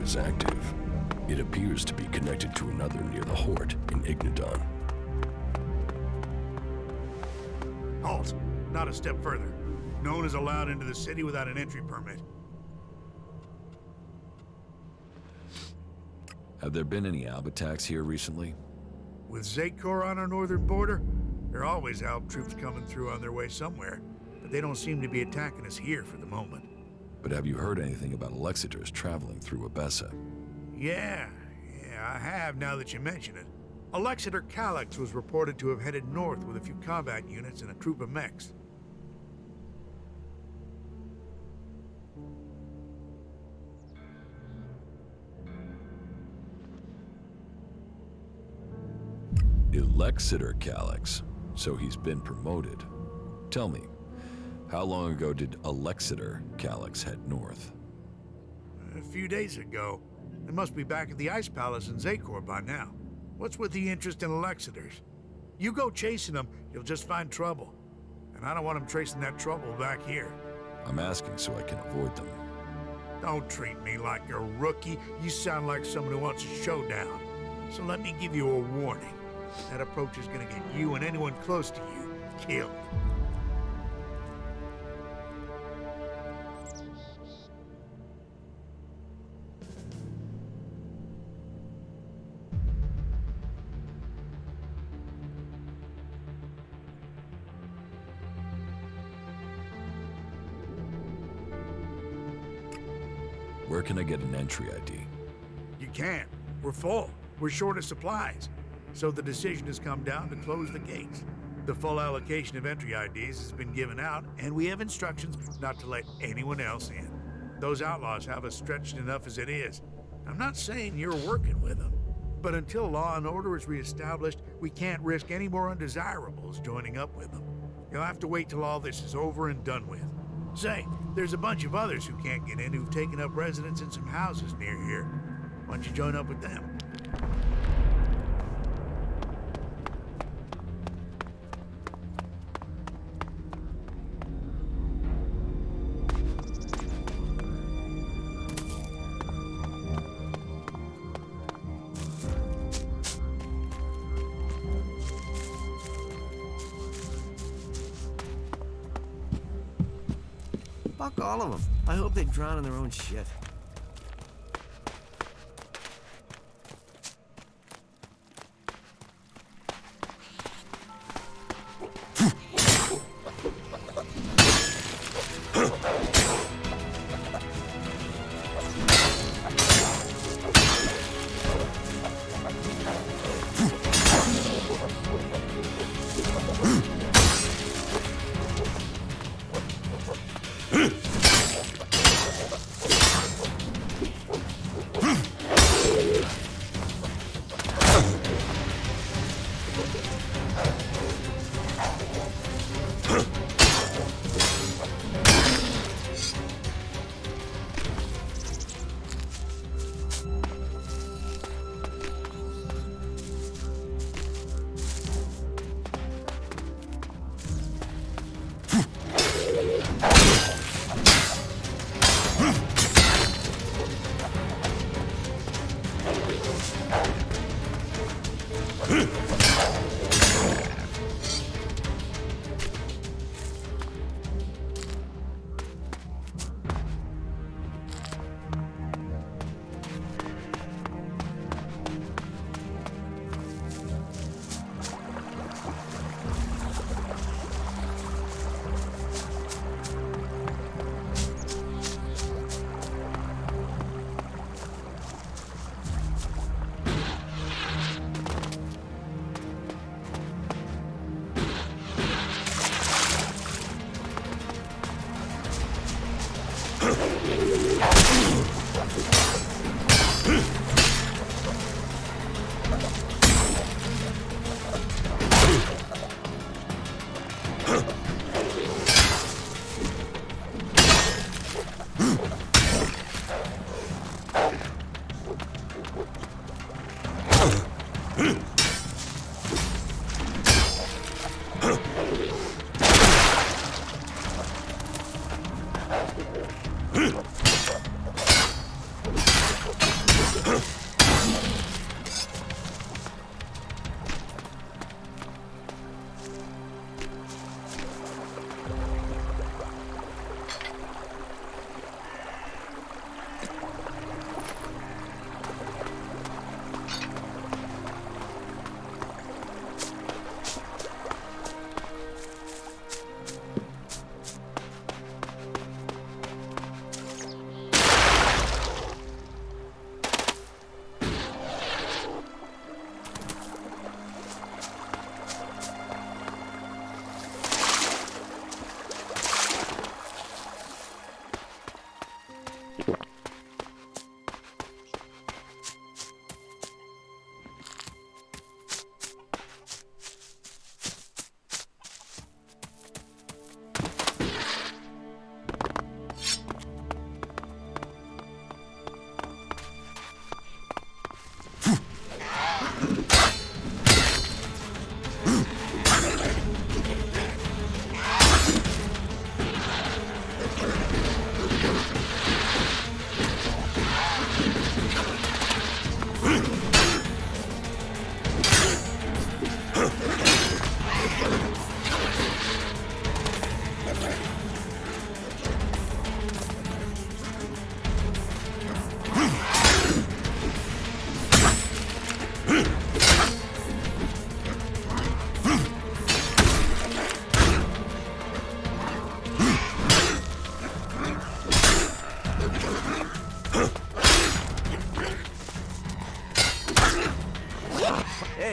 is active. It appears to be connected to another near the Hort in Ignadon. Halt! Not a step further. No one is allowed into the city without an entry permit. Have there been any Alb attacks here recently? With Zakor on our northern border, there are always Alb troops coming through on their way somewhere, but they don't seem to be attacking us here for the moment. But have you heard anything about Alexiters traveling through Abessa? Yeah, I have now that you mention it. Alexiter Calyx was reported to have headed north with a few combat units and a troop of mechs. Elexeter Calyx, so he's been promoted. Tell me, how long ago did Elexeter Calyx head north? A few days ago. They must be back at the Ice Palace in Zakor by now. What's with the interest in Elexeters? You go chasing them, you'll just find trouble. And I don't want them tracing that trouble back here. I'm asking so I can avoid them. Don't treat me like a rookie. You sound like someone who wants a showdown. So let me give you a warning. That approach is gonna get you and anyone close to you killed. Where can I get an entry ID? You can't. We're full. We're short of supplies. So the decision has come down to close the gates. The full allocation of entry IDs has been given out, and we have instructions not to let anyone else in. Those outlaws have us stretched enough as it is. I'm not saying you're working with them, but until law and order is reestablished, we can't risk any more undesirables joining up with them. You'll have to wait till all this is over and done with. Say, there's a bunch of others who can't get in who've taken up residence in some houses near here. Why don't you join up with them? Fuck all of them. I hope they drown in their own shit.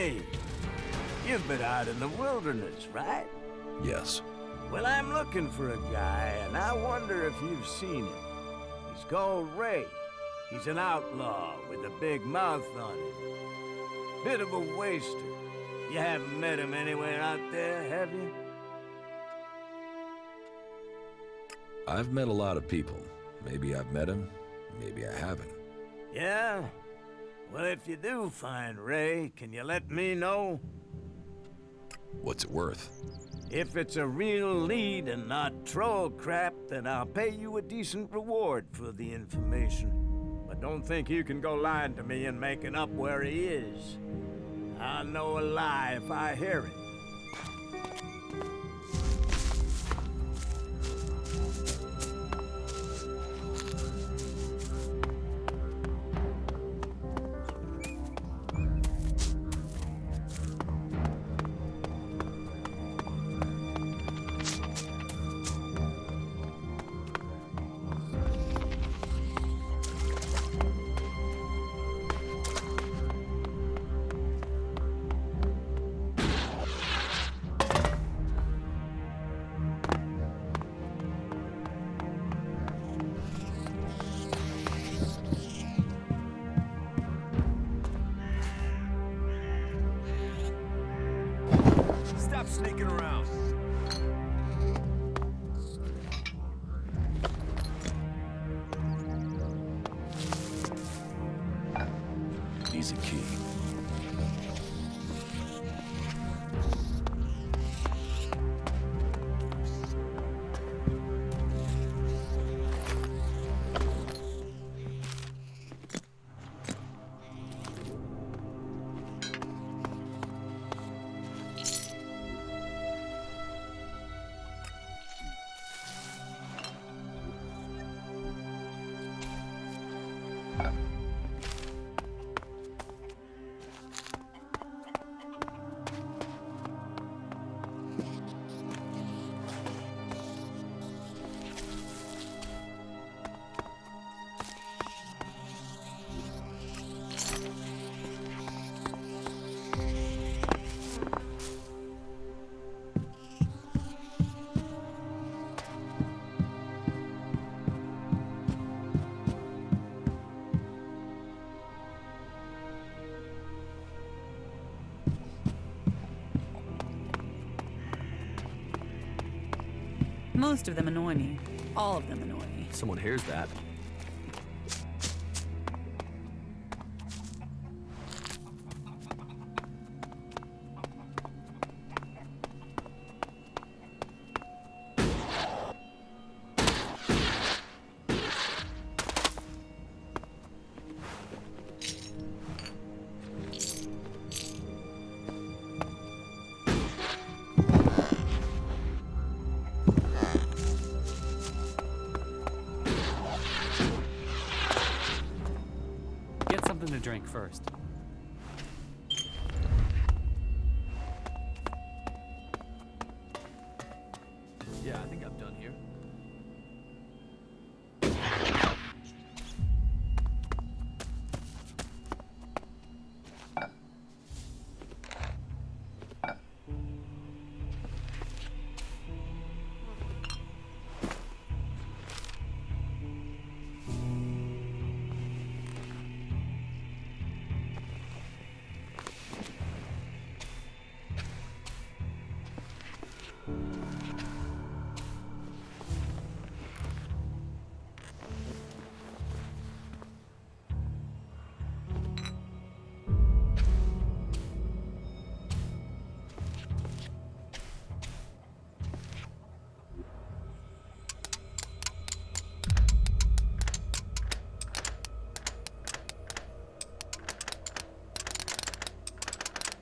Ray, you've been out in the wilderness, right? Yes. Well, I'm looking for a guy, and I wonder if you've seen him. He's called Ray. He's an outlaw with a big mouth on him. Bit of a waster. You haven't met him anywhere out there, have you? I've met a lot of people. Maybe I've met him, maybe I haven't. Yeah? Well, if you do find Ray, can you let me know? What's it worth? If it's a real lead and not troll crap, then I'll pay you a decent reward for the information. But don't think you can go lying to me and making up where he is. I'll know a lie if I hear it. Stop sneaking around. He's a key. Most of them annoy me. All of them annoy me. Someone hears that. Get something to drink first. Yeah, I think I'm done here.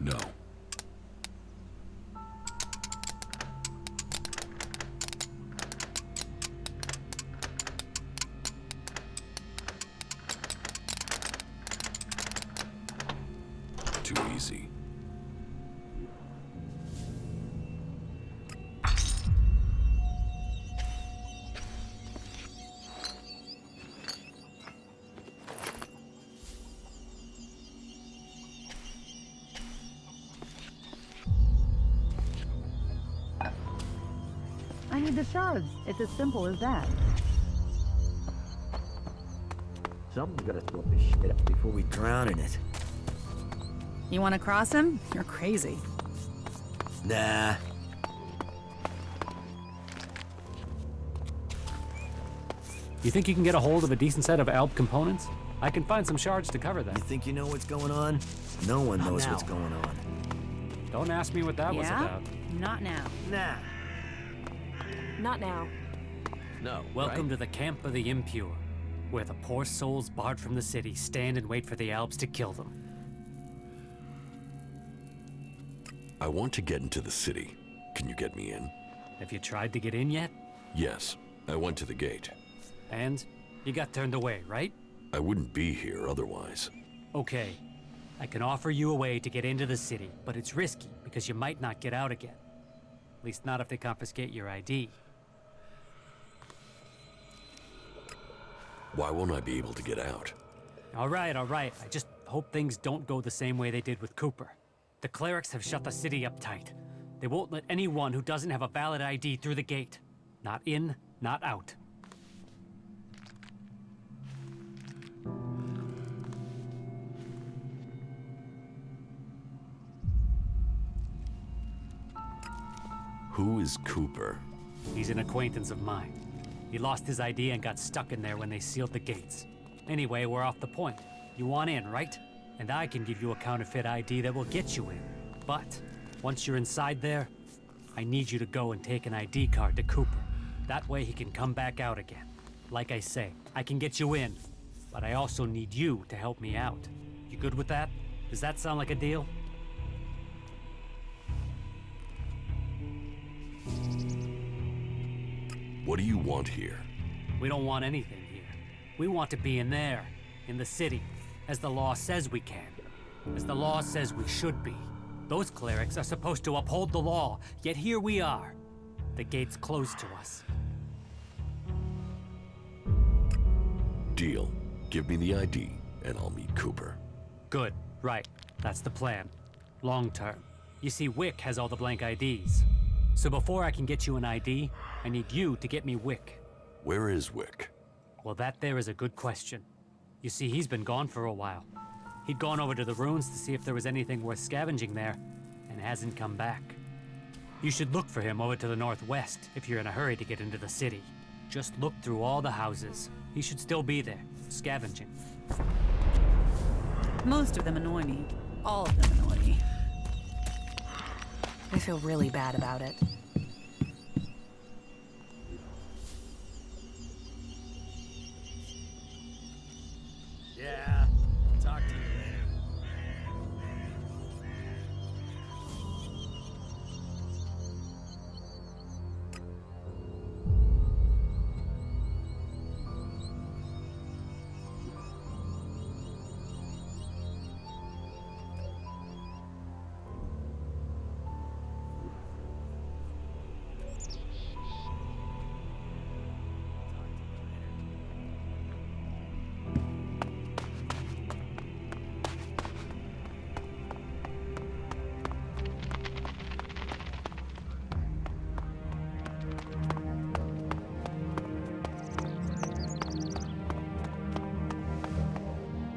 No. Too easy. need the shards. It's as simple as that. Someone's gotta throw this shit up before we drown in it. You want to cross him? You're crazy. Nah. You think you can get a hold of a decent set of Alb components? I can find some shards to cover them. You think you know what's going on? No one knows what's going on. Don't ask me what that was about. Not now. Nah. Not now. No. Welcome to the camp of the impure, where the poor souls barred from the city stand and wait for the Alps to kill them. I want to get into the city. Can you get me in? Have you tried to get in yet? Yes, I went to the gate. And? You got turned away, right? I wouldn't be here otherwise. Okay. I can offer you a way to get into the city, but it's risky because you might not get out again. At least not if they confiscate your ID. Why won't I be able to get out? All right. I just hope things don't go the same way they did with Cooper. The Clerics have shut the city up tight. They won't let anyone who doesn't have a valid ID through the gate. Not in, not out. Who is Cooper? He's an acquaintance of mine. He lost his ID and got stuck in there when they sealed the gates. Anyway, we're off the point. You want in, right? And I can give you a counterfeit ID that will get you in. But once you're inside there, I need you to go and take an ID card to Cooper. That way he can come back out again. Like I say, I can get you in, but I also need you to help me out. You good with that? Does that sound like a deal? What do you want here? We don't want anything here. We want to be in there, in the city, as the law says we can. As the law says we should be. Those clerics are supposed to uphold the law, yet here we are. The gate's closed to us. Deal. Give me the ID, and I'll meet Cooper. Good. Right. That's the plan. Long term. You see, Wick has all the blank IDs. So before I can get you an ID, I need you to get me Wick. Where is Wick? Well, that there is a good question. You see, he's been gone for a while. He'd gone over to the ruins to see if there was anything worth scavenging there, and hasn't come back. You should look for him over to the northwest if you're in a hurry to get into the city. Just look through all the houses. He should still be there, scavenging. Most of them annoy me. All of them annoy me. I feel really bad about it. Yeah, talk to you later.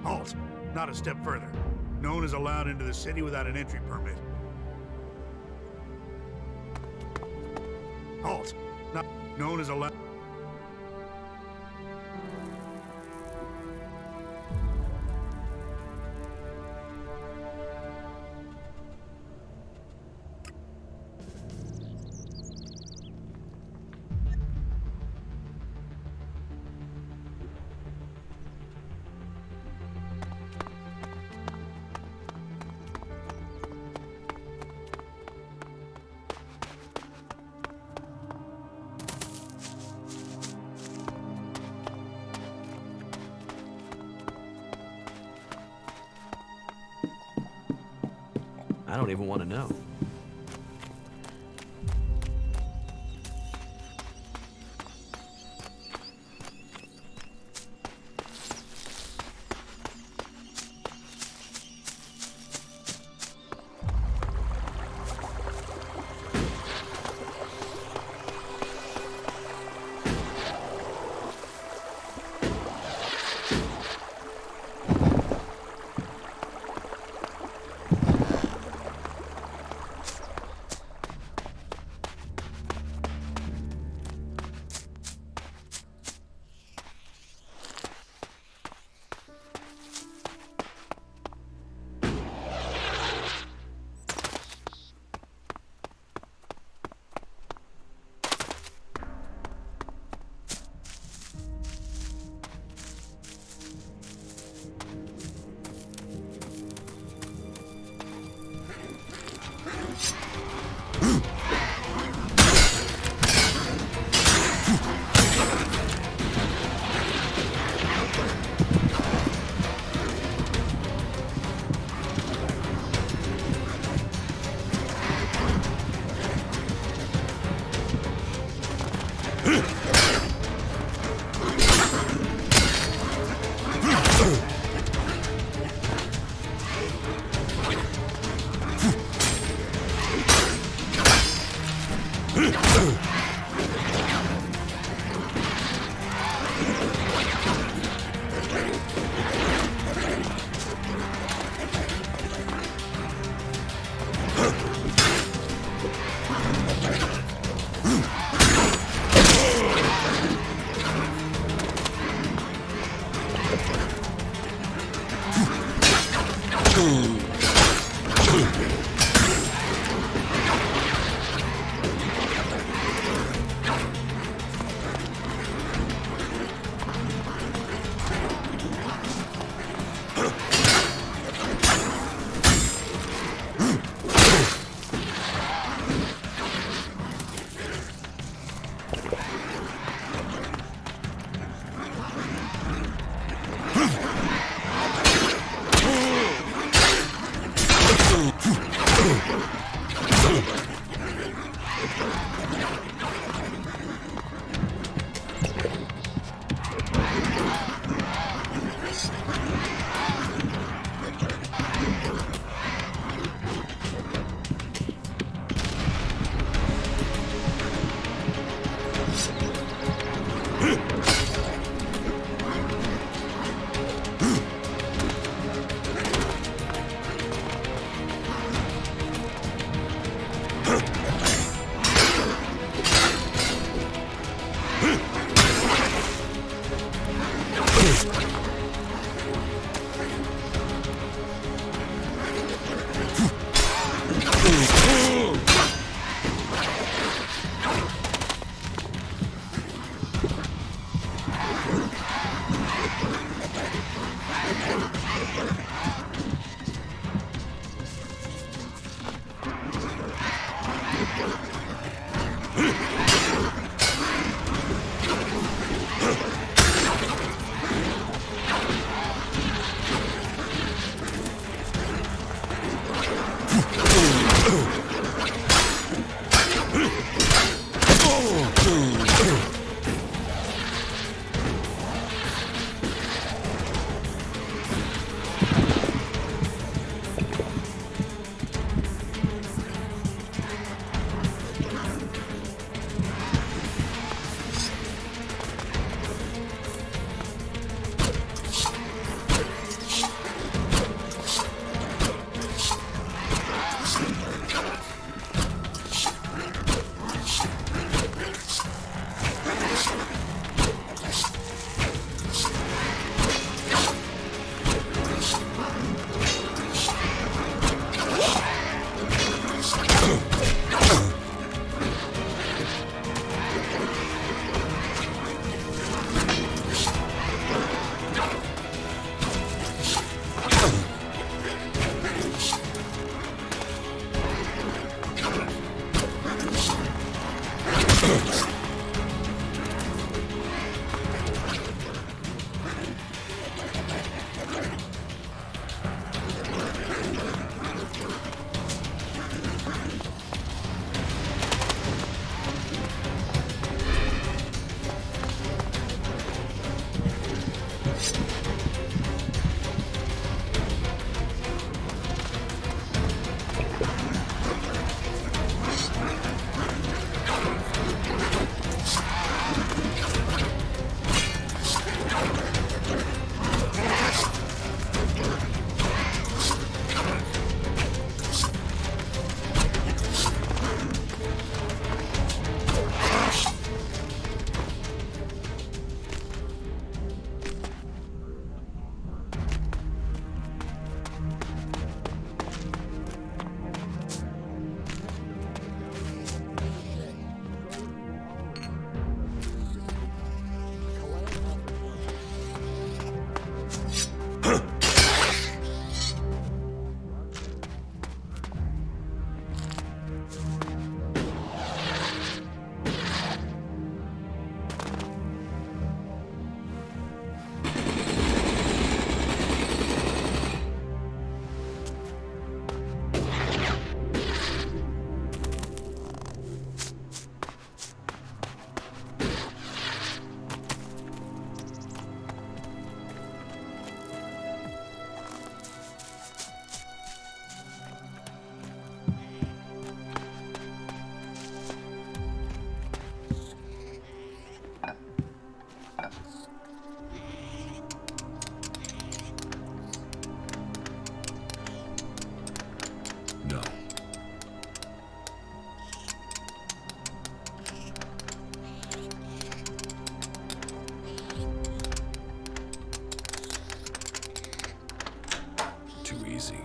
Halt! Not a step further. No one is allowed into the city without an entry permit. Halt! No one is allowed. I don't even want to know. easy.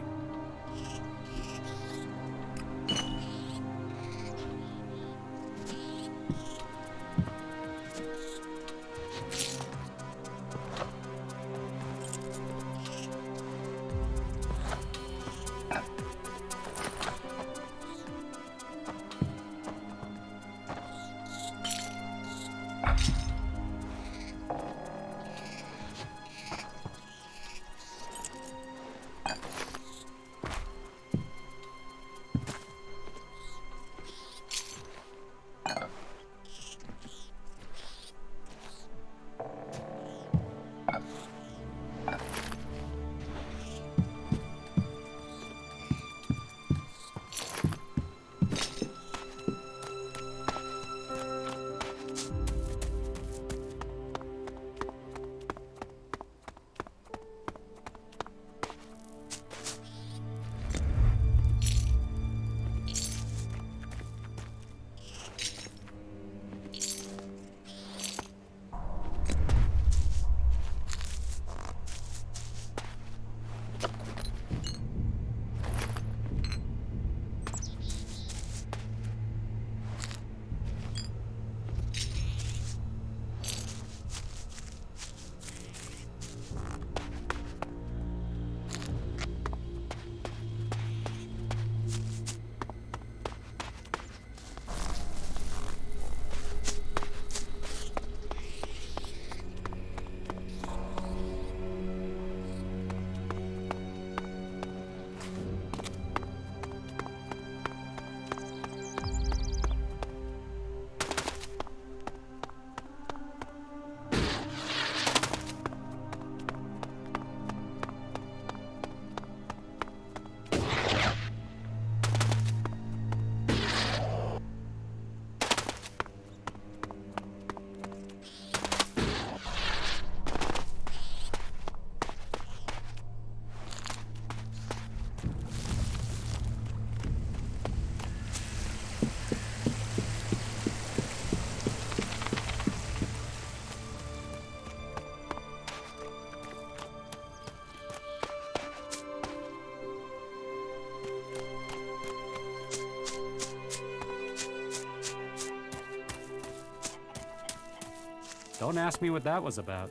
Don't ask me what that was about.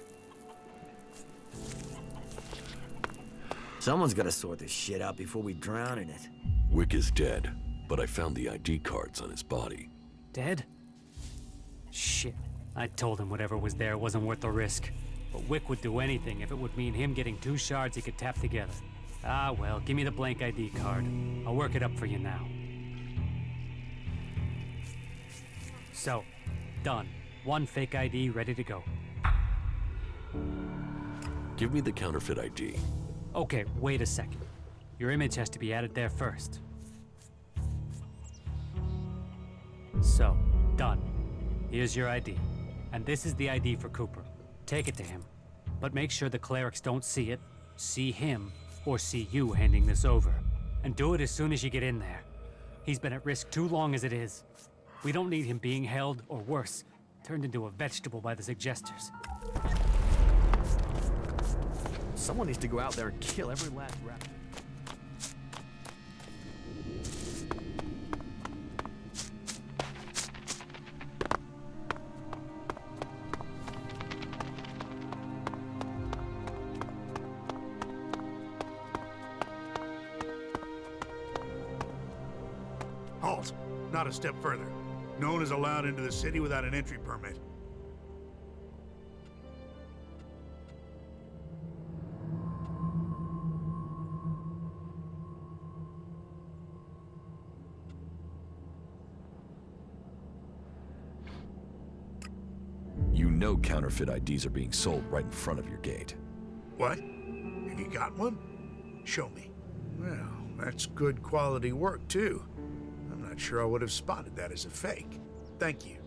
Someone's gotta sort this shit out before we drown in it. Wick is dead, but I found the ID cards on his body. Dead? Shit. I told him whatever was there wasn't worth the risk. But Wick would do anything if it would mean him getting 2 shards he could tap together. Ah, well, give me the blank ID card. I'll work it up for you now. So, done. 1 fake ID ready to go. Give me the counterfeit ID. Okay, wait a second. Your image has to be added there first. So, done. Here's your ID. And this is the ID for Cooper. Take it to him. But make sure the clerics don't see it, see him, or see you handing this over. And do it as soon as you get in there. He's been at risk too long as it is. We don't need him being held, or worse, turned into a vegetable by the suggesters. Someone needs to go out there and kill every last rat. Halt! Not a step further. No one is allowed into the city without an entry permit. You know counterfeit IDs are being sold right in front of your gate. What? Have you got one? Show me. Well, that's good quality work, too. I'm not sure I would have spotted that as a fake. Thank you.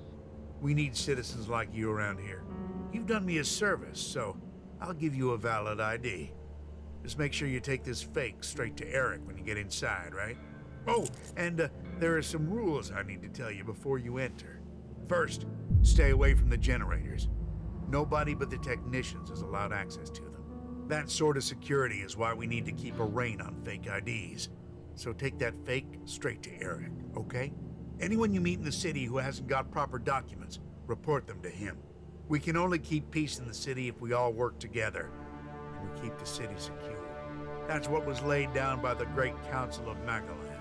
We need citizens like you around here. You've done me a service, so I'll give you a valid ID. Just make sure you take this fake straight to Eric when you get inside, right? Oh, and there are some rules I need to tell you before you enter. First, stay away from the generators. Nobody but the technicians is allowed access to them. That sort of security is why we need to keep a rein on fake IDs. So take that fake straight to Eric, okay? Anyone you meet in the city who hasn't got proper documents, report them to him. We can only keep peace in the city if we all work together, and we keep the city secure. That's what was laid down by the Great Council of Magalan.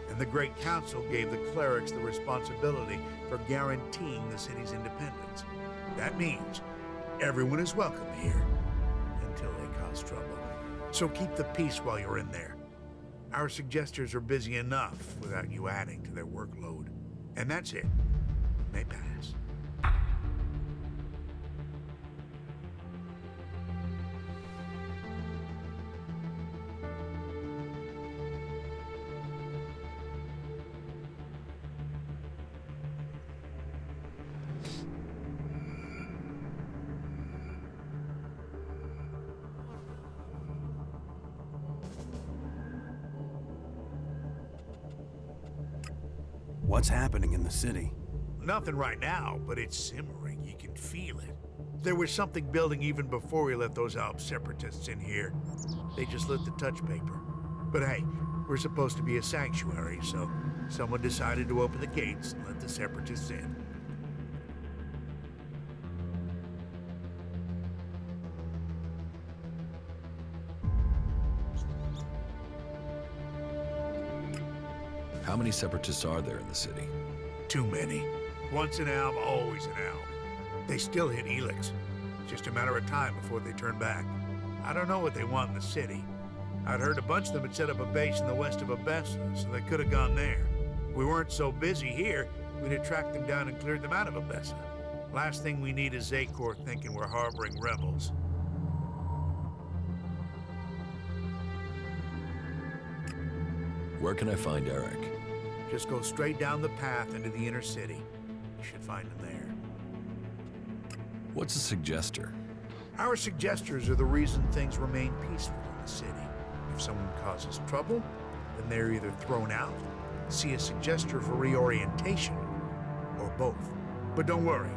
And the Great Council gave the Clerics the responsibility for guaranteeing the city's independence. That means everyone is welcome here, until they cause trouble. So keep the peace while you're in there. Our suggesters are busy enough without you adding to their workload. And that's it. You may pass. What's happening in the city? Nothing right now, but it's simmering. You can feel it. There was something building even before we let those Alp separatists in here. They just lit the touch paper. But hey, we're supposed to be a sanctuary, so someone decided to open the gates and let the separatists in. How many separatists are there in the city? Too many. Once an alb, always an alb. They still hit Elex. Just a matter of time before they turn back. I don't know what they want in the city. I'd heard a bunch of them had set up a base in the west of Abessa, so they could have gone there. If we weren't so busy here, we'd have tracked them down and cleared them out of Abessa. Last thing we need is Zakor thinking we're harboring rebels. Where can I find Eric? Just go straight down the path into the inner city. You should find him there. What's a suggester? Our suggesters are the reason things remain peaceful in the city. If someone causes trouble, then they're either thrown out, see a suggester for reorientation, or both. But don't worry,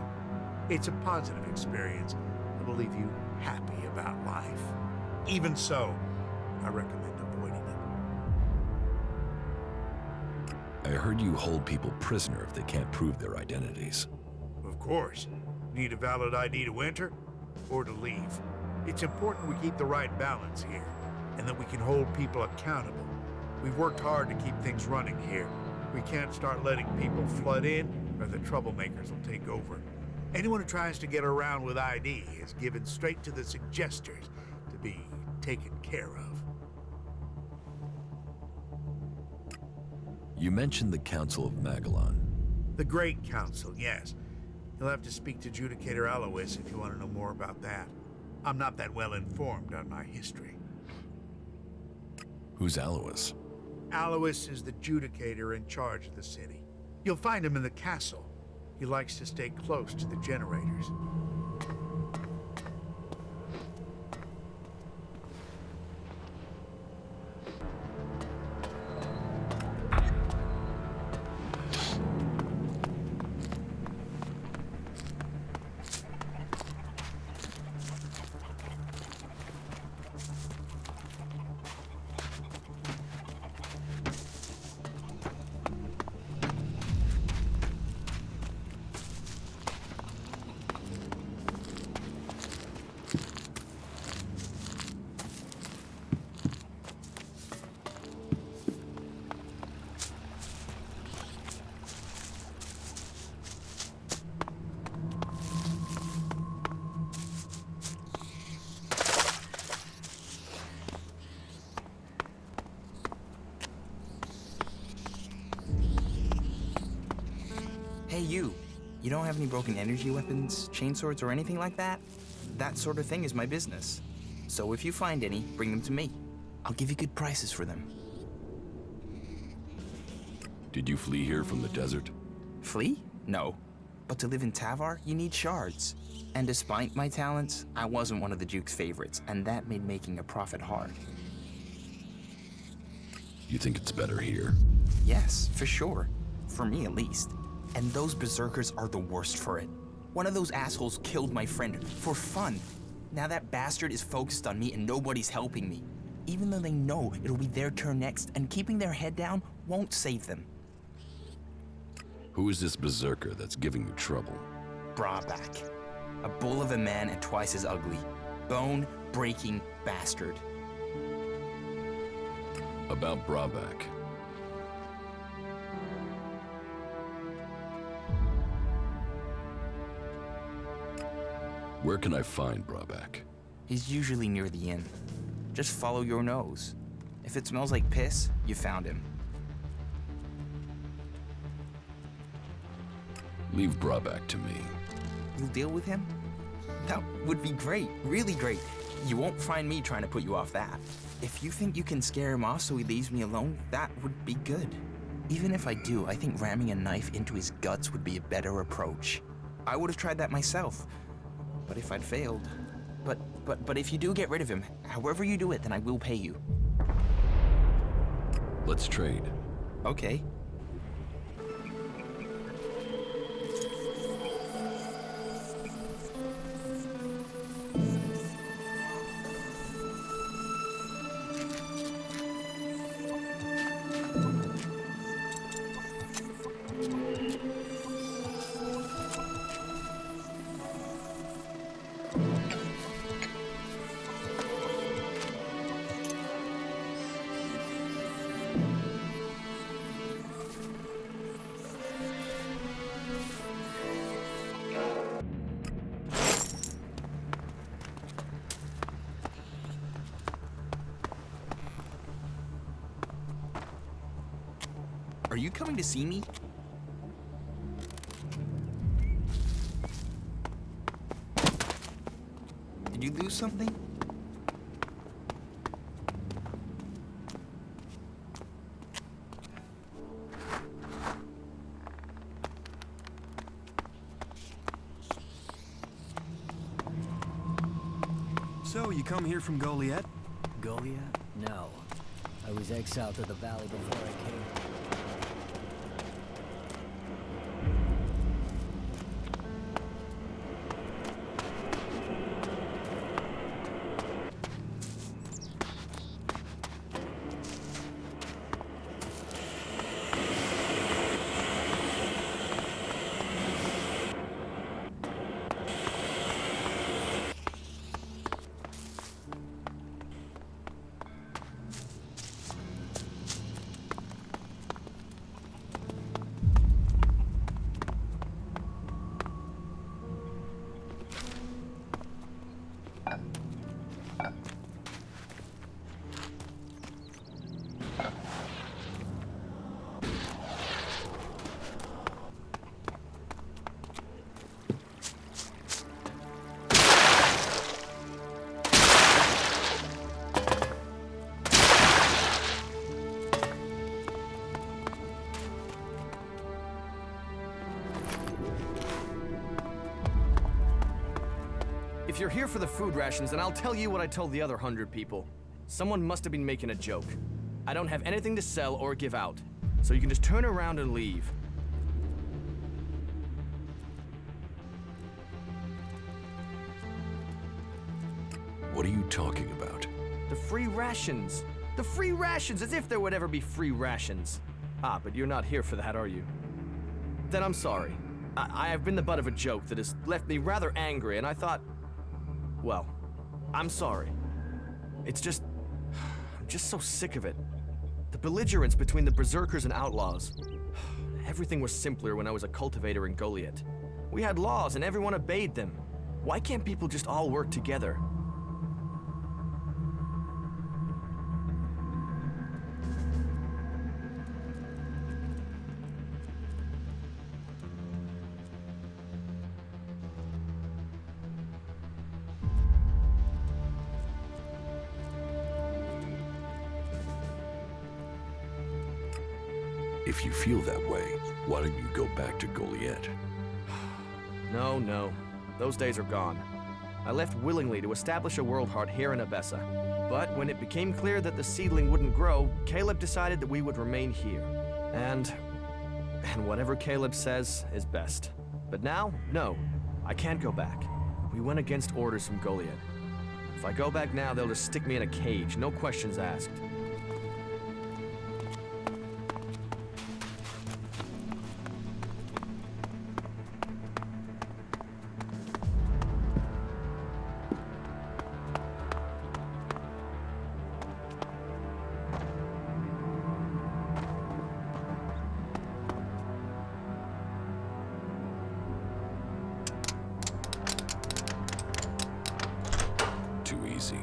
it's a positive experience that will leave you happy about life. Even so, I recommend avoiding it. I heard you hold people prisoner if they can't prove their identities. Of course. Need a valid ID to enter or to leave. It's important we keep the right balance here, and that we can hold people accountable. We've worked hard to keep things running here. We can't start letting people flood in, or the troublemakers will take over. Anyone who tries to get around with ID is given straight to the suggesters to be taken care of. You mentioned the Council of Magalan. The Great Council, yes. You'll have to speak to Judicator Alois if you want to know more about that. I'm not that well informed on my history. Who's Alois? Alois is the Judicator in charge of the city. You'll find him in the castle. He likes to stay close to the generators. Hey, you don't have any broken energy weapons, chainswords, or anything like that? That sort of thing is my business. So if you find any, bring them to me. I'll give you good prices for them. Did you flee here from the desert? Flee? No. But to live in Tavar, you need shards. And despite my talents, I wasn't one of the Duke's favorites, and that made making a profit hard. You think it's better here? Yes, for sure. For me, at least. And those Berserkers are the worst for it. One of those assholes killed my friend for fun. Now that bastard is focused on me and nobody's helping me. Even though they know it'll be their turn next, and keeping their head down won't save them. Who is this berserker that's giving you trouble? Brabeck. A bull of a man and twice as ugly. Bone-breaking bastard. About Brabeck. Where can I find Brabeck? He's usually near the inn. Just follow your nose. If it smells like piss, you found him. Leave Brabeck to me. You'll deal with him? That would be great, really great. You won't find me trying to put you off that. If you think you can scare him off so he leaves me alone, that would be good. Even if I do, I think ramming a knife into his guts would be a better approach. I would have tried that myself. But if I'd failed... But if you do get rid of him, however you do it, then I will pay you. Let's trade. Okay. Are you coming to see me? Did you lose something? So, you come here from Goliet? Goliet? No. I was exiled to the valley before I came. If you're here for the food rations, then I'll tell you what I told the other 100 people. Someone must have been making a joke. I don't have anything to sell or give out, so you can just turn around and leave. What are you talking about? The free rations! The free rations, as if there would ever be free rations. Ah, but you're not here for that, are you? Then I'm sorry. I have been the butt of a joke that has left me rather angry, and I thought... Well, I'm sorry. It's just... I'm just so sick of it. The belligerence between the Berserkers and Outlaws. Everything was simpler when I was a cultivator in Goliet. We had laws and everyone obeyed them. Why can't people just all work together? If you feel that way, why don't you go back to Goliet? No. Those days are gone. I left willingly to establish a world heart here in Abessa. But when it became clear that the seedling wouldn't grow, Caleb decided that we would remain here. And whatever Caleb says is best. But now, no. I can't go back. We went against orders from Goliet. If I go back now, they'll just stick me in a cage, no questions asked. Too easy.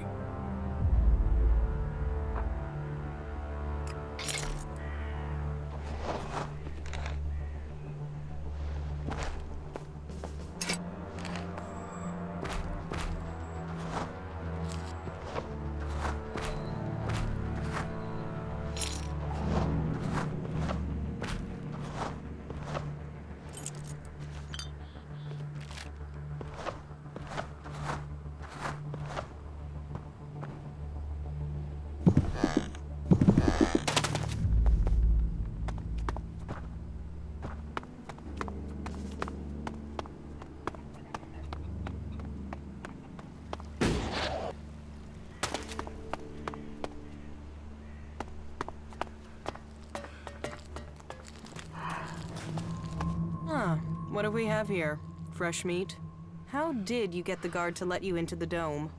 What do we have here? Fresh meat? How did you get the guard to let you into the dome?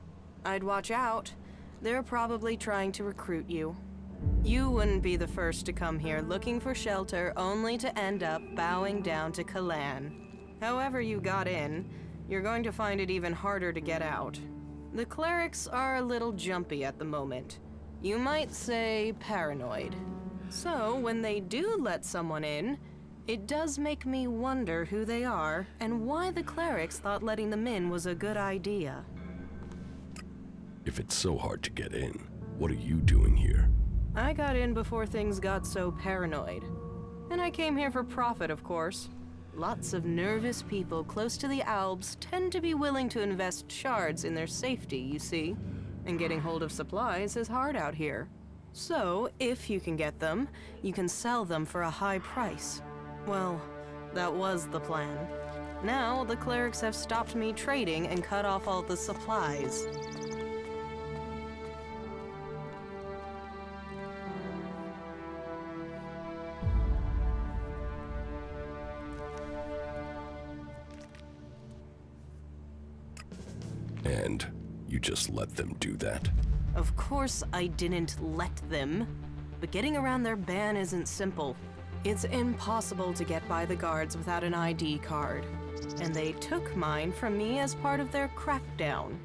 I'd watch out. They're probably trying to recruit you. You wouldn't be the first to come here looking for shelter only to end up bowing down to Calaan. However you got in, you're going to find it even harder to get out. The Clerics are a little jumpy at the moment. You might say paranoid. So when they do let someone in, it does make me wonder who they are and why the Clerics thought letting them in was a good idea. If it's so hard to get in, what are you doing here? I got in before things got so paranoid. And I came here for profit, of course. Lots of nervous people close to the Alps tend to be willing to invest shards in their safety, you see. And getting hold of supplies is hard out here. So, if you can get them, you can sell them for a high price. Well, that was the plan. Now, the Clerics have stopped me trading and cut off all the supplies. And you just let them do that? Of course I didn't let them. But getting around their ban isn't simple. It's impossible to get by the guards without an ID card. And they took mine from me as part of their crackdown.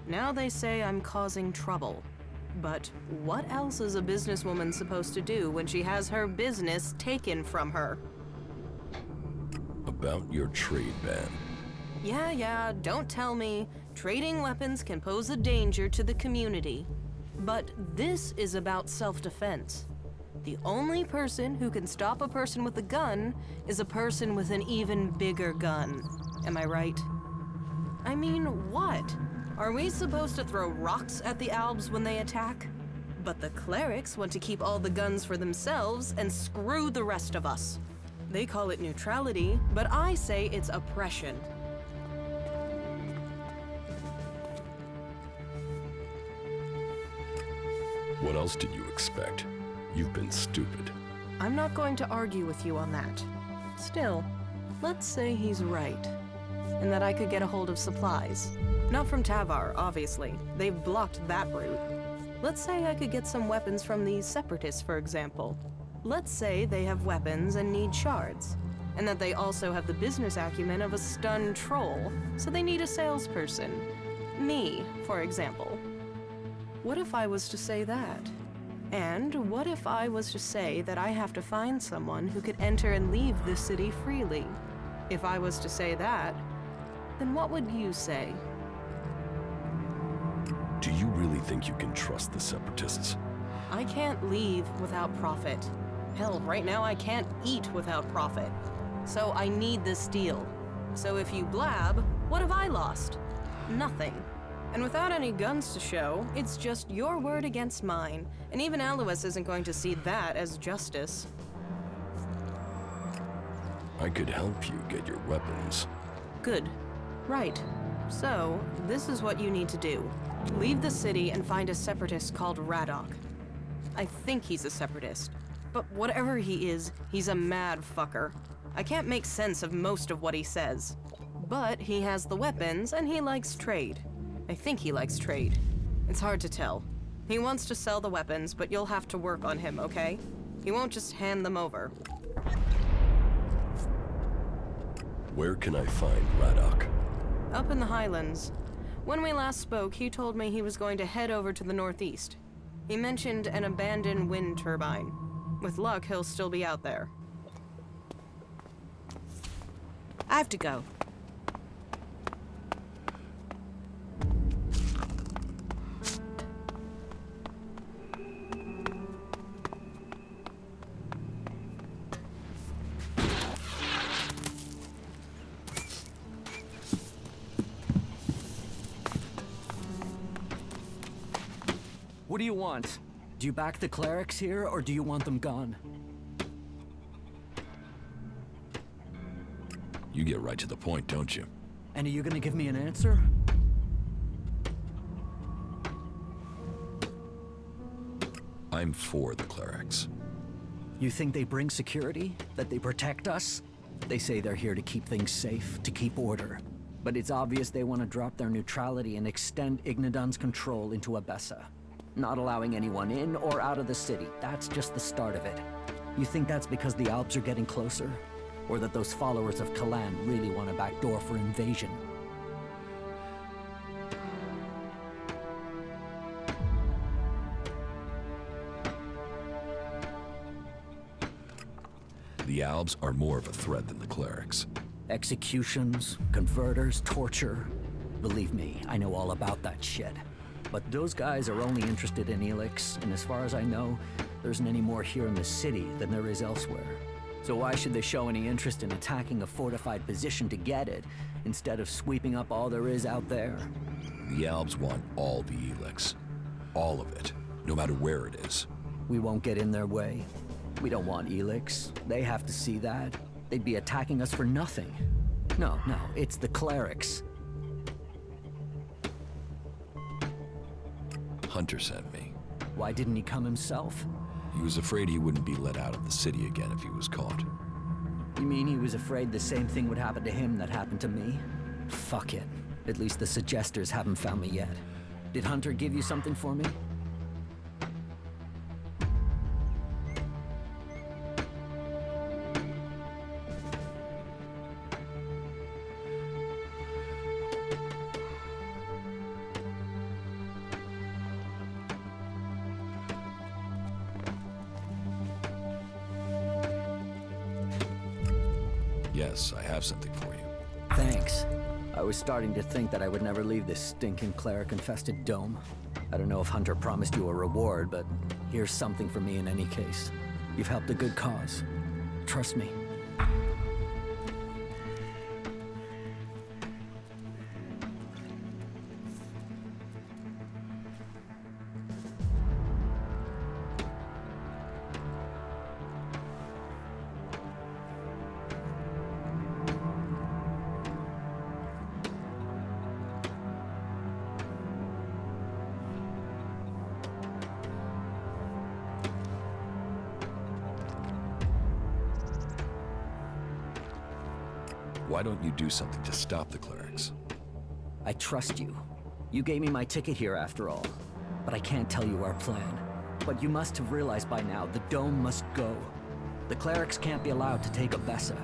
Now they say I'm causing trouble. But what else is a businesswoman supposed to do when she has her business taken from her? About your trade ban. Yeah, don't tell me. Trading weapons can pose a danger to the community. But this is about self-defense. The only person who can stop a person with a gun is a person with an even bigger gun. Am I right? I mean, what? Are we supposed to throw rocks at the Alps when they attack? But the Clerics want to keep all the guns for themselves and screw the rest of us. They call it neutrality, but I say it's oppression. What else did you expect? You've been stupid. I'm not going to argue with you on that. Still, let's say he's right. And that I could get a hold of supplies. Not from Tavar, obviously. They've blocked that route. Let's say I could get some weapons from these separatists, for example. Let's say they have weapons and need shards. And that they also have the business acumen of a stunned troll, so they need a salesperson. Me, for example. What if I was to say that? And what if I was to say that I have to find someone who could enter and leave the city freely? If I was to say that, then what would you say? Do you really think you can trust the Separatists? I can't leave without profit. Hell, right now I can't eat without profit. So I need this deal. So if you blab, what have I lost? Nothing. And without any guns to show, it's just your word against mine. And even Alois isn't going to see that as justice. I could help you get your weapons. Good. Right. So, this is what you need to do. Leave the city and find a separatist called Radok. I think he's a separatist, but whatever he is, he's a mad fucker. I can't make sense of most of what he says. But he has the weapons and he likes trade. I think he likes trade. It's hard to tell. He wants to sell the weapons, but you'll have to work on him, okay? He won't just hand them over. Where can I find Radok? Up in the Highlands. When we last spoke, he told me he was going to head over to the northeast. He mentioned an abandoned wind turbine. With luck, he'll still be out there. I have to go. What do you want? Do you back the Clerics here, or do you want them gone? You get right to the point, don't you? And are you gonna give me an answer? I'm for the Clerics. You think they bring security? That they protect us? They say they're here to keep things safe, to keep order. But it's obvious they want to drop their neutrality and extend Ignadon's control into Abessa. Not allowing anyone in or out of the city. That's just the start of it. You think that's because the Alps are getting closer? Or that those followers of Calaan really want a backdoor for invasion? The Albs are more of a threat than the Clerics. Executions, converters, torture. Believe me, I know all about that shit. But those guys are only interested in Elex, and as far as I know, there isn't any more here in the city than there is elsewhere. So why should they show any interest in attacking a fortified position to get it, instead of sweeping up all there is out there? The Albs want all the Elex. All of it, no matter where it is. We won't get in their way. We don't want Elex. They have to see that. They'd be attacking us for nothing. No, it's the Clerics. Hunter sent me. Why didn't he come himself? He was afraid he wouldn't be let out of the city again if he was caught. You mean he was afraid the same thing would happen to him that happened to me? Fuck it. At least the Suggesters haven't found me yet. Did Hunter give you something for me? Yes, I have something for you. Thanks. I was starting to think that I would never leave this stinking cleric-infested dome. I don't know if Hunter promised you a reward, but here's something for me in any case. You've helped a good cause. Trust me. Why don't you do something to stop the Clerics? I trust you. You gave me my ticket here after all. But I can't tell you our plan. But you must have realized by now, the dome must go. The Clerics can't be allowed to take Abessa.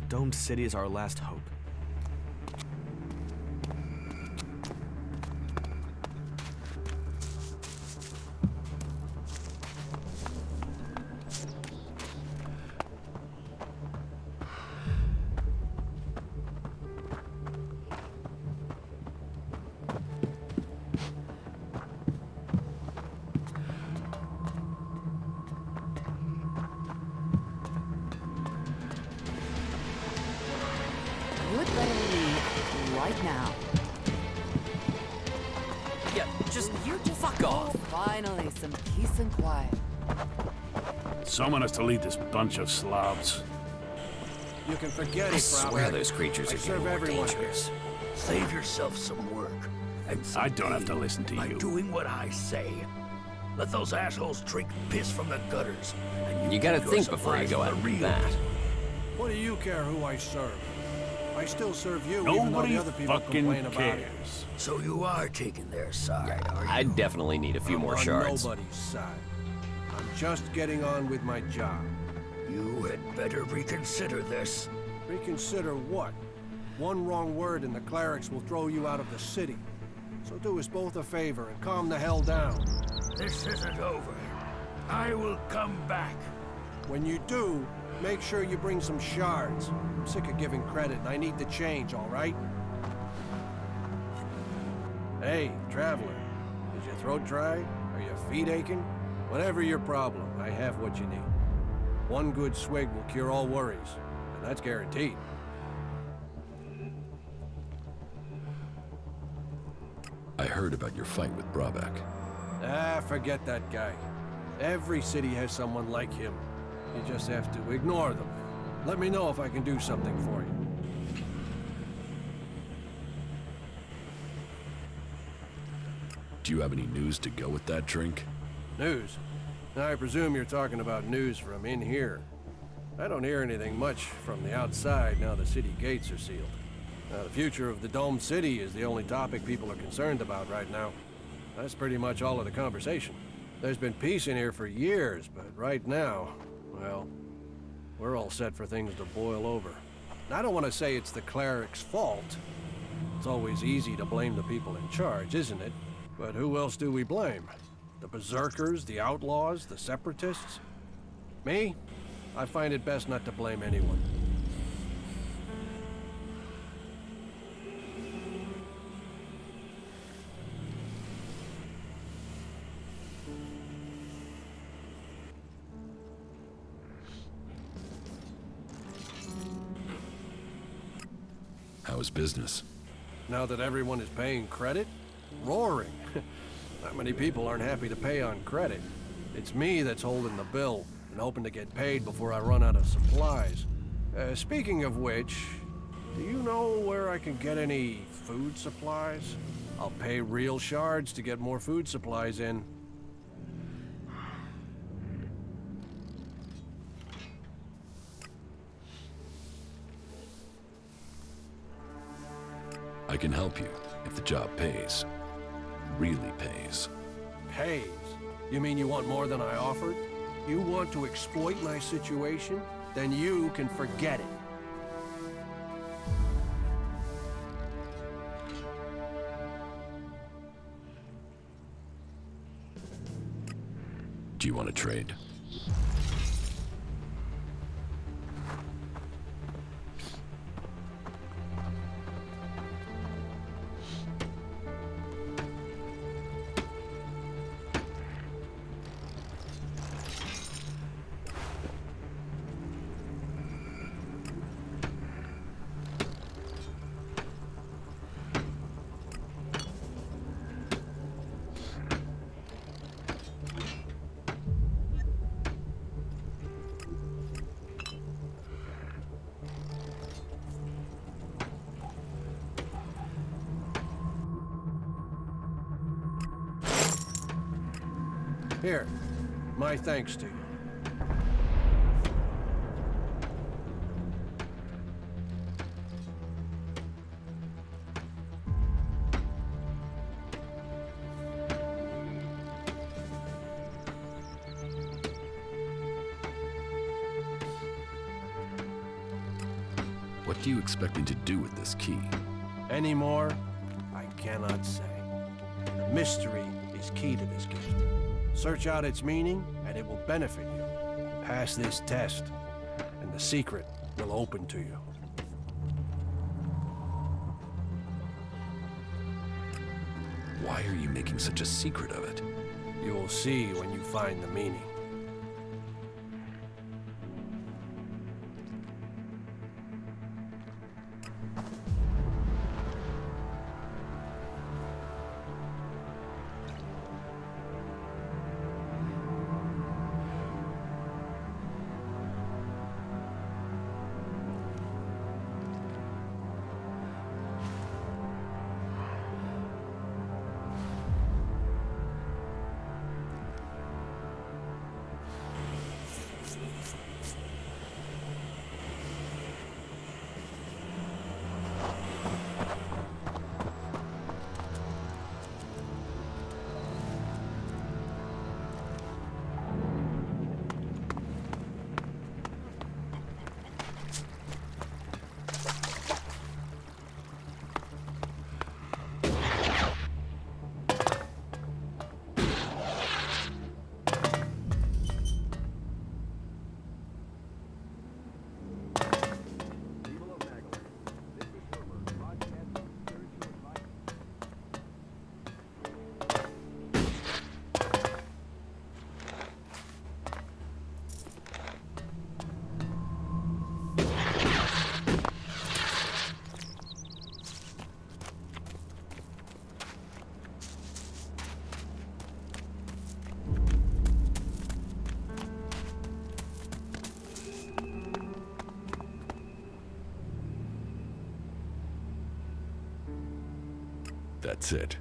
The domed city is our last hope. You'd better leave right now. Yeah, just fuck off. Finally, some peace and quiet. Someone has to lead this bunch of slobs. You can forget I it, swear Robert. those creatures I are serve getting more everyone dangerous. here. Save yourself some work. And some I don't have to pain listen to by you. doing what I say. Let those assholes drink piss from the gutters. And You gotta keep your think before you supplies go for out the and do real. that. What do you care who I serve? I still serve you, even though Nobody the other people fucking complain about it. cares. So you are taking their side, are you? I definitely need a few I'm more on shards. nobody's side. I'm just getting on with my job. You had better reconsider this. Reconsider what? One wrong word and the Clerics will throw you out of the city. So do us both a favor and calm the hell down. This isn't over. I will come back. When you do, make sure you bring some shards. I'm sick of giving credit and I need the change, all right? Hey, traveler. Is your throat dry? Are your feet aching? Whatever your problem, I have what you need. One good swig will cure all worries, and that's guaranteed. I heard about your fight with Brabak. Ah, forget that guy. Every city has someone like him. You just have to ignore them. Let me know if I can do something for you. Do you have any news to go with that drink? News? I presume you're talking about news from in here. I don't hear anything much from the outside now the city gates are sealed. The future of the domed city is the only topic people are concerned about right now. That's pretty much all of the conversation. There's been peace in here for years, but right now, well, we're all set for things to boil over. I don't want to say it's the Clerics' fault. It's always easy to blame the people in charge, isn't it? But who else do we blame? The Berserkers, the Outlaws, the Separatists? Me? I find it best not to blame anyone. How's business? Now that everyone is paying credit? Roaring. Not many people aren't happy to pay on credit. It's me that's holding the bill and hoping to get paid before I run out of supplies. Speaking of which, do you know where I can get any food supplies? I'll pay real shards to get more food supplies in. I can help you if the job pays. Really pays. Pays? You mean you want more than I offered? You want to exploit my situation? Then you can forget it. Do you want to trade? Here, my thanks to you. What do you expect me to do with this key? Any more? I cannot say. The mystery is key to this gift. Search out its meaning, and it will benefit you. Pass this test, and the secret will open to you. Why are you making such a secret of it? You will see when you find the meaning. That's it.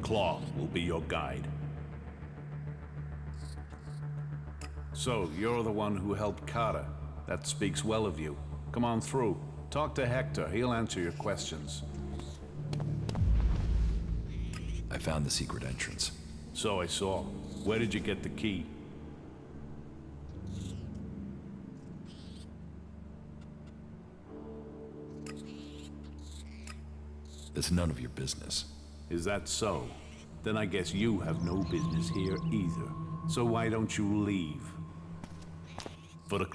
Claw will be your guide. So, you're the one who helped Carter. That speaks well of you. Come on through. Talk to Hector. He'll answer your questions. I found the secret entrance. So I saw. Where did you get the key? That's none of your business. Is that so? Then I guess you have no business here either. So why don't you leave? For the...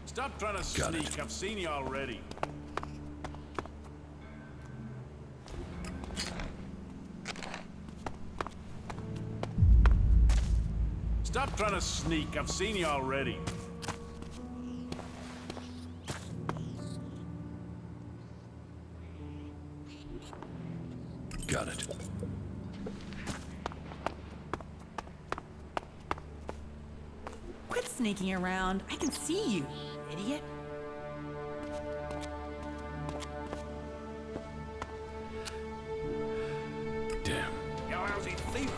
Stop trying to sneak. I've seen you already. Stop trying to sneak. I've seen you already. Got it. Quit sneaking around. I can see you, idiot. Damn. You lousy thief.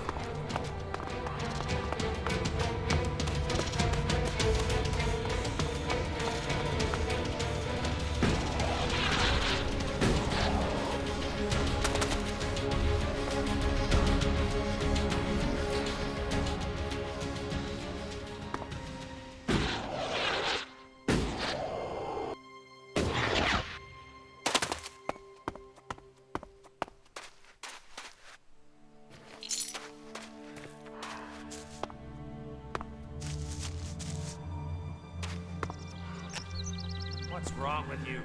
What's wrong with you?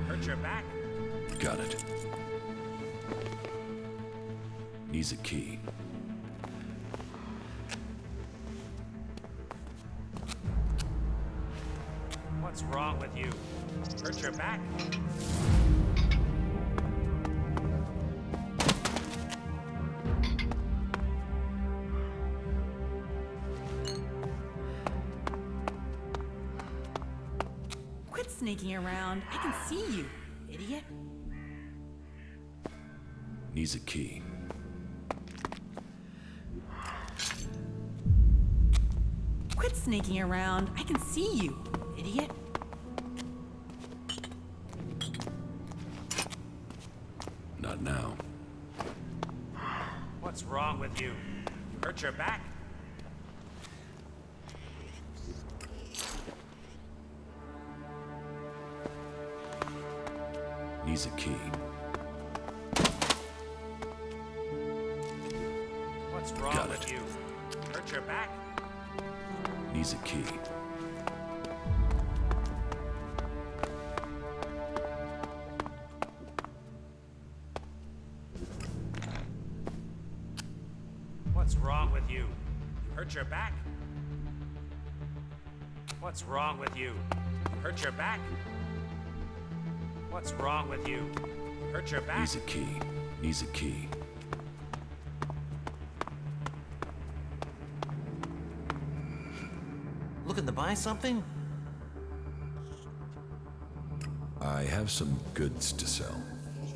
Hurt your back? Got it. Needs a key. What's wrong with you? Hurt your back? Quit sneaking around. I can see you, idiot. Needs a key. Quit sneaking around. I can see you, idiot. Not now. What's wrong with you? Hurt your back? Needs a key. What's wrong Got with it. you? Hurt your back? Needs a key. What's wrong with you? Hurt your back? What's wrong with you? Hurt your back? What's wrong with you? Hurt your back? Needs a key. Needs a key. Looking to buy something? I have some goods to sell.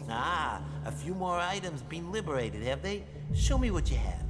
Ah, a few more items been liberated, have they? Show me what you have.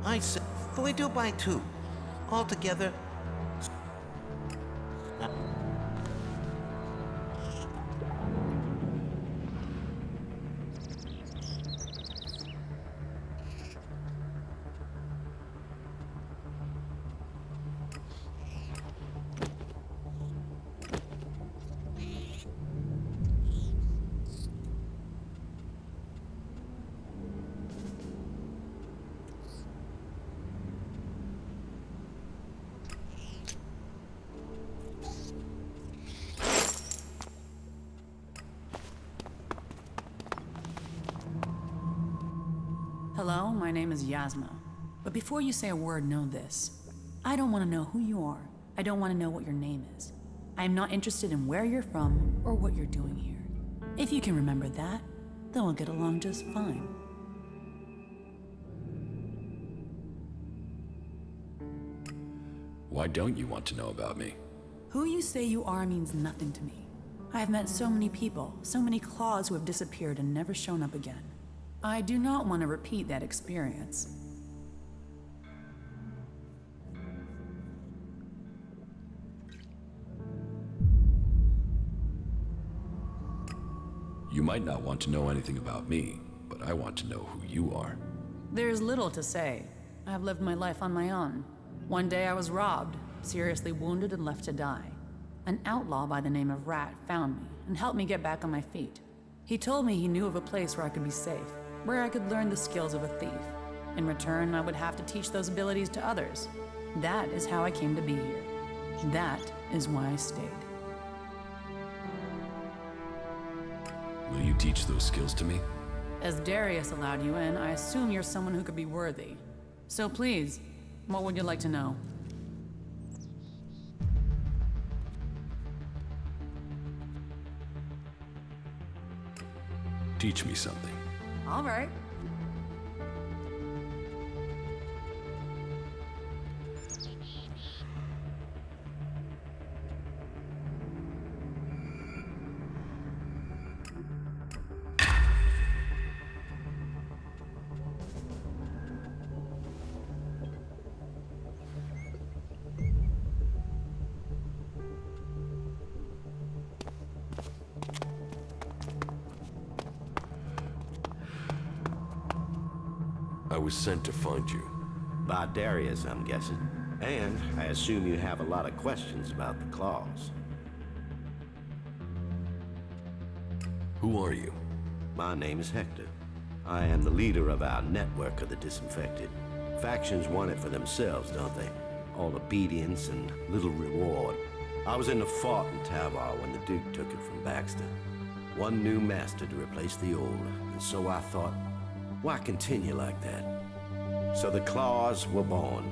I said, but we do buy two. Altogether. Hello, my name is Yasma. But before you say a word, know this. I don't want to know who you are. I don't want to know what your name is. I am not interested in where you're from or what you're doing here. If you can remember that, then we'll get along just fine. Why don't you want to know about me? Who you say you are means nothing to me. I have met so many people, so many claws who have disappeared and never shown up again. I do not want to repeat that experience. You might not want to know anything about me, but I want to know who you are. There's little to say. I've lived my life on my own. One day I was robbed, seriously wounded and left to die. An outlaw by the name of Rat found me and helped me get back on my feet. He told me he knew of a place where I could be safe, where I could learn the skills of a thief. In return, I would have to teach those abilities to others. That is how I came to be here. That is why I stayed. Will you teach those skills to me? As Darius allowed you in, I assume you're someone who could be worthy. So please, what would you like to know? Teach me something. All right. I was sent to find you. By Darius, I'm guessing. And I assume you have a lot of questions about the claws. Who are you? My name is Hector. I am the leader of our network of the disinfected. Factions want it for themselves, don't they? All obedience and little reward. I was in the fort in Tavar when the Duke took it from Baxter. One new master to replace the old, and so I thought, why continue like that? So the claws were born.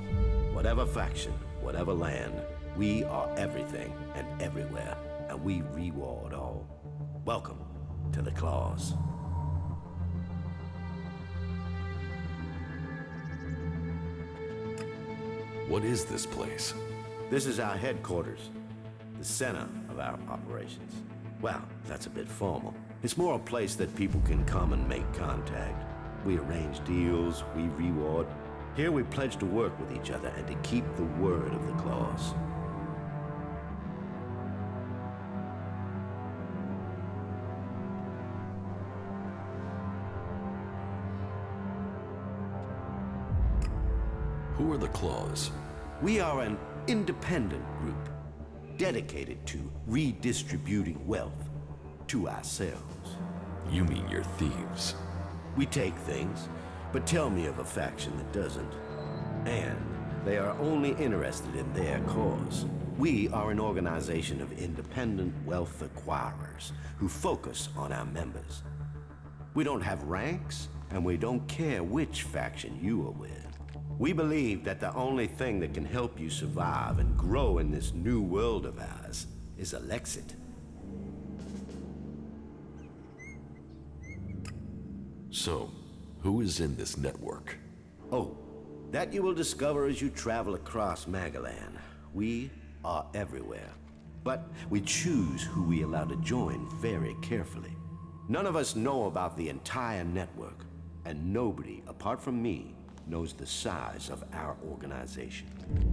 Whatever faction, whatever land, we are everything and everywhere, and we reward all. Welcome to the claws. What is this place? This is our headquarters, the center of our operations. Well, that's a bit formal. It's more a place that people can come and make contact. We arrange deals, we reward. Here we pledge to work with each other and to keep the word of the claws. Who are the claws? We are an independent group, dedicated to redistributing wealth to ourselves. You mean you're thieves? We take things, but tell me of a faction that doesn't. And they are only interested in their cause. We are an organization of independent wealth acquirers who focus on our members. We don't have ranks, and we don't care which faction you are with. We believe that the only thing that can help you survive and grow in this new world of ours is Elexit. So, who is in this network? Oh, that you will discover as you travel across Magalan. We are everywhere. But we choose who we allow to join very carefully. None of us know about the entire network, and nobody, apart from me, knows the size of our organization.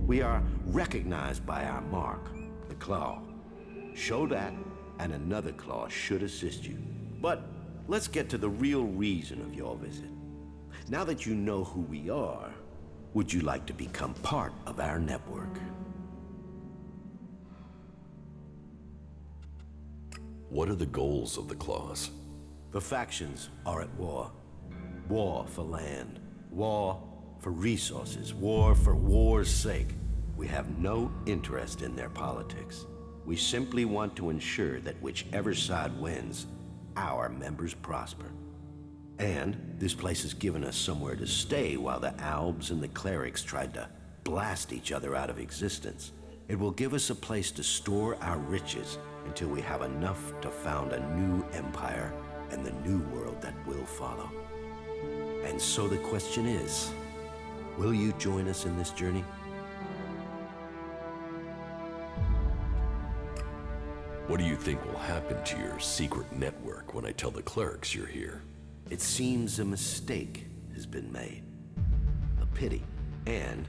We are recognized by our mark, the claw. Show that, and another claw should assist you. But let's get to the real reason of your visit. Now that you know who we are, would you like to become part of our network? What are the goals of the claws? The factions are at war. War for land. War for resources. War for war's sake. We have no interest in their politics. We simply want to ensure that whichever side wins, our members prosper. And this place has given us somewhere to stay while the Albs and the Clerics tried to blast each other out of existence. It will give us a place to store our riches until we have enough to found a new empire and the new world that will follow. And so the question is, will you join us in this journey? What do you think will happen to your secret network when I tell the Clerics you're here? It seems a mistake has been made. A pity. And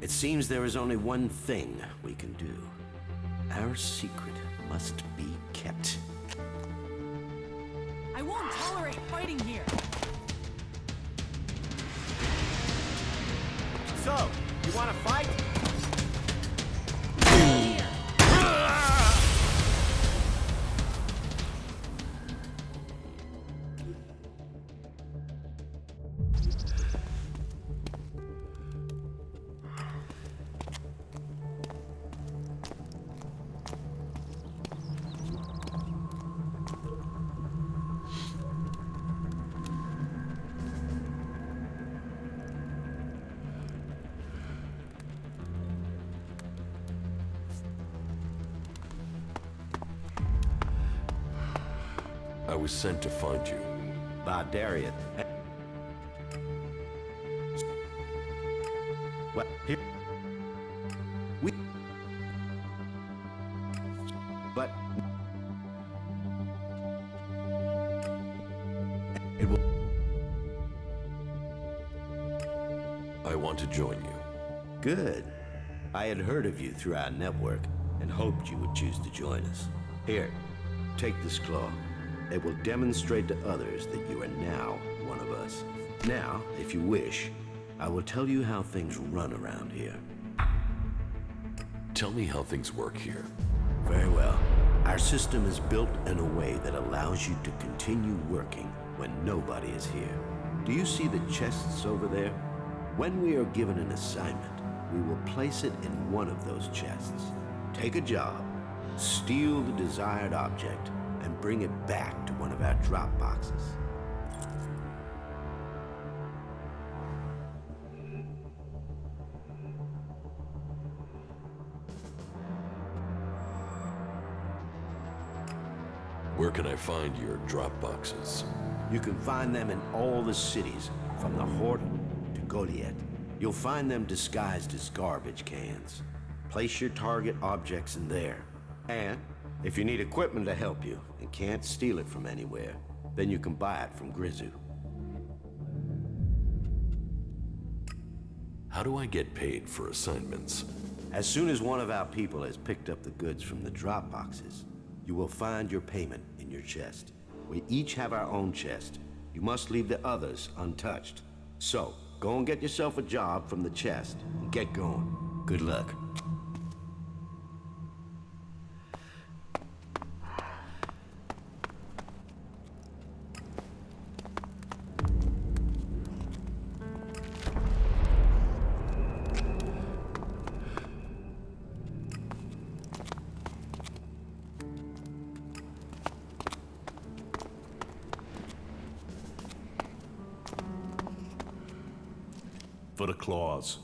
it seems there is only one thing we can do. Our secret must be kept. I won't tolerate fighting here. So, you want to fight? I was sent to find you. By Darius. Well, here... But... It will... I want to join you. Good. I had heard of you through our network and hoped you would choose to join us. Here, take this claw. It will demonstrate to others that you are now one of us. Now, if you wish, I will tell you how things run around here. Tell me how things work here. Very well. Our system is built in a way that allows you to continue working when nobody is here. Do you see the chests over there? When we are given an assignment, we will place it in one of those chests. Take a job, steal the desired object, and bring it back to one of our drop boxes. Where can I find your drop boxes? You can find them in all the cities, from the Hort to Goliet. You'll find them disguised as garbage cans. Place your target objects in there. And if you need equipment to help you and can't steal it from anywhere, then you can buy it from Grizu. How do I get paid for assignments? As soon as one of our people has picked up the goods from the drop boxes, you will find your payment in your chest. We each have our own chest. You must leave the others untouched. So, go and get yourself a job from the chest and get going. Good luck. For the claws.